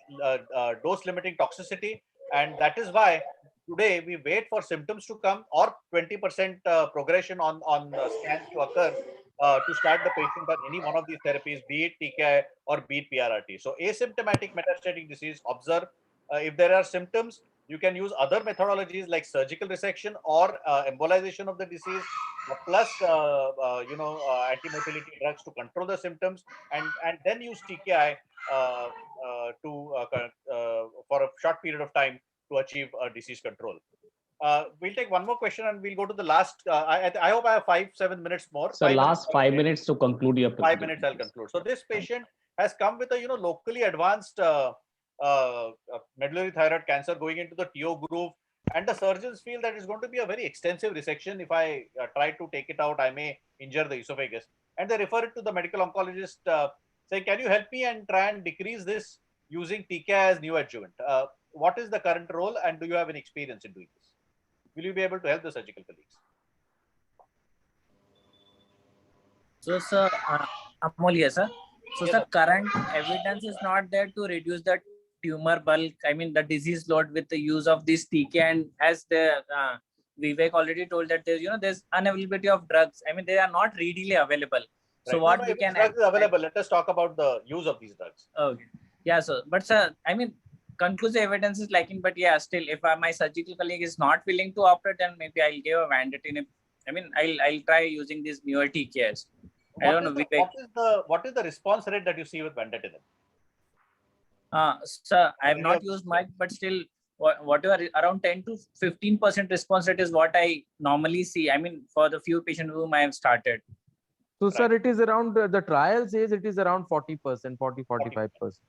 dose limiting toxicity, and that is why today we wait for symptoms to come or 20% progression on scans to occur to start the patient on any one of these therapies, be it TKI or be it PRRT. So asymptomatic metastatic disease, observe. If there are symptoms, you can use other methodologies like surgical resection or embolization of the disease, plus anti-motility drugs to control the symptoms, and then use TKI for a short period of time to achieve disease control. We'll take one more question and we'll go to the last. I hope I have 5-7 minutes more. So last 5 minutes to conclude your presentation. 5 minutes, I'll conclude. So this patient has come with a locally advanced medullary thyroid cancer going into the TO groove, and the surgeons feel that it's going to be a very extensive resection. If I try to take it out, I may injure the esophagus, and they refer it to the medical oncologist, saying, "Can you help me and try and decrease this using TK as neoadjuvant?" What is the current role, and do you have any experience in doing this? Will you be able to help the surgical colleagues? So, sir, Amol here, sir. So, Yes, the sir. current evidence is not there to reduce the tumor bulk, I mean, the disease load with the use of this TK. And as the Vivek already told that there's unavailability of drugs. I mean, they are not readily available. So, Right. what No, we if can drugs is available, let us talk about the use of these drugs. Okay. Yeah. So, but sir, I mean, conclusive evidence is lacking. But yeah, still, if my surgical colleague is not willing to operate, then maybe I'll give a vandatinib. I mean, I'll try using these newer TKs. I don't know. What is the response rate that you see with vandatinib? Sir, I have not used much, but still, whatever around 10 to 15% response rate is what I normally see. I mean, for the few patients whom I have started. So, sir, it is around the trial says it is around 40%, 45%.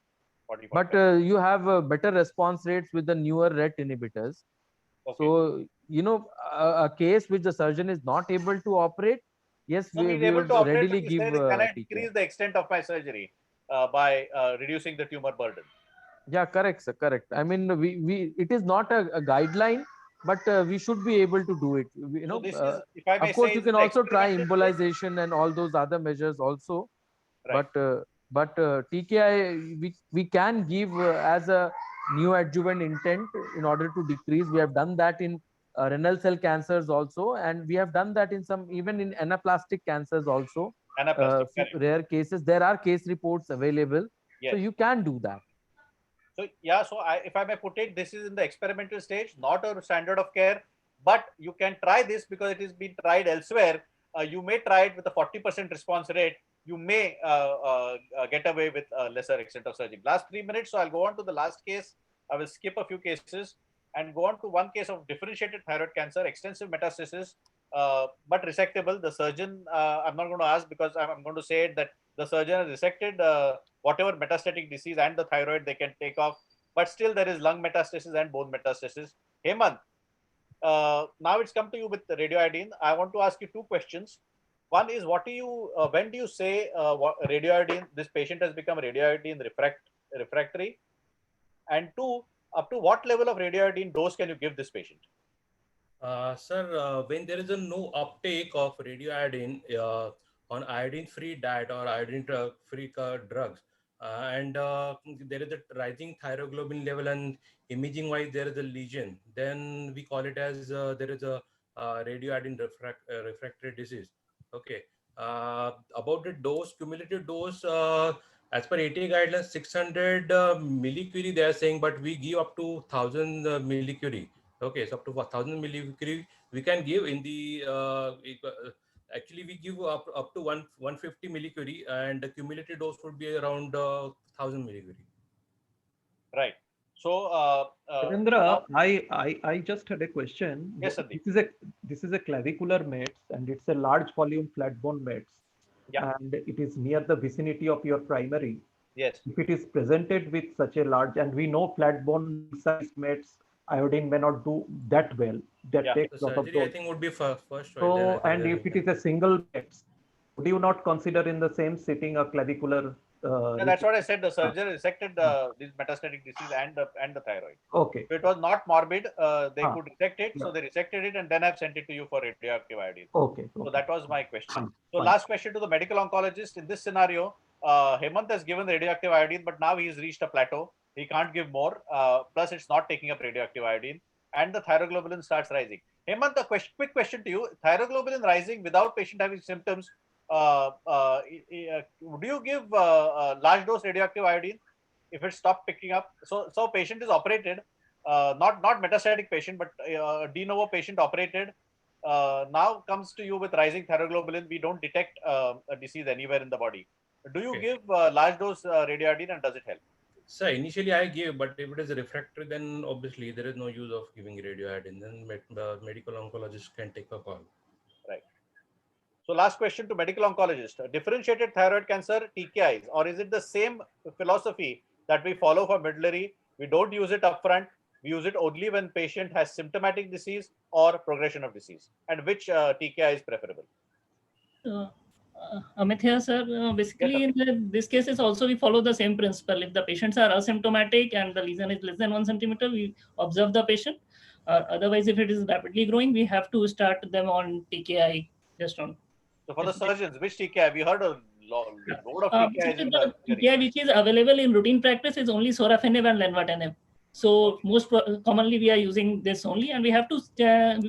But you have better response rates with the newer RET inhibitors. Okay. So, a case which the surgeon is not able to operate, yes, So we able will to operate, readily give. Can I decrease the extent of my surgery by reducing the tumor burden? Yeah, correct, sir. Correct. I mean, it is not a guideline, but we should be able to do it. So this is, if I may of course, say, you can also try embolization and all those other measures also. Right. But TKI we can give as a neoadjuvant intent in order to decrease. We have done that in renal cell cancers also, and we have done that in some even in anaplastic cancers also. Rare cases. There are case reports available, yes. So you can do that. So yeah, so if I may put it, this is in the experimental stage, not a standard of care, but you can try this because it has been tried elsewhere. You may try it with a 40% response rate. You may get away with a lesser extent of surgery. Last 3 minutes, so I'll go on to the last case. I will skip a few cases and go on to one case of differentiated thyroid cancer, extensive metastasis, but resectable. The surgeon, I'm not going to ask because I'm going to say that the surgeon has resected whatever metastatic disease and the thyroid they can take off, but still there is lung metastasis and bone metastasis. Hemant, now it's come to you with the radio iodine. I want to ask you two questions. One is, what do you, when do you say radio iodine, this patient has become radio iodine refractory? And two, up to what level of radio iodine dose can you give this patient? Sir, when there is a no uptake of radio iodine on iodine-free diet or iodine-free drugs, and there is a rising thyroglobulin level and imaging-wise there is a lesion, then we call it as there is a radio iodine refractory disease. Okay. About the dose, cumulative dose, as per ATA guidelines, 600 millicurie they are saying, but we give up to 1000 millicurie. Okay, so up to 1000 millicurie we can give in the actually we give up to 150 millicurie, and the cumulative dose would be around 1000 millicurie. Right. So, Surendra, I just had a question. Yes, this is a clavicular mets, and it's a large volume flat bone mets, and it is near the vicinity of your primary. Yes. If it is presented with such a large, and we know flat bone size mets, iodine may not do that well. That takes the lot of surgery, I dose. think, would be first choice. So, and if it is a single mets, would you not consider in the same sitting a clavicular? That's what I said. The surgeon resected this metastatic disease and the thyroid. Okay. So it was not morbid. They could resect it, so they resected it, and then I've sent it to you for radioactive iodine. Okay. So that was my question. Fine. So last question to the medical oncologist. In this scenario, Hemant has given radioactive iodine, but now he's reached a plateau. He can't give more. Plus, it's not taking up radioactive iodine, and the thyroglobulin starts rising. Hemant, quick question to you: thyroglobulin rising without patient having symptoms. Do you give large dose radioactive iodine if it stopped picking up? So patient is operated, not metastatic patient, but de novo patient operated. Now comes to you with rising thyroglobulin. We don't detect a disease anywhere in the body. Do you give large dose radioiodine, and does it help? So initially I give, but if it is refractory, then obviously there is no use of giving radioiodine. Then the medical oncologist can take a call. Right. So last question to medical oncologist: differentiated thyroid cancer TKIs, or is it the same philosophy that we follow for medullary. We don't use it upfront. We use it only when patient has symptomatic disease or progression of disease, and which TKI is preferable. Amit here, sir. Basically, in this cases also we follow the same principle. If the patients are asymptomatic and the lesion is less than 1 centimeter, we observe the patient. Otherwise, if it is rapidly growing, we have to start them on TKI just on. So for the surgeons, which TKI? We heard a load of TKIs in the TKI which is available in routine practice is only sorafenib and lenvatinib. So most commonly we are using this only, and we have to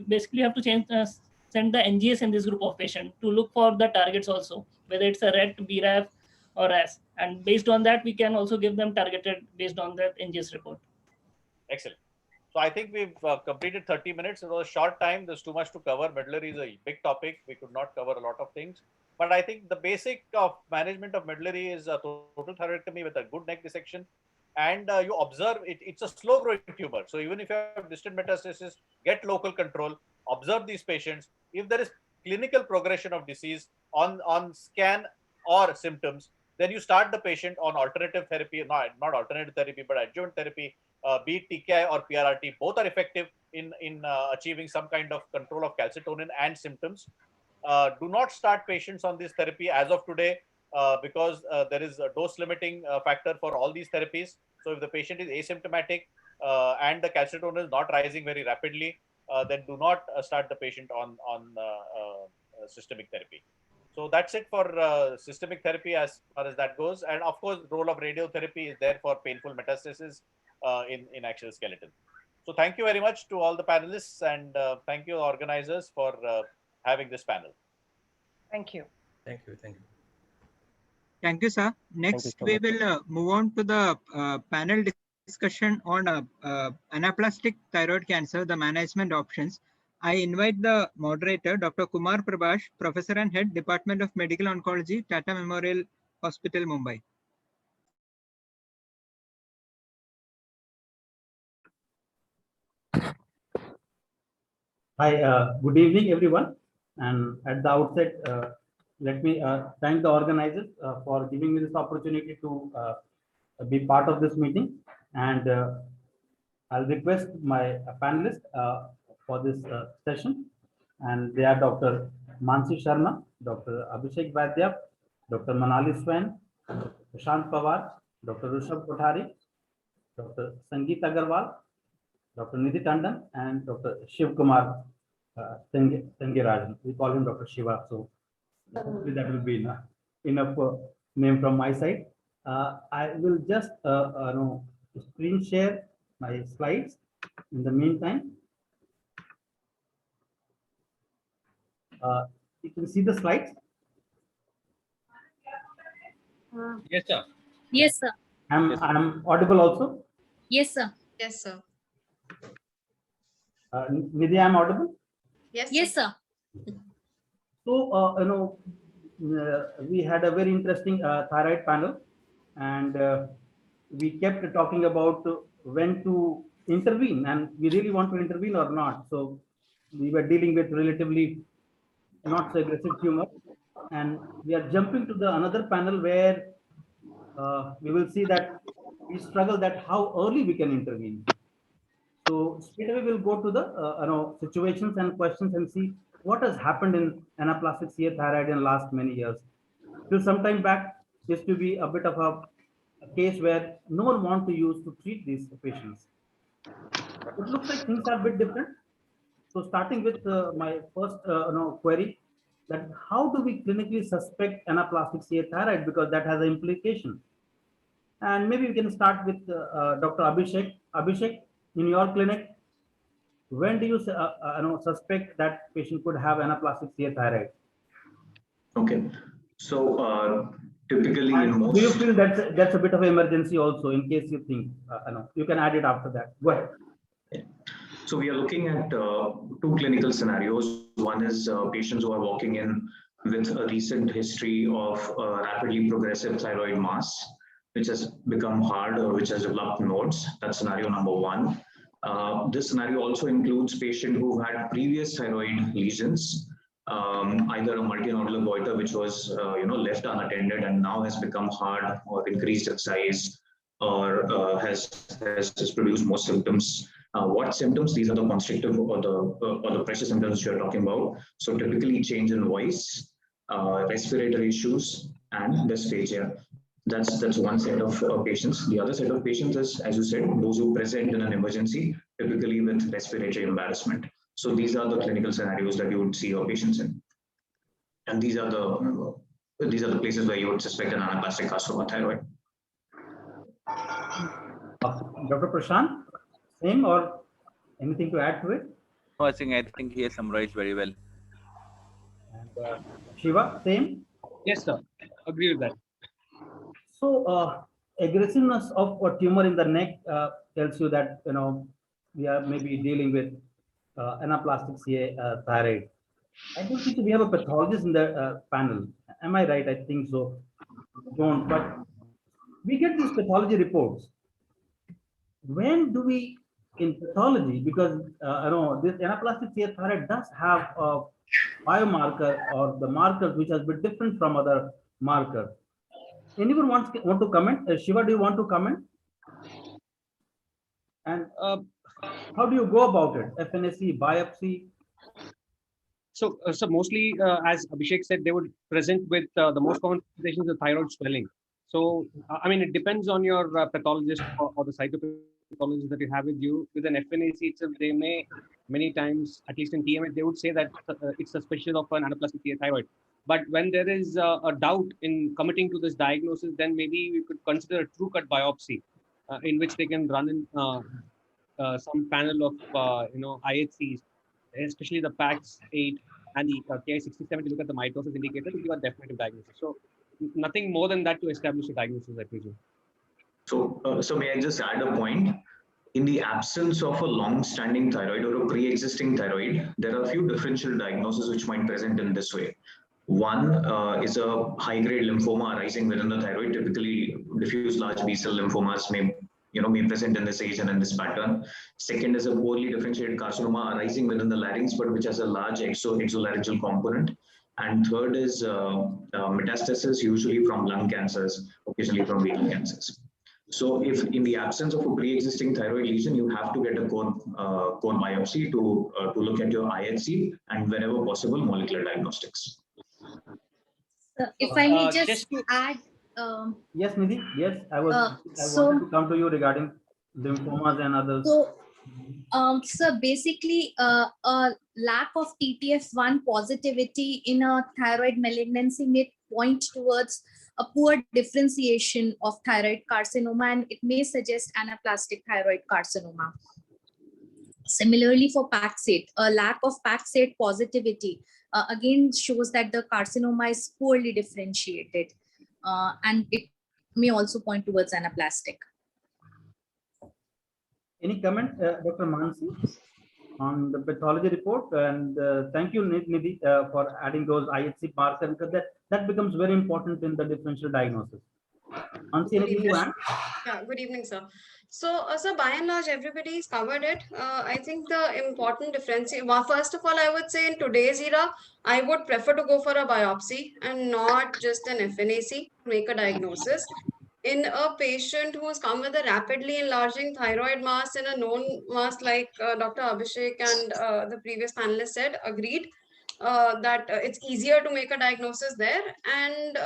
basically have to send the NGS in this group of patients to look for the targets also, whether it's a RET, BRAF, or RAS. And based on that, we can also give them targeted based on that NGS report. Excellent. So I think we've completed 30 minutes. It was a short time. There's too much to cover. Medullary is a big topic. We could not cover a lot of things. But I think the basic of management of medullary is a total thyroidectomy with a good neck dissection. And you observe it's a slow growing tumor. So even if you have distant metastasis, get local control, observe these patients. If there is clinical progression of disease on scan or symptoms, then you start the patient on alternative therapy, not alternative therapy, but adjuvant therapy, be it TKI or PRRT. Both are effective in achieving some kind of control of calcitonin and symptoms. Do not start patients on this therapy as of today because there is a dose limiting factor for all these therapies. So if the patient is asymptomatic and the calcitonin is not rising very rapidly, then do not start the patient on systemic therapy. So that's it for systemic therapy as far as that goes. And of course, the role of radiotherapy is there for painful metastasis in axial skeleton. So thank you very much to all the panelists, and thank you organizers for having this panel. Thank you. Thank you. Thank you. Thank you, sir. Next, we will move on to the panel discussion on anaplastic thyroid cancer, the management options. I invite the moderator, Dr. Kumar Prabhash, Professor and Head, Department of Medical Oncology, Tata Memorial Hospital, Mumbai. Hi, good evening, everyone. And at the outset, let me thank the organizers for giving me this opportunity to be part of this meeting. And I'll request my panelists for this session. And they are Dr. Mansi Sharma, Dr. Abhishek Vaidya, Dr. Manali Swain, Dr. Prashant Pawar, Dr. Rishabh Kothari, Dr. Sangeet Agarwal, Dr. Nidhi Tandon, and Dr. Shiv Kumar Sengirajan. We call him Dr. Shiva, so hopefully that will be enough name from my side. I will just screen share my slides in the meantime. You can see the slides. Yes, sir. Yes, sir. I'm audible also. Yes, sir. Yes, sir. Nidhi, I'm audible. Yes, sir. So we had a very interesting thyroid panel, and we kept talking about when to intervene, and we really want to intervene or not. So we were dealing with relatively not so aggressive tumor, and we are jumping to the another panel where we will see that we struggle that how early we can intervene. So straight away we'll go to the situations and questions and see what has happened in anaplastic CA thyroid in last many years. Till some time back, used to be a bit of a case where no one wants to use to treat these patients. It looks like things are a bit different. So starting with my first query, that how do we clinically suspect anaplastic CA thyroid, because that has an implication. And maybe we can start with Dr. Abhishek. Abhishek, in your clinic, when do you suspect that patient could have anaplastic CA thyroid? Okay, so typically in most. Do you feel that's a bit of an emergency also, in case you think you can add it after that? Go ahead. So we are looking at two clinical scenarios. One is patients who are walking in with a recent history of rapidly progressive thyroid mass, which has become hard or which has developed nodes. That's scenario number one. This scenario also includes patients who had previous thyroid lesions, either a multinodular goiter which was left unattended and now has become hard or increased its size, or has produced more symptoms. What symptoms? These are the constrictive or the pressure symptoms which we are talking about. So typically change in voice, respiratory issues, and dysphagia. That's one set of patients. The other set of patients is, as you said, those who present in an emergency, typically with respiratory embarrassment. So these are the clinical scenarios that you would see your patients in, and these are the places where you would suspect an anaplastic carcinoma thyroid. Dr. Prashant, same or anything to add to it? No, I think he has summarized very well. And, Shiva, same? Yes, sir. Agree with that. So, aggressiveness of a tumor in the neck tells you that we are maybe dealing with anaplastic CA thyroid. I don't think we have a pathologist in the panel. Am I right? I think so. Don't, but we get these pathology reports. When do we, in pathology, because this anaplastic CA thyroid does have a biomarker or the markers which has been different from other markers. Anyone want to comment? Shiva, do you want to comment? And how do you go about it? FNAC, biopsy? So mostly, as Abhishek said, they would present with the most common presentations of thyroid swelling. So, I mean, it depends on your pathologist or the cytopathologist that you have with you. With an FNAC itself, they may, many times, at least in TMA, they would say that it's suspicious of an anaplastic thyroid. But when there is a doubt in committing to this diagnosis, then maybe we could consider a true cut biopsy, in which they can run in some panel of IHCs, especially the PAX8 and the Ki67 to look at the mitosis indicator to give a definitive diagnosis. So nothing more than that to establish a diagnosis, I presume. So may I just add a point? In the absence of a long-standing thyroid or a pre-existing thyroid, there are a few differential diagnoses which might present in this way. One is a high-grade lymphoma arising within the thyroid. Typically, diffuse large B-cell lymphomas may present in this age and in this pattern. Second is a poorly differentiated carcinoma arising within the larynx, but which has a large exolaryngeal component. And third is metastasis, usually from lung cancers, occasionally from renal cancers. So if in the absence of a pre-existing thyroid lesion, you have to get a core biopsy to look at your IHC and whenever possible, molecular diagnostics. If I may just add. Yes, Nidhi. Yes, I wanted to come to you regarding lymphomas and others. So basically, a lack of TTF1 positivity in a thyroid malignancy may point towards a poor differentiation of thyroid carcinoma, and it may suggest anaplastic thyroid carcinoma. Similarly, for PAX8, a lack of PAX8 positivity again shows that the carcinoma is poorly differentiated, and it may also point towards anaplastic. Any comment, Dr. Mansi, on the pathology report? And thank you, Nidhi, for adding those IHC markers, because that becomes very important in the differential diagnosis. Mansi, anything to add? Yeah, good evening, sir. So, by and large, everybody's covered it. I think the important differentiation, well, first of all, I would say in today's era, I would prefer to go for a biopsy and not just an FNAC to make a diagnosis. In a patient who has come with a rapidly enlarging thyroid mass in a known mass, like Dr. Abhishek and the previous panelist said, agreed that it's easier to make a diagnosis there. And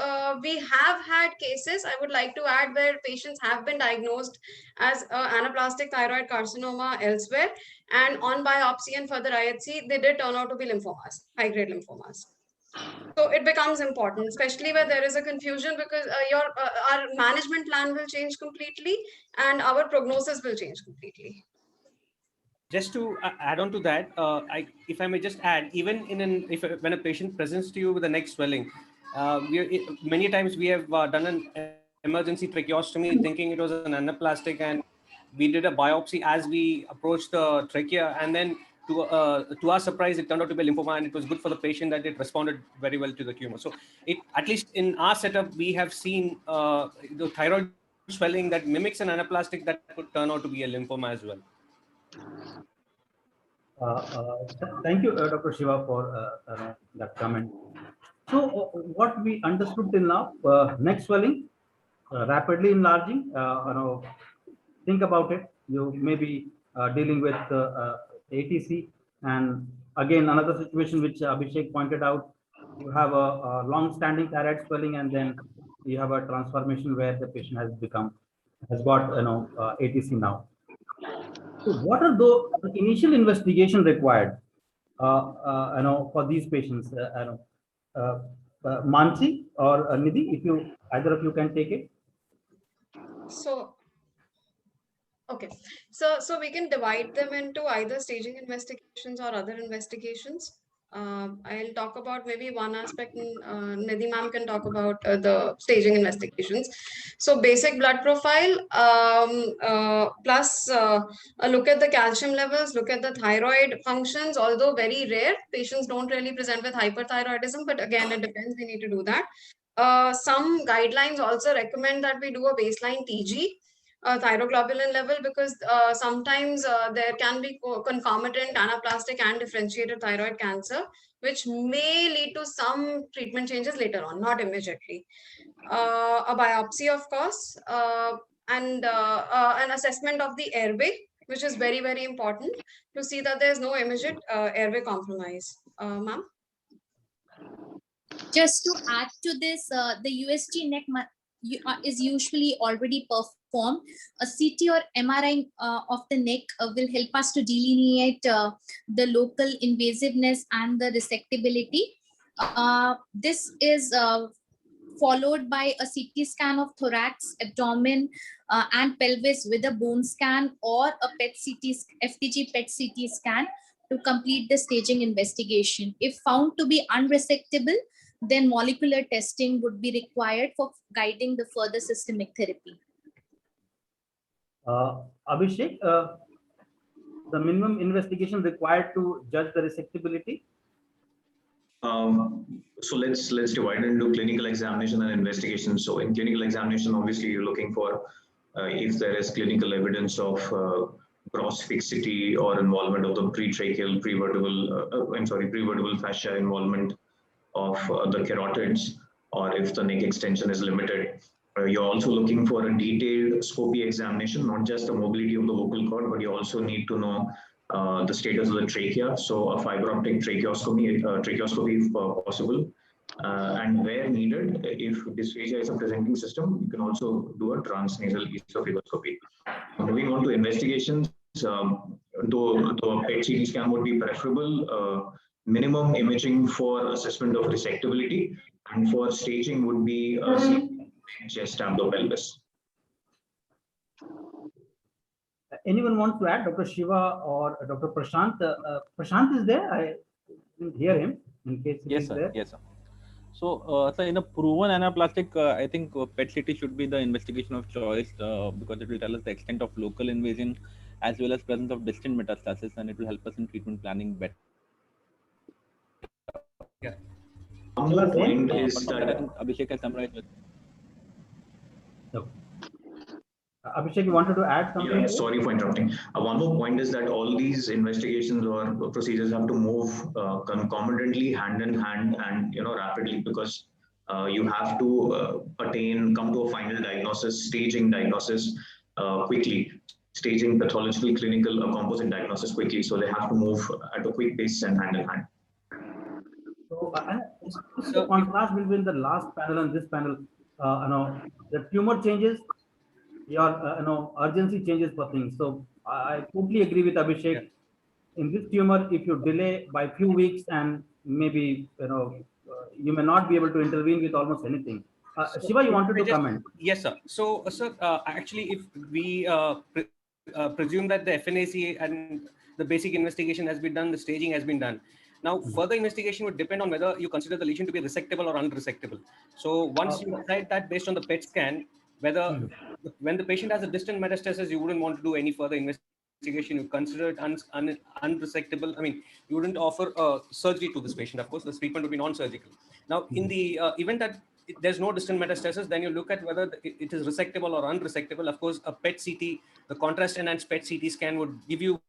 we have had cases, I would like to add, where patients have been diagnosed as anaplastic thyroid carcinoma elsewhere. And on biopsy and further IHC, they did turn out to be lymphomas, high-grade lymphomas. So it becomes important, especially where there is a confusion, because our management plan will change completely and our prognosis will change completely. Just to add on to that, if I may just add, even when a patient presents to you with a neck swelling, many times we have done an emergency tracheostomy thinking it was an anaplastic, and we did a biopsy as we approached the trachea, and then to our surprise, it turned out to be a lymphoma, and it was good for the patient that it responded very well to the tumor. So, at least in our setup, we have seen the thyroid swelling that mimics an anaplastic that could turn out to be a lymphoma as well. Thank you, Dr. Shiva, for that comment. So, what we understood till now, neck swelling, rapidly enlarging, think about it. You may be dealing with ATC, and again another situation which Abhishek pointed out. You have a long-standing thyroid swelling, and then you have a transformation where the patient has got ATC now. So what are the initial investigation required for these patients? Mansi or Nidhi, if you either of you can take it. So, okay, so we can divide them into either staging investigations or other investigations. I'll talk about maybe one aspect, and Nidhi ma'am can talk about the staging investigations. So basic blood profile, plus a look at the calcium levels, look at the thyroid functions, although very rare. Patients don't really present with hyperthyroidism, but again, it depends, we need to do that. Some guidelines also recommend that we do a baseline TG, thyroglobulin level, because sometimes there can be concomitant anaplastic and differentiated thyroid cancer, which may lead to some treatment changes later on, not immediately. A biopsy, of course, and an assessment of the airway, which is very, very important to see that there's no immediate airway compromise. Ma'am? Just to add to this, the USG neck is usually already performed. A CT or MRI of the neck will help us to delineate the local invasiveness and the resectability. This is followed by a CT scan of thorax, abdomen, and pelvis with a bone scan or a FDG PET CT scan to complete the staging investigation. If found to be unresectable, then molecular testing would be required for guiding the further systemic therapy. Abhishek, the minimum investigation required to judge the resectability? So let's divide into clinical examination and investigation. So in clinical examination, obviously you're looking for if there is clinical evidence of gross fixity or involvement of the pretracheal, prevertebral fascia involvement of the carotids, or if the neck extension is limited. You're also looking for a detailed scopy examination, not just the mobility of the vocal cord, but you also need to know the status of the trachea. So a fiber optic tracheoscopy if possible. And where needed, if dysphagia is a presenting system, you can also do a transnasal esophagoscopy. Moving on to investigations, though a PET CT scan would be preferable, minimum imaging for assessment of resectability, and for staging would be chest, abdo-pelvis. Anyone wants to add? Dr. Shiva or Dr. Prashant? Prashant is there? I didn't hear him. In case he is there. Yes, sir. So, in a proven anaplastic, I think PET CT should be the investigation of choice because it will tell us the extent of local invasion as well as presence of distant metastasis, and it will help us in treatment planning better. Yeah. One more point is that I think Abhishek has summarized it. No. Abhishek, you wanted to add something? Yeah, sorry for interrupting. One more point is that all these investigations or procedures have to move concomitantly, hand in hand, and rapidly, because you have to come to a final diagnosis, staging diagnosis quickly, staging pathological, clinical, composite diagnosis quickly. So they have to move at a quick pace and hand in hand. So, the contrast between the last panel and this panel, the tumor changes, your urgency changes for things. So I totally agree with Abhishek. Yeah. In this tumor, if you delay by few weeks, and maybe you may not be able to intervene with almost anything. Shiva, you wanted to comment? Yes, sir. So, sir, actually, if we presume that the FNAC and the basic investigation has been done, the staging has been done. Now, further investigation would depend on whether you consider the lesion to be resectable or unresectable. So once you decide that based on the PET scan, whether when the patient has a distant metastasis, you wouldn't want to do any further investigation. You consider it unresectable. I mean, you wouldn't offer surgery to this patient. Of course, the treatment would be non-surgical. Now, in the event that there's no distant metastasis, then you look at whether it is resectable or unresectable. Of course, a PET CT, the contrast enhanced PET CT scan would give you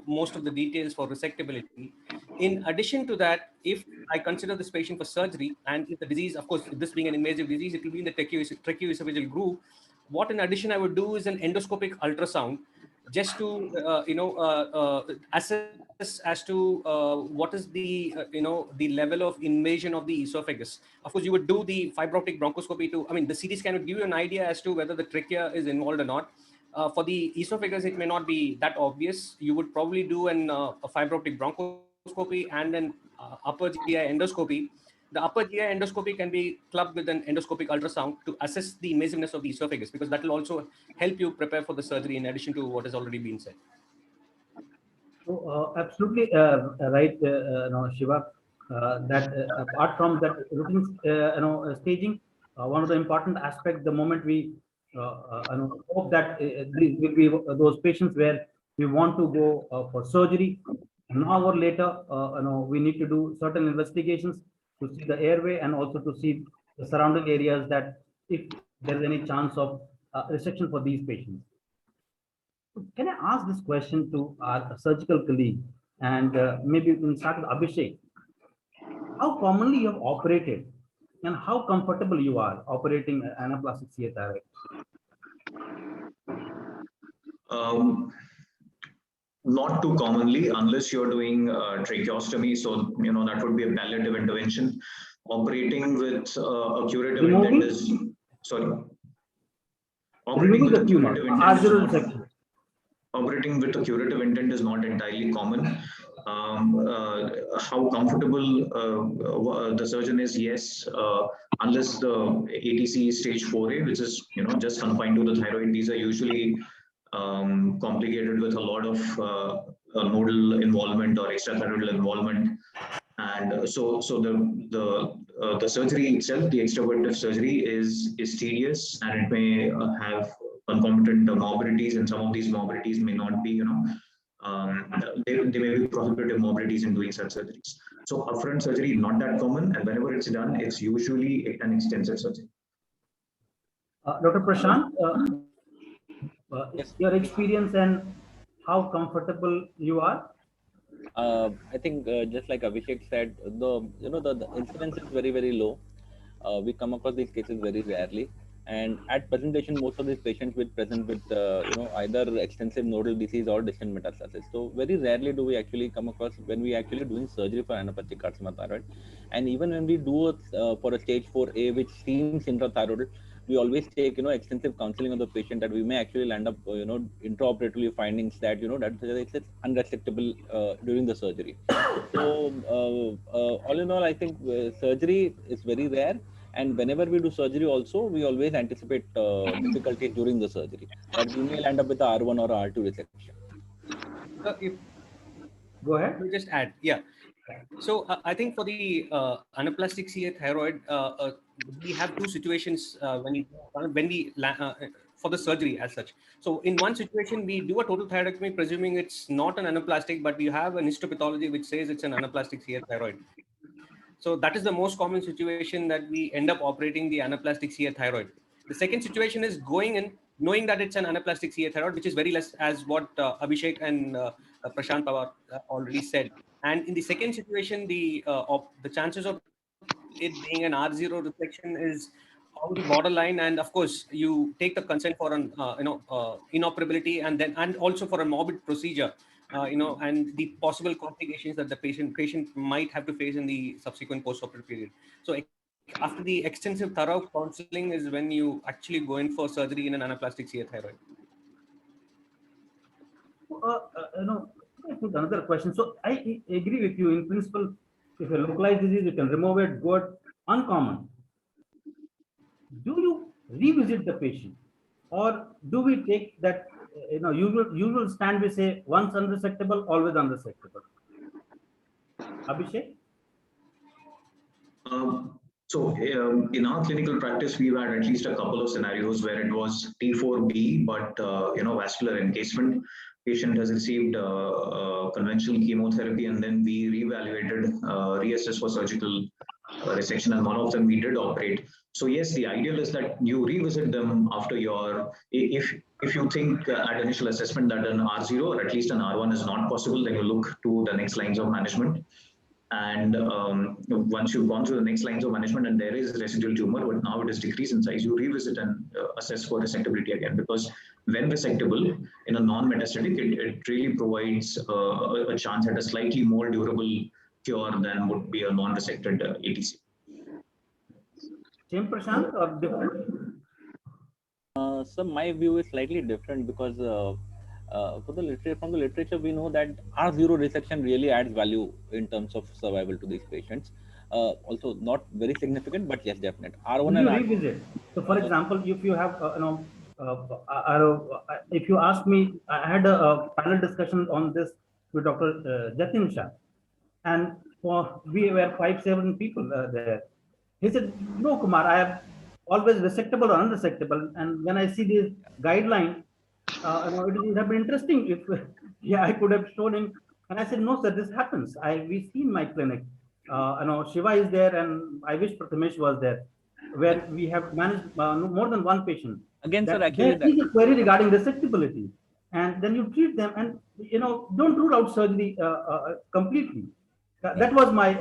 most of the details for resectability. In addition to that, if I consider this patient for surgery, and if the disease, of course, this being an invasive disease, it will be in the tracheoesophageal groove. What in addition I would do is an endoscopic ultrasound, just to assess as to what is the the level of invasion of the esophagus. Of course, you would do the fiber optic bronchoscopy to, the CT scan would give you an idea as to whether the trachea is involved or not. For the esophagus, it may not be that obvious. You would probably do a fiber optic bronchoscopy and an upper GI endoscopy. The upper GI endoscopy can be clubbed with an endoscopic ultrasound to assess the invasiveness of the esophagus, because that will also help you prepare for the surgery in addition to what has already been said. So absolutely right, Shiva. That apart from that routine, staging, one of the important aspects, the moment we hope that these will be those patients where we want to go for surgery, an hour later, we need to do certain investigations to see the airway and also to see the surrounding areas, that if there is any chance of resection for these patients. Can I ask this question to our surgical colleague, and maybe we can start with Abhishek. How commonly you have operated and how comfortable you are operating anaplastic CA thyroid? Not too commonly, unless you're doing tracheostomy. So, that would be a palliative intervention. Operating with a curative intent is, sorry. Operating with a curative intent. Operating with a curative intent is not entirely common. How comfortable the surgeon is, yes, unless the ATC is stage 4A, which is just confined to the thyroid. These are usually complicated with a lot of nodal involvement or extrathyroidal involvement, and so the surgery itself, the extraoperative surgery, is tedious, and it may have concomitant morbidities, and some of these morbidities may not be, they may be prohibitive morbidities in doing such surgeries. So upfront surgery not that common, and whenever it's done, it's usually an extensive surgery. Dr. Prashant, your experience and how comfortable you are? I think just like Abhishek said, the incidence is very, very low. We come across these cases very rarely, and at presentation, most of these patients will present with either extensive nodal disease or distant metastasis. So very rarely do we actually come across when we actually doing surgery for anaplastic carcinoma thyroid, and even when we do for a stage 4A, which seems intrathyroidal, we always take extensive counseling of the patient, that we may actually land up intraoperatively findings that that it's unresectable during the surgery. So all in all, I think surgery is very rare, and whenever we do surgery also, we always anticipate difficulties during the surgery, that we may land up with a R1 or a R2 resection. Go ahead. Let me just add, yeah. So I think for the anaplastic CA thyroid, we have two situations when we for the surgery as such. So in one situation, we do a total thyroidectomy, presuming it's not an anaplastic, but we have an histopathology which says it's an anaplastic CA thyroid. So that is the most common situation, that we end up operating the anaplastic CA thyroid. The second situation is going in, knowing that it's an anaplastic CA thyroid, which is very less, as what Abhishek and Prashant Pawar already said. And in the second situation, the chances of it being an R0 resection is on the borderline, and of course you take the consent for an inoperability, and also for a morbid procedure, and the possible complications that the patient might have to face in the subsequent post-operative period. So after the extensive thorough counseling is when you actually go in for surgery in an anaplastic CA thyroid. I put another question. So I agree with you in principle. If a localized disease, you can remove it. Good. Uncommon. Do you revisit the patient, or do we take that usual stand? We say once unresectable, always unresectable. Abhishek. So in our clinical practice, we've had at least a couple of scenarios where it was T4B, but vascular encasement. Patient has received conventional chemotherapy, and then we reevaluated, reassessed for surgical resection, and one of them we did operate. So yes, the ideal is that you revisit them after your, if If you think at initial assessment that an R0 or at least an R1 is not possible, then you look to the next lines of management. And once you've gone through the next lines of management and there is residual tumor, but now it is decreased in size, you revisit and assess for resectability again. Because when resectable in a non-metastatic, it really provides a chance at a slightly more durable cure than would be a non-resected ATC. Same Prashant or different? So my view is slightly different because from the literature, we know that R0 resection really adds value in terms of survival to these patients. Also not very significant, but yes, definite. R1 you and revisit. So, for example, if you have, if you ask me, I had a panel discussion on this with Dr. Jatin Shah, and we were 5-7 people there. He said, "No, Kumar, I have always resectable or unresectable, and when I see this guideline, it would have been interesting if I could have shown him." And I said, "No, sir, this happens. We see in my clinic. Shiva is there, and I wish Prathamesh was there, where we have managed more than one patient. Again, sir, actually, there is a query regarding resectability, and then you treat them, and don't rule out surgery completely. That was my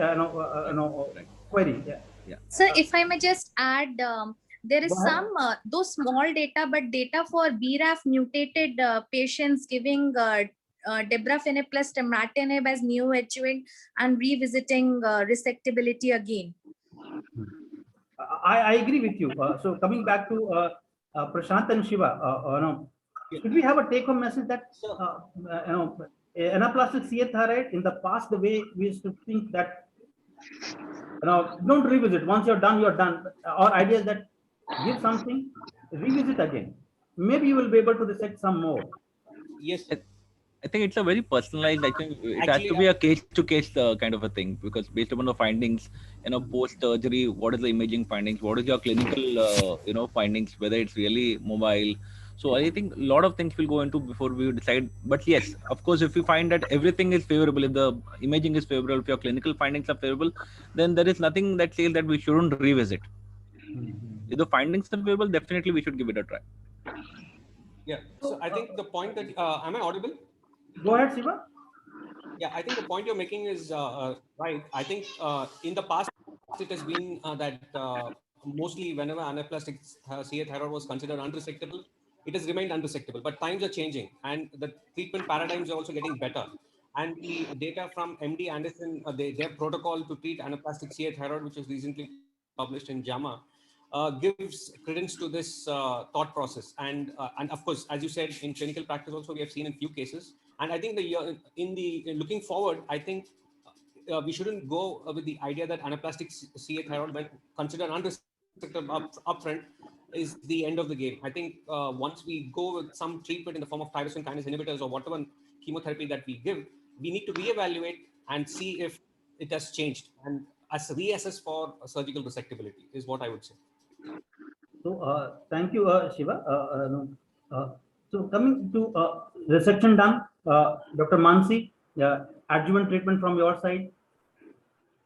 query. Yeah. So if I may just add, there is some those small data, but data for BRAF mutated patients giving dabrafenib plus imatinib as neoadjuvant and revisiting resectability again. I agree with you. So coming back to Prashant and Shiva, should we have a take-home message that anaplastic CA thyroid in the past, the way we used to think that don't revisit. Once you're done, you're done. Our idea is that give something, revisit again. Maybe you will be able to dissect some more. Yes, I think it's a very personalized. I think it has to be a case-to-case kind of a thing, because based upon the findings, post-surgery, what is the imaging findings? What is your clinical, findings? Whether it's really mobile. So I think a lot of things will go into before we decide. But yes, of course, if we find that everything is favorable, if the imaging is favorable, if your clinical findings are favorable, then there is nothing that says that we shouldn't revisit. If the findings are favorable, definitely we should give it a try. Yeah. So I think the point that am I audible? Go ahead, Shiva. Yeah, I think the point you're making is right. I think in the past it has been that mostly whenever anaplastic CA thyroid was considered unresectable, it has remained unresectable. But times are changing, and the treatment paradigms are also getting better. And the data from MD Anderson, their protocol to treat anaplastic CA thyroid, which was recently published in JAMA, gives credence to this thought process. And of course, as you said, in clinical practice also we have seen in few cases. And I think in looking forward, I think we shouldn't go with the idea that anaplastic CA thyroid, when considered unresectable upfront, is the end of the game. I think once we go with some treatment in the form of tyrosine kinase inhibitors or whatever chemotherapy that we give, we need to reevaluate and see if it has changed, and reassess for surgical resectability is what I would say. So thank you, Shiva. So coming to resection done, Dr. Mansi, adjuvant treatment from your side.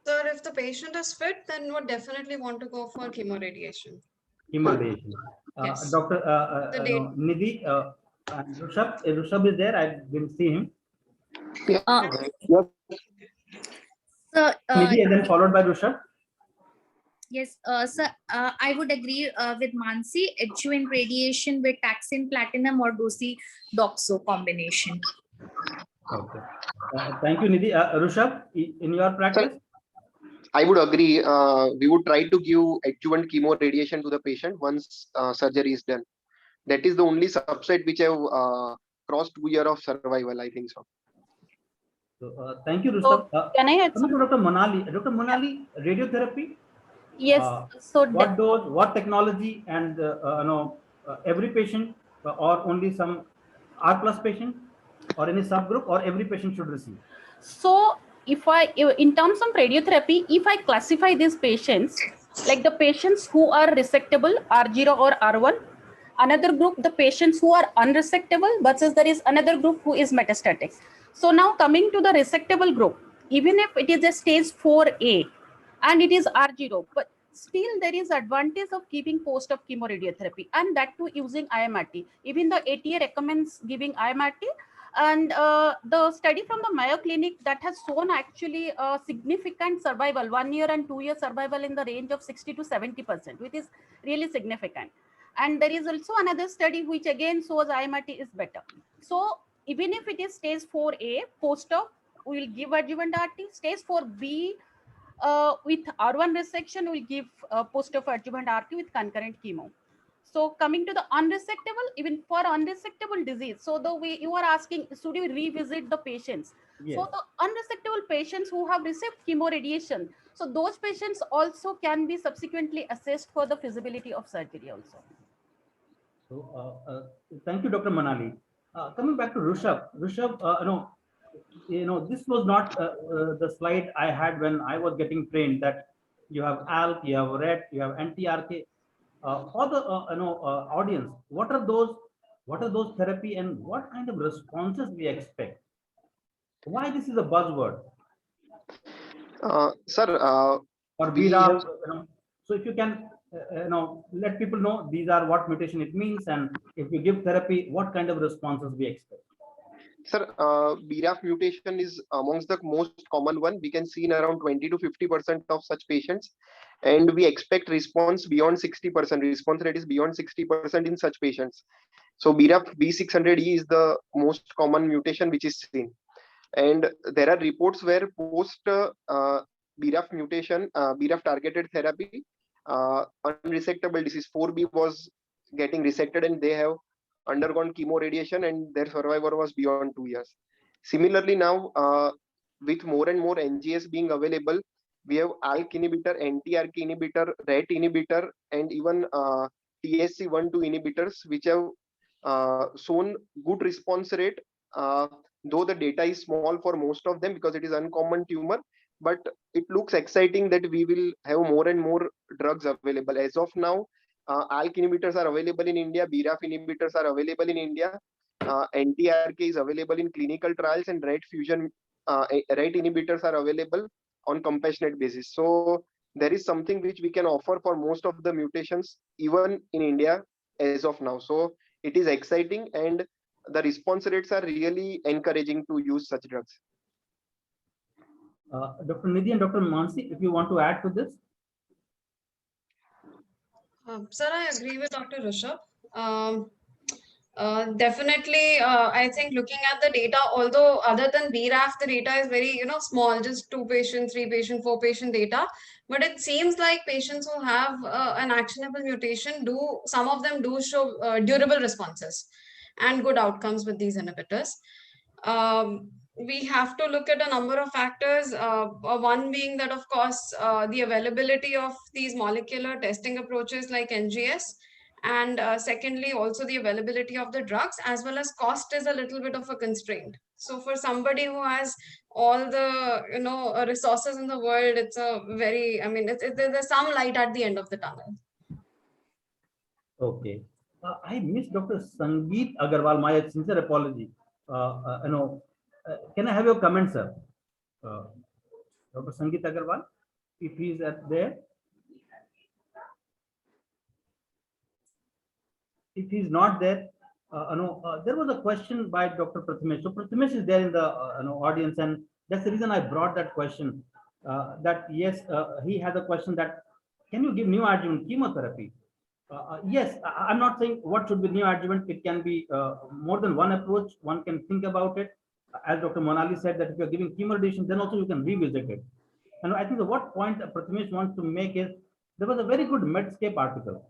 Sir, if the patient is fit, then would definitely want to go for chemoradiation. Chemoradiation. Yes. Dr. Nidhi and Rushabh. Rushabh is there. I didn't see him. So, Nidhi, and then followed by Rushabh. Yes, sir, I would agree with Mansi, adjuvant radiation with taxane, platinum or docetaxel combination. Okay. Thank you, Nidhi. Rushabh, in your practice? Sir, I would agree. We would try to give adjuvant chemo radiation to the patient once surgery is done. That is the only subset which have crossed 2 years of survival, I think so. So, thank you, Rushabh. Can I add something to Dr. Monali? Dr. Monali, radiotherapy? Yes. So what dose, what technology, and every patient or only some R+ patient or any subgroup, or every patient should receive? So in terms of radiotherapy, if I classify these patients, like the patients who are resectable, R0 or R1, another group, the patients who are unresectable, versus there is another group who is metastatic. So now coming to the resectable group, even if it is a stage 4A and it is R0, but still there is advantage of giving post-op chemoradiotherapy, and that too using IMRT. Even the ATA recommends giving IMRT, and the study from the Mayo Clinic that has shown actually a significant survival, 1 year and 2 year survival in the range of 60 to 70%, which is really significant. And there is also another study which again shows IMRT is better. So even if it is stage 4A post-op, we will give adjuvant RT. Stage 4B with R1 resection, we will give post-op adjuvant RT with concurrent chemo. So coming to the unresectable, even for unresectable disease, so the way you are asking, should you revisit the patients? Yes. So the unresectable patients who have received chemoradiation, so those patients also can be subsequently assessed for the feasibility of surgery also. So thank you, Dr. Manali. Coming back to Rishabh, this was not the slide I had when I was getting trained, that you have ALK, you have RET, you have anti-RK. For the audience, what are those therapy and what kind of responses we expect? Why this is a buzzword? Sir, or BRAF, so if you can let people know these are what mutation it means, and if we give therapy, what kind of responses we expect. Sir, BRAF mutation is amongst the most common one. We can see in around 20 to 50% of such patients, and we expect response beyond 60%. Response rate is beyond 60% in such patients. So BRAF V600E is the most common mutation which is seen, and there are reports where post BRAF mutation, BRAF targeted therapy, unresectable disease 4B was getting resected, and they have undergone chemoradiation and their survival was beyond 2 years. Similarly, now with more and more NGS being available, we have ALK inhibitor, anti-RK inhibitor, RET inhibitor, and even TSC1-2 inhibitors, which have shown good response rate, though the data is small for most of them because it is uncommon tumor. But it looks exciting that we will have more and more drugs available. As of now, ALK inhibitors are available in India, BRAF inhibitors are available in India, anti-RK is available in clinical trials, and RET inhibitors are available on compassionate basis. So there is something which we can offer for most of the mutations, even in India as of now. So it is exciting, and the response rates are really encouraging to use such drugs. Dr. Nidhi and Dr. Mansi, if you want to add to this. Sir, I agree with Dr. Rishabh. Definitely, I think looking at the data, although other than BRAF, the data is very, small, just 2 patient, 3 patient, 4 patient data. But it seems like patients who have an actionable mutation some of them do show durable responses and good outcomes with these inhibitors. We have to look at a number of factors, one being that, of course, the availability of these molecular testing approaches like NGS, and secondly, also the availability of the drugs, as well as cost is a little bit of a constraint. So for somebody who has all the, resources in the world, it's a very, there's some light at the end of the tunnel. Okay. I missed Dr. Sangeet Agarwal. My sincere apology. Can I have your comment, sir? Dr. Sangeet Agarwal, if he is there. If he is not there, there was a question by Dr. Prathamesh. So Prathamesh is there in the audience, and that's the reason I brought that question. That yes, he has a question that can you give neoadjuvant chemotherapy? Yes, I'm not saying what should be neoadjuvant. It can be more than one approach. One can think about it. As Dr. Monali said, that if you're giving chemoradiation, then also you can revisit it. And I think what point Prathamesh wants to make is, there was a very good Medscape article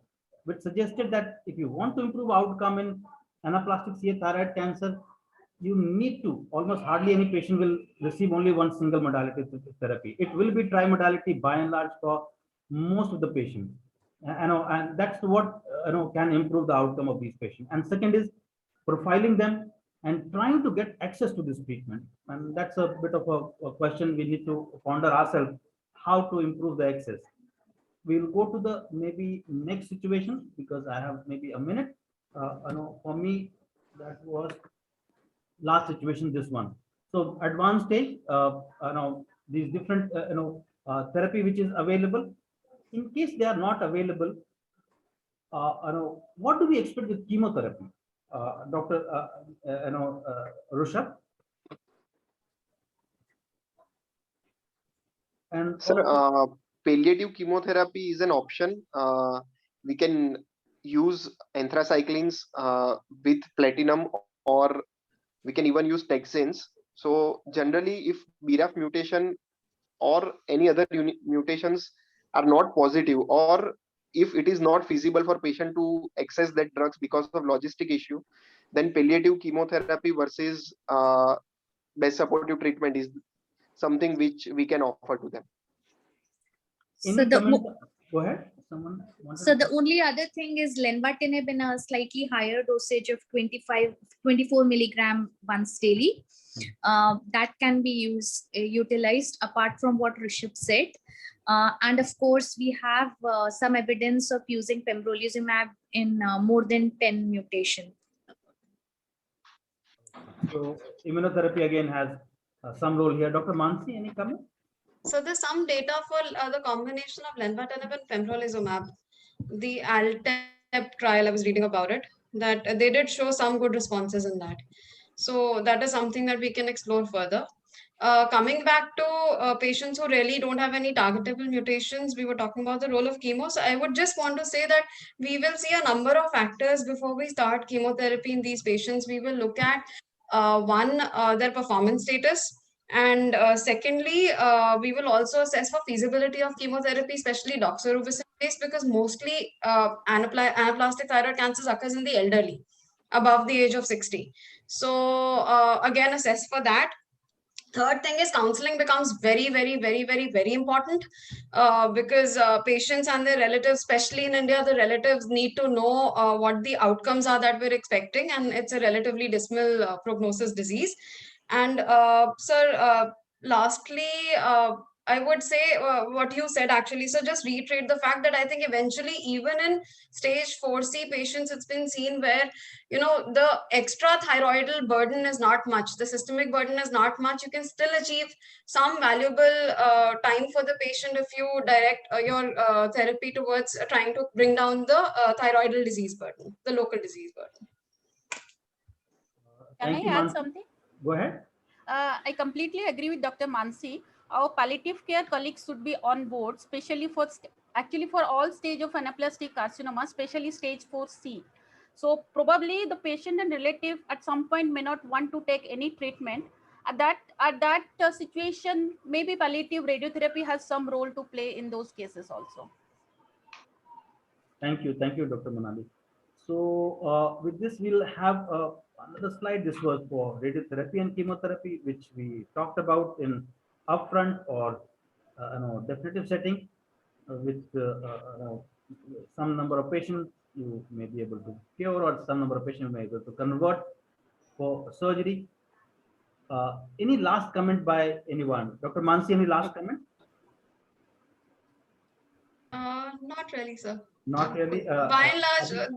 which suggested that if you want to improve outcome in anaplastic CA thyroid cancer, you need to, almost hardly any patient will receive only one single modality therapy. It will be trimodality by and large for most of the patients. And that's what can improve the outcome of these patients. And second is profiling them and trying to get access to this treatment. And that's a bit of a question we need to ponder ourselves, how to improve the access. We'll go to the maybe next situation because I have maybe a minute. For me, that was last situation, this one. So advanced stage, these different therapy which is available. In case they are not available, what do we expect with chemotherapy? Dr. Rushabh? And Sir, palliative chemotherapy is an option. We can use anthracyclines with platinum, or we can even use Tkis. So generally, if BRAF mutation or any other mutations are not positive, or if it is not feasible for patient to access that drugs because of logistic issue, then palliative chemotherapy versus best supportive treatment is something which we can offer to them. So go ahead. So the only other thing is lenvatinib in a slightly higher dosage of 24 milligram once daily. That can be utilized apart from what Rishabh said. And of course, we have some evidence of using pembrolizumab in more than 10 mutations. So immunotherapy again has some role here. Dr. Mansi, any comment? So there's some data for the combination of lenvatinib and pembrolizumab. The ALTEP trial, I was reading about it, that they did show some good responses in that. So that is something that we can explore further. Coming back to patients who really don't have any targetable mutations, we were talking about the role of chemo. So I would just want to say that we will see a number of factors before we start chemotherapy in these patients. We will look at one, their performance status. And secondly, we will also assess for feasibility of chemotherapy, especially doxorubicin based, because mostly anaplastic thyroid cancers occurs in the elderly above the age of 60. So again, assess for that. Third thing is counseling becomes very important because patients and their relatives, especially in India, the relatives need to know what the outcomes are that we're expecting, and it's a relatively dismal prognosis disease. And sir, lastly, I would say what you said actually. So just reiterate the fact that I think eventually, even in stage 4C patients, it's been seen where, you know, the extra thyroidal burden is not much. The systemic burden is not much. You can still achieve some valuable time for the patient if you direct your therapy towards trying to bring down the thyroidal disease burden, the local disease burden. Can I add something? Go ahead. I completely agree with Dr. Mansi. Our palliative care colleagues should be on board, especially for all stage of anaplastic carcinoma, especially stage 4C. So probably the patient and relative at some point may not want to take any treatment. At that situation, maybe palliative radiotherapy has some role to play in those cases also. Thank you, Dr. Manali. So with this, we'll have another slide. This was for radiotherapy and chemotherapy, which we talked about in upfront or definitive setting with some number of patients you may be able to cure, or some number of patients you may be able to convert for surgery. Any last comment by anyone? Dr. Mansi, any last comment? Not really, sir. Not really. By and large,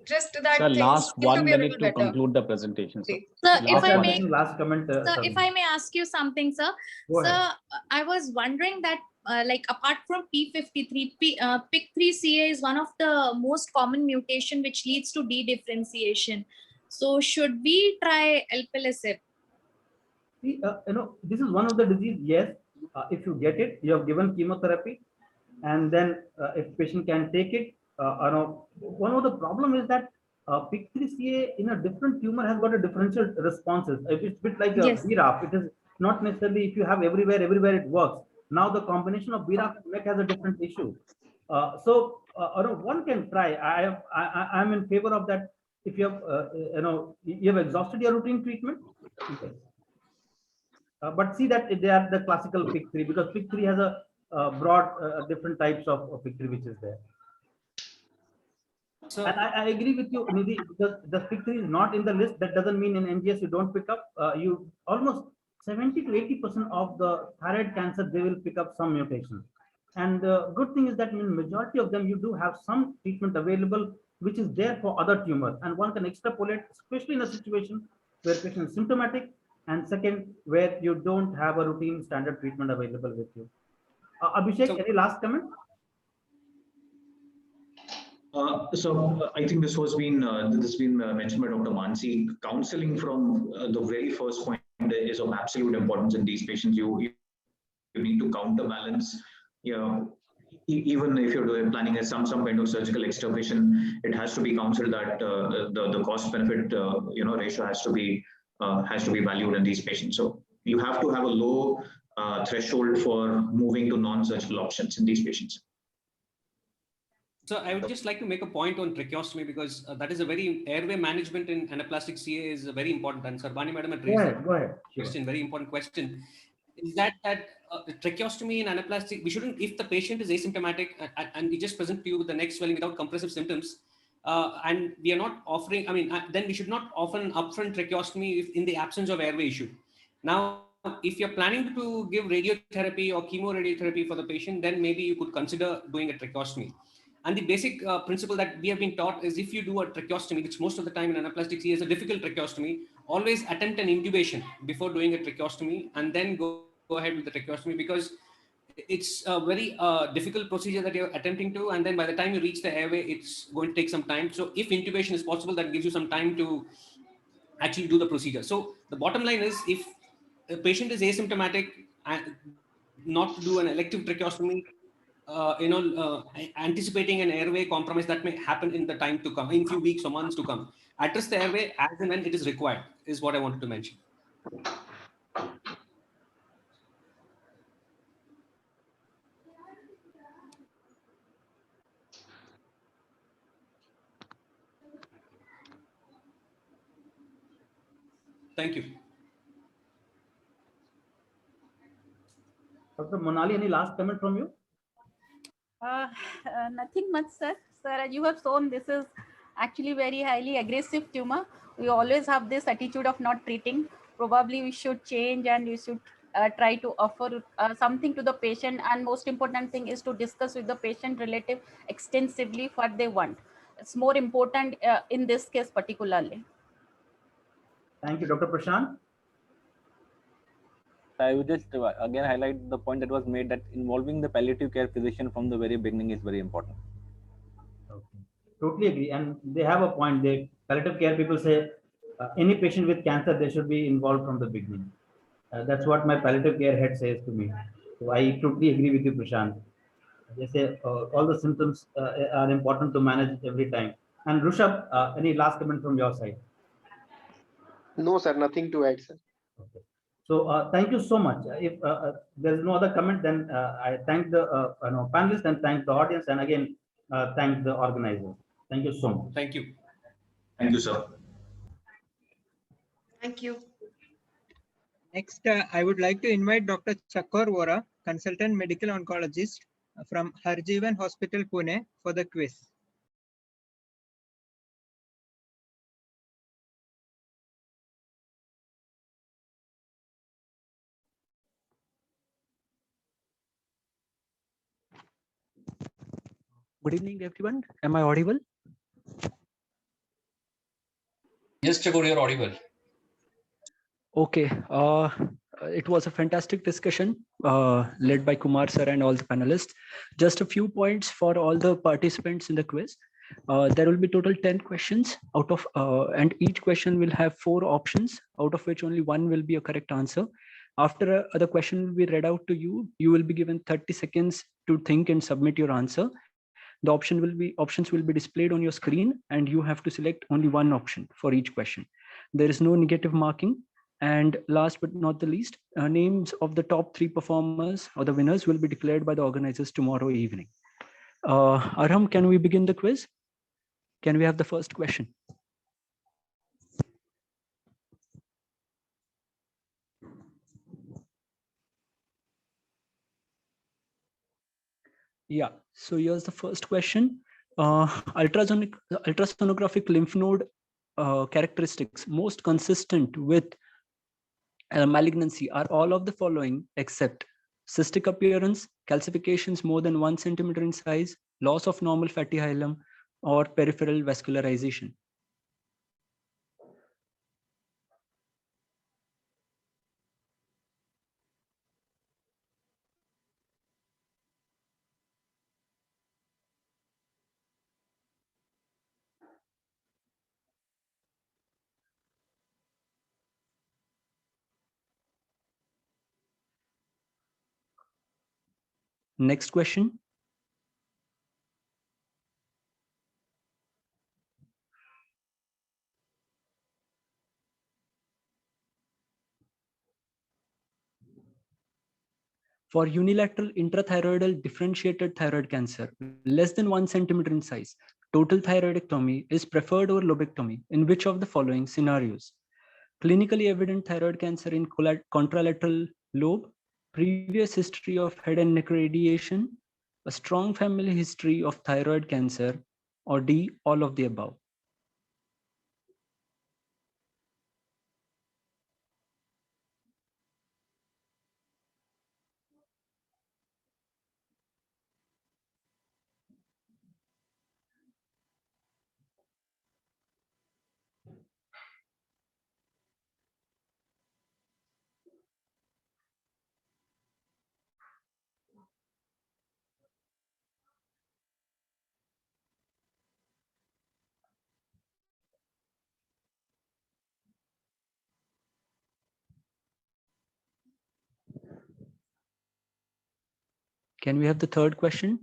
just that Sir, things last seem 1 to be a minute little to better. conclude the presentation, sir. Sir, if I may, last comment. sir, if I may ask you something, sir. Go ahead. Sir, I was wondering that, like apart from P53, PIK3CA is one of the most common mutation which leads to dedifferentiation. So should we try alpelisib? This is one of the disease. Yes, if you get it, you have given chemotherapy, and then if patient can take it, one of the problem is that PIK3CA in a different tumor has got a differential responses. It's a bit like a BRAF. It is not necessarily if you have everywhere it works. Now the combination of BRAF and MEK has a different issue. So one can try. I am in favor of that. If you have you have exhausted your routine treatment. Okay. But see that they are the classical PIK3, because PIK3 has a broad different types of PIK3 which is there. So, and I agree with you, Nidhi, because the PIK3 is not in the list. That doesn't mean in NGS you don't pick up. You almost 70 to 80% of the thyroid cancer, they will pick up some mutation. And the good thing is that in majority of them, you do have some treatment available, which is there for other tumors. And one can extrapolate, especially in a situation where patient is symptomatic, and second, where you don't have a routine standard treatment available with you. Abhishek, any last comment? I think this has been mentioned by Dr. Mansi. Counseling from the very first point is of absolute importance in these patients. You need to counterbalance. Even if you're planning some kind of surgical extirpation, it has to be counseled that the cost benefit ratio has to be valued in these patients. So you have to have a low threshold for moving to non-surgical options in these patients. So I would just like to make a point on tracheostomy because that is a very airway management in anaplastic CA is very important. And Sarbani madam had raised Go ahead. Question, very important question. Is that tracheostomy in anaplastic, we shouldn't, if the patient is asymptomatic and we just present to you with the neck swelling without compressive symptoms, and we are not offering, then we should not offer an upfront tracheostomy if in the absence of airway issue. Now, if you're planning to give radiotherapy or chemoradiotherapy for the patient, then maybe you could consider doing a tracheostomy. And the basic principle that we have been taught is if you do a tracheostomy, which most of the time in anaplastic CA is a difficult tracheostomy, always attempt an intubation before doing a tracheostomy and then go ahead with the tracheostomy because it's a very difficult procedure that you're attempting to. And then by the time you reach the airway, it's going to take some time. So if intubation is possible, that gives you some time to actually do the procedure. So the bottom line is if a patient is asymptomatic, not to do an elective tracheostomy, anticipating an airway compromise that may happen in the time to come, in few weeks or months to come. Address the airway as and when it is required, is what I wanted to mention. Thank you. Dr. Monali, any last comment from you? Nothing much, sir. Sir, as you have shown, this is actually very highly aggressive tumor. We always have this attitude of not treating. Probably we should change and we should try to offer something to the patient. And most important thing is to discuss with the patient relative extensively what they want. It's more important in this case particularly. Thank you, Dr. Prashant. I would just again highlight the point that was made that involving the palliative care physician from the very beginning is very important. Okay. Totally agree. And they have a point. The palliative care people say any patient with cancer, they should be involved from the beginning. That's what my palliative care head says to me. So I totally agree with you, Prashant. They say all the symptoms are important to manage every time. And Rushabh, any last comment from your side? No, sir, nothing to add, sir. Okay. So thank you so much. If there is no other comment, then I thank the panelists and thank the audience, and again thank the organizers. Thank you so much. Thank you. Thank you, sir. Thank you. Next, I would like to invite Dr. Chakor Vora, consultant medical oncologist from Harjeevan Hospital, Pune, for the quiz. Good evening, everyone. Am I audible? Yes, Chakor, you're audible. Okay. It was a fantastic discussion led by Kumar sir and all the panelists. Just a few points for all the participants in the quiz. There will be total 10 questions out of, and each question will have 4 options, out of which only one will be a correct answer. After the question will be read out to you, you will be given 30 seconds to think and submit your answer. The options will be displayed on your screen, and you have to select only one option for each question. There is no negative marking. And last but not the least, names of the top 3 performers or the winners will be declared by the organizers tomorrow evening. Arham, can we begin the quiz? Can we have the first question? Yeah, so here's the first question. Ultrasonographic lymph node characteristics most consistent with malignancy are all of the following except cystic appearance, calcifications more than 1 centimeter in size, loss of normal fatty hilum, or peripheral vascularization. Next question. For unilateral intrathyroidal differentiated thyroid cancer, less than 1 centimeter in size, total thyroidectomy is preferred over lobectomy in which of the following scenarios? Clinically evident thyroid cancer in contralateral lobe, previous history of head and neck radiation, a strong family history of thyroid cancer, or D, all of the above. Can we have the third question?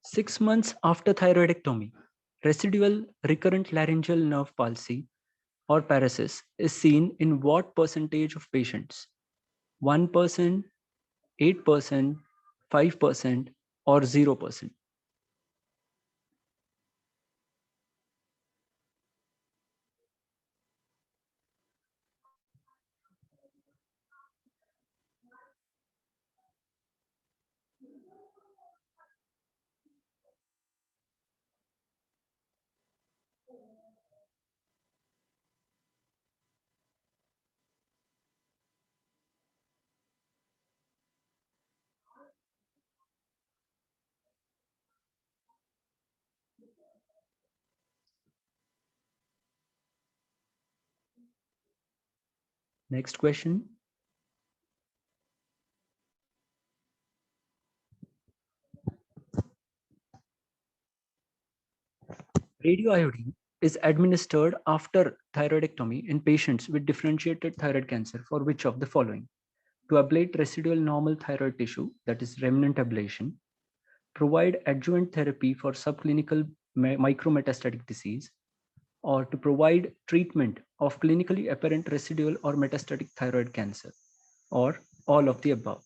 Six months after thyroidectomy, residual recurrent laryngeal nerve palsy or paresis is seen in what percentage of patients? 1%, 8%, 5%, or 0%? Next question. Radio iodine is administered after thyroidectomy in patients with differentiated thyroid cancer for which of the following? To ablate residual normal thyroid tissue, that is remnant ablation, provide adjuvant therapy for subclinical micrometastatic disease, or to provide treatment of clinically apparent residual or metastatic thyroid cancer, or all of the above.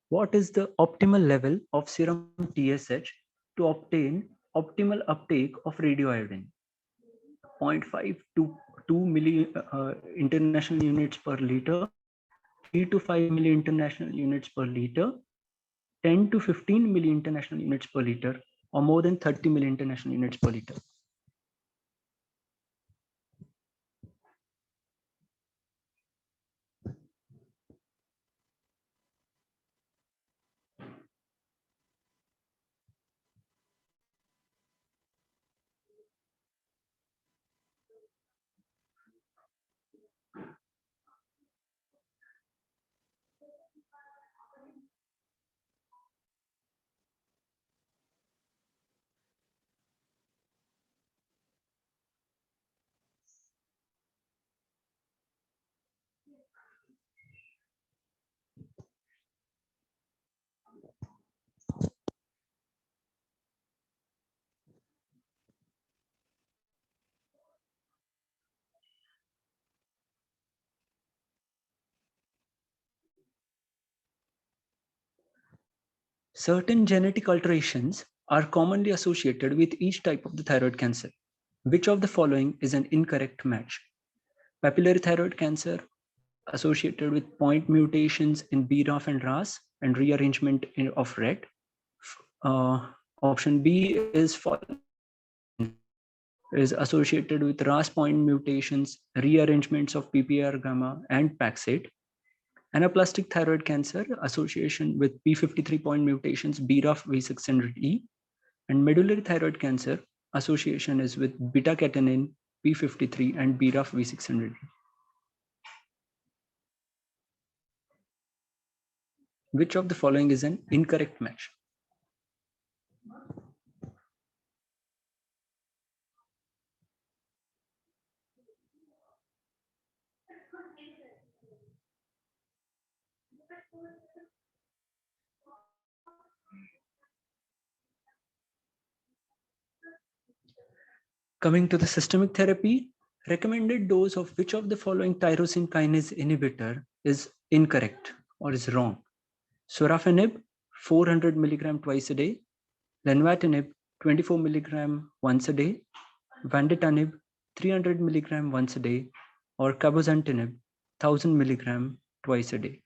What is the optimal level of serum TSH to obtain optimal uptake of radioiodine? 0.5 to 2 milli international units per liter, 3 to 5 milli international units per liter, 10 to 15 milli international units per liter, or more than 30 milli international units per liter. Certain genetic alterations are commonly associated with each type of the thyroid cancer. Which of the following is an incorrect match? Papillary thyroid cancer associated with point mutations in BRAF and RAS and rearrangement of RET. Option B is associated with RAS point mutations, rearrangements of PPAR gamma and PAX8. Anaplastic thyroid cancer association with P53 point mutations, BRAF V600E, and medullary thyroid cancer association is with beta-catenin, P53 and BRAF V600E. Which of the following is an incorrect match? Coming to the systemic therapy, recommended dose of which of the following tyrosine kinase inhibitor is incorrect or is wrong? Sorafenib, 400 milligram twice a day. Lenvatinib, 24 milligram once a day. Vandetanib, 300 milligram once a day. Or cabozantinib, 1000 milligram twice a day.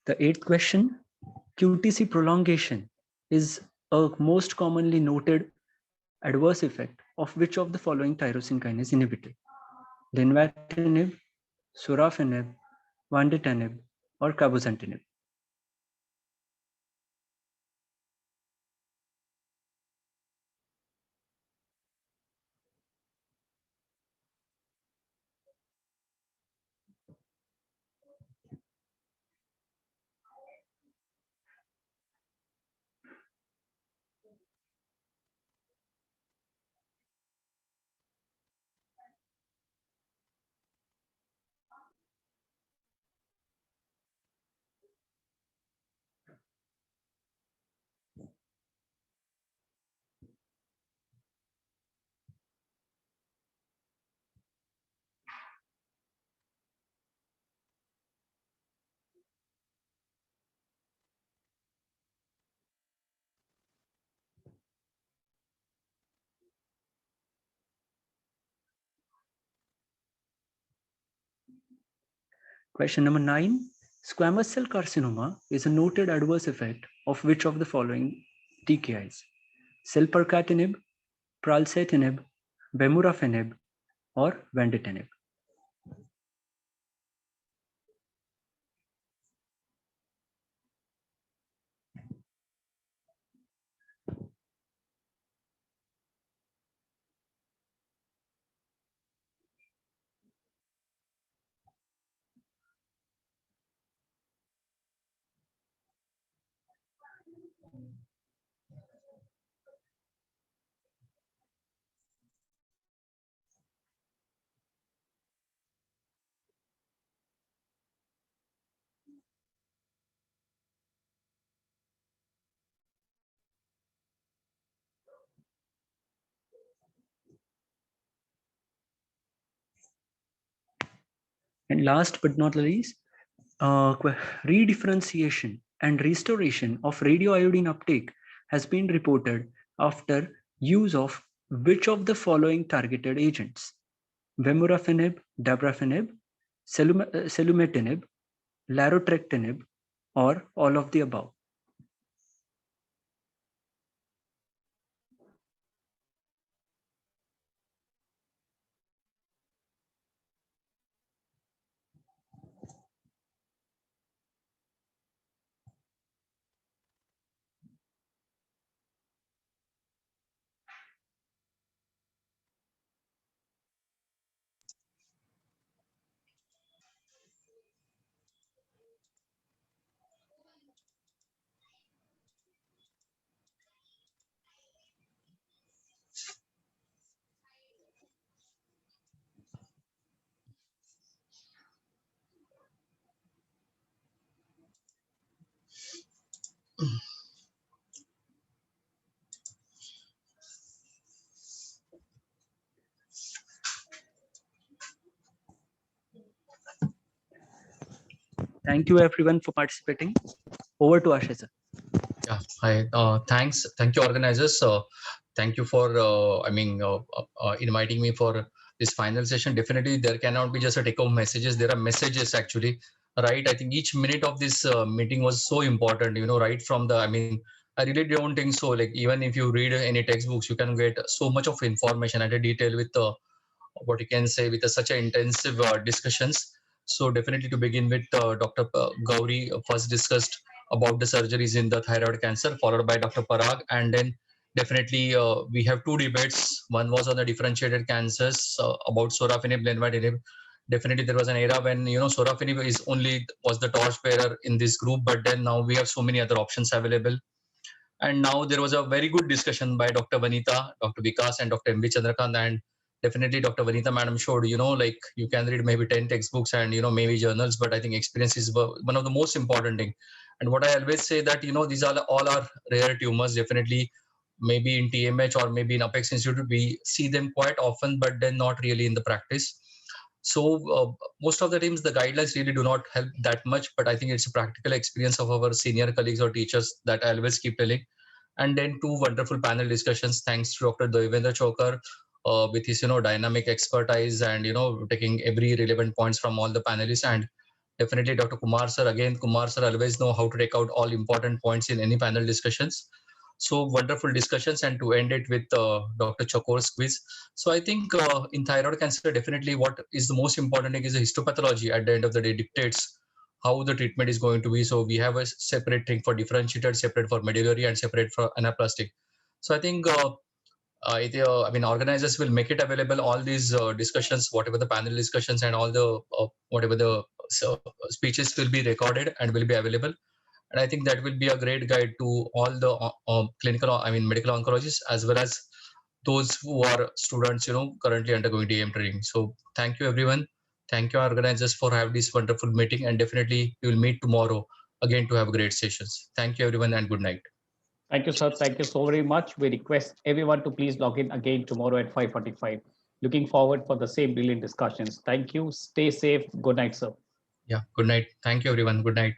The eighth question, QTC prolongation is a most commonly noted adverse effect of which of the following tyrosine kinase inhibitor? Lenvatinib, sorafenib, vandetanib, or cabozantinib. Question number 9. Squamous cell carcinoma is a noted adverse effect of which of the following TKIs? Selpercatinib, pralsetinib, bemurafenib, or vandetanib. And last but not least, redifferentiation and restoration of radioiodine uptake has been reported after use of which of the following targeted agents? Vemurafenib, dabrafenib, selumetinib, larotrectinib, or all of the above. Thank you everyone for participating. Over to Ashay sir. Yeah, hi. Thanks. Thank you, organizers. Thank you for, inviting me for this final session. Definitely, there cannot be just a take-home messages. There are messages actually, right? I think each minute of this meeting was so important. Right from the, I really don't think so. Like even if you read any textbooks, you can get so much of information at a detail with what you can say with such a intensive discussions. So definitely to begin with, Dr. Gauri first discussed about the surgeries in the thyroid cancer, followed by Dr. Parag, and then definitely we have two debates. One was on the differentiated cancers about sorafenib, lenvatinib. Definitely there was an era when sorafenib was the torchbearer in this group, but then now we have so many other options available. And now there was a very good discussion by Dr. Vanita, Dr. Vikas, and Dr. M.V. Chandrakant, and definitely Dr. Vanita madam showed, like you can read maybe 10 textbooks and, maybe journals, but I think experience is one of the most important thing. And what I always say that, these are all are rare tumors, definitely maybe in TMH or maybe in Apex Institute, we see them quite often, but then not really in the practice. So most of the times the guidelines really do not help that much, but I think it's a practical experience of our senior colleagues or teachers that I always keep telling. And then two wonderful panel discussions, thanks to Dr. Devendra Chokar with his dynamic expertise and taking every relevant points from all the panelists, and definitely Dr. Kumar sir. Again, Kumar sir always know how to take out all important points in any panel discussions. So wonderful discussions, and to end it with Dr. Chokor's quiz. So I think in thyroid cancer, definitely what is the most important thing is the histopathology at the end of the day dictates how the treatment is going to be. So we have a separate thing for differentiated, separate for medullary, and separate for anaplastic. So I think organizers will make it available, all these discussions, whatever the panel discussions and all the whatever the speeches will be recorded and will be available. And I think that will be a great guide to all the medical oncologists, as well as those who are students, currently undergoing DM training. So thank you, everyone. Thank you, organizers, for having this wonderful meeting. And definitely we will meet tomorrow again to have great sessions. Thank you, everyone, and good night. Thank you, sir. Thank you so very much. We request everyone to please log in again tomorrow at 5:45. Looking forward for the same brilliant discussions. Thank you. Stay safe. Good night, sir. Yeah, good night. Thank you, everyone. Good night.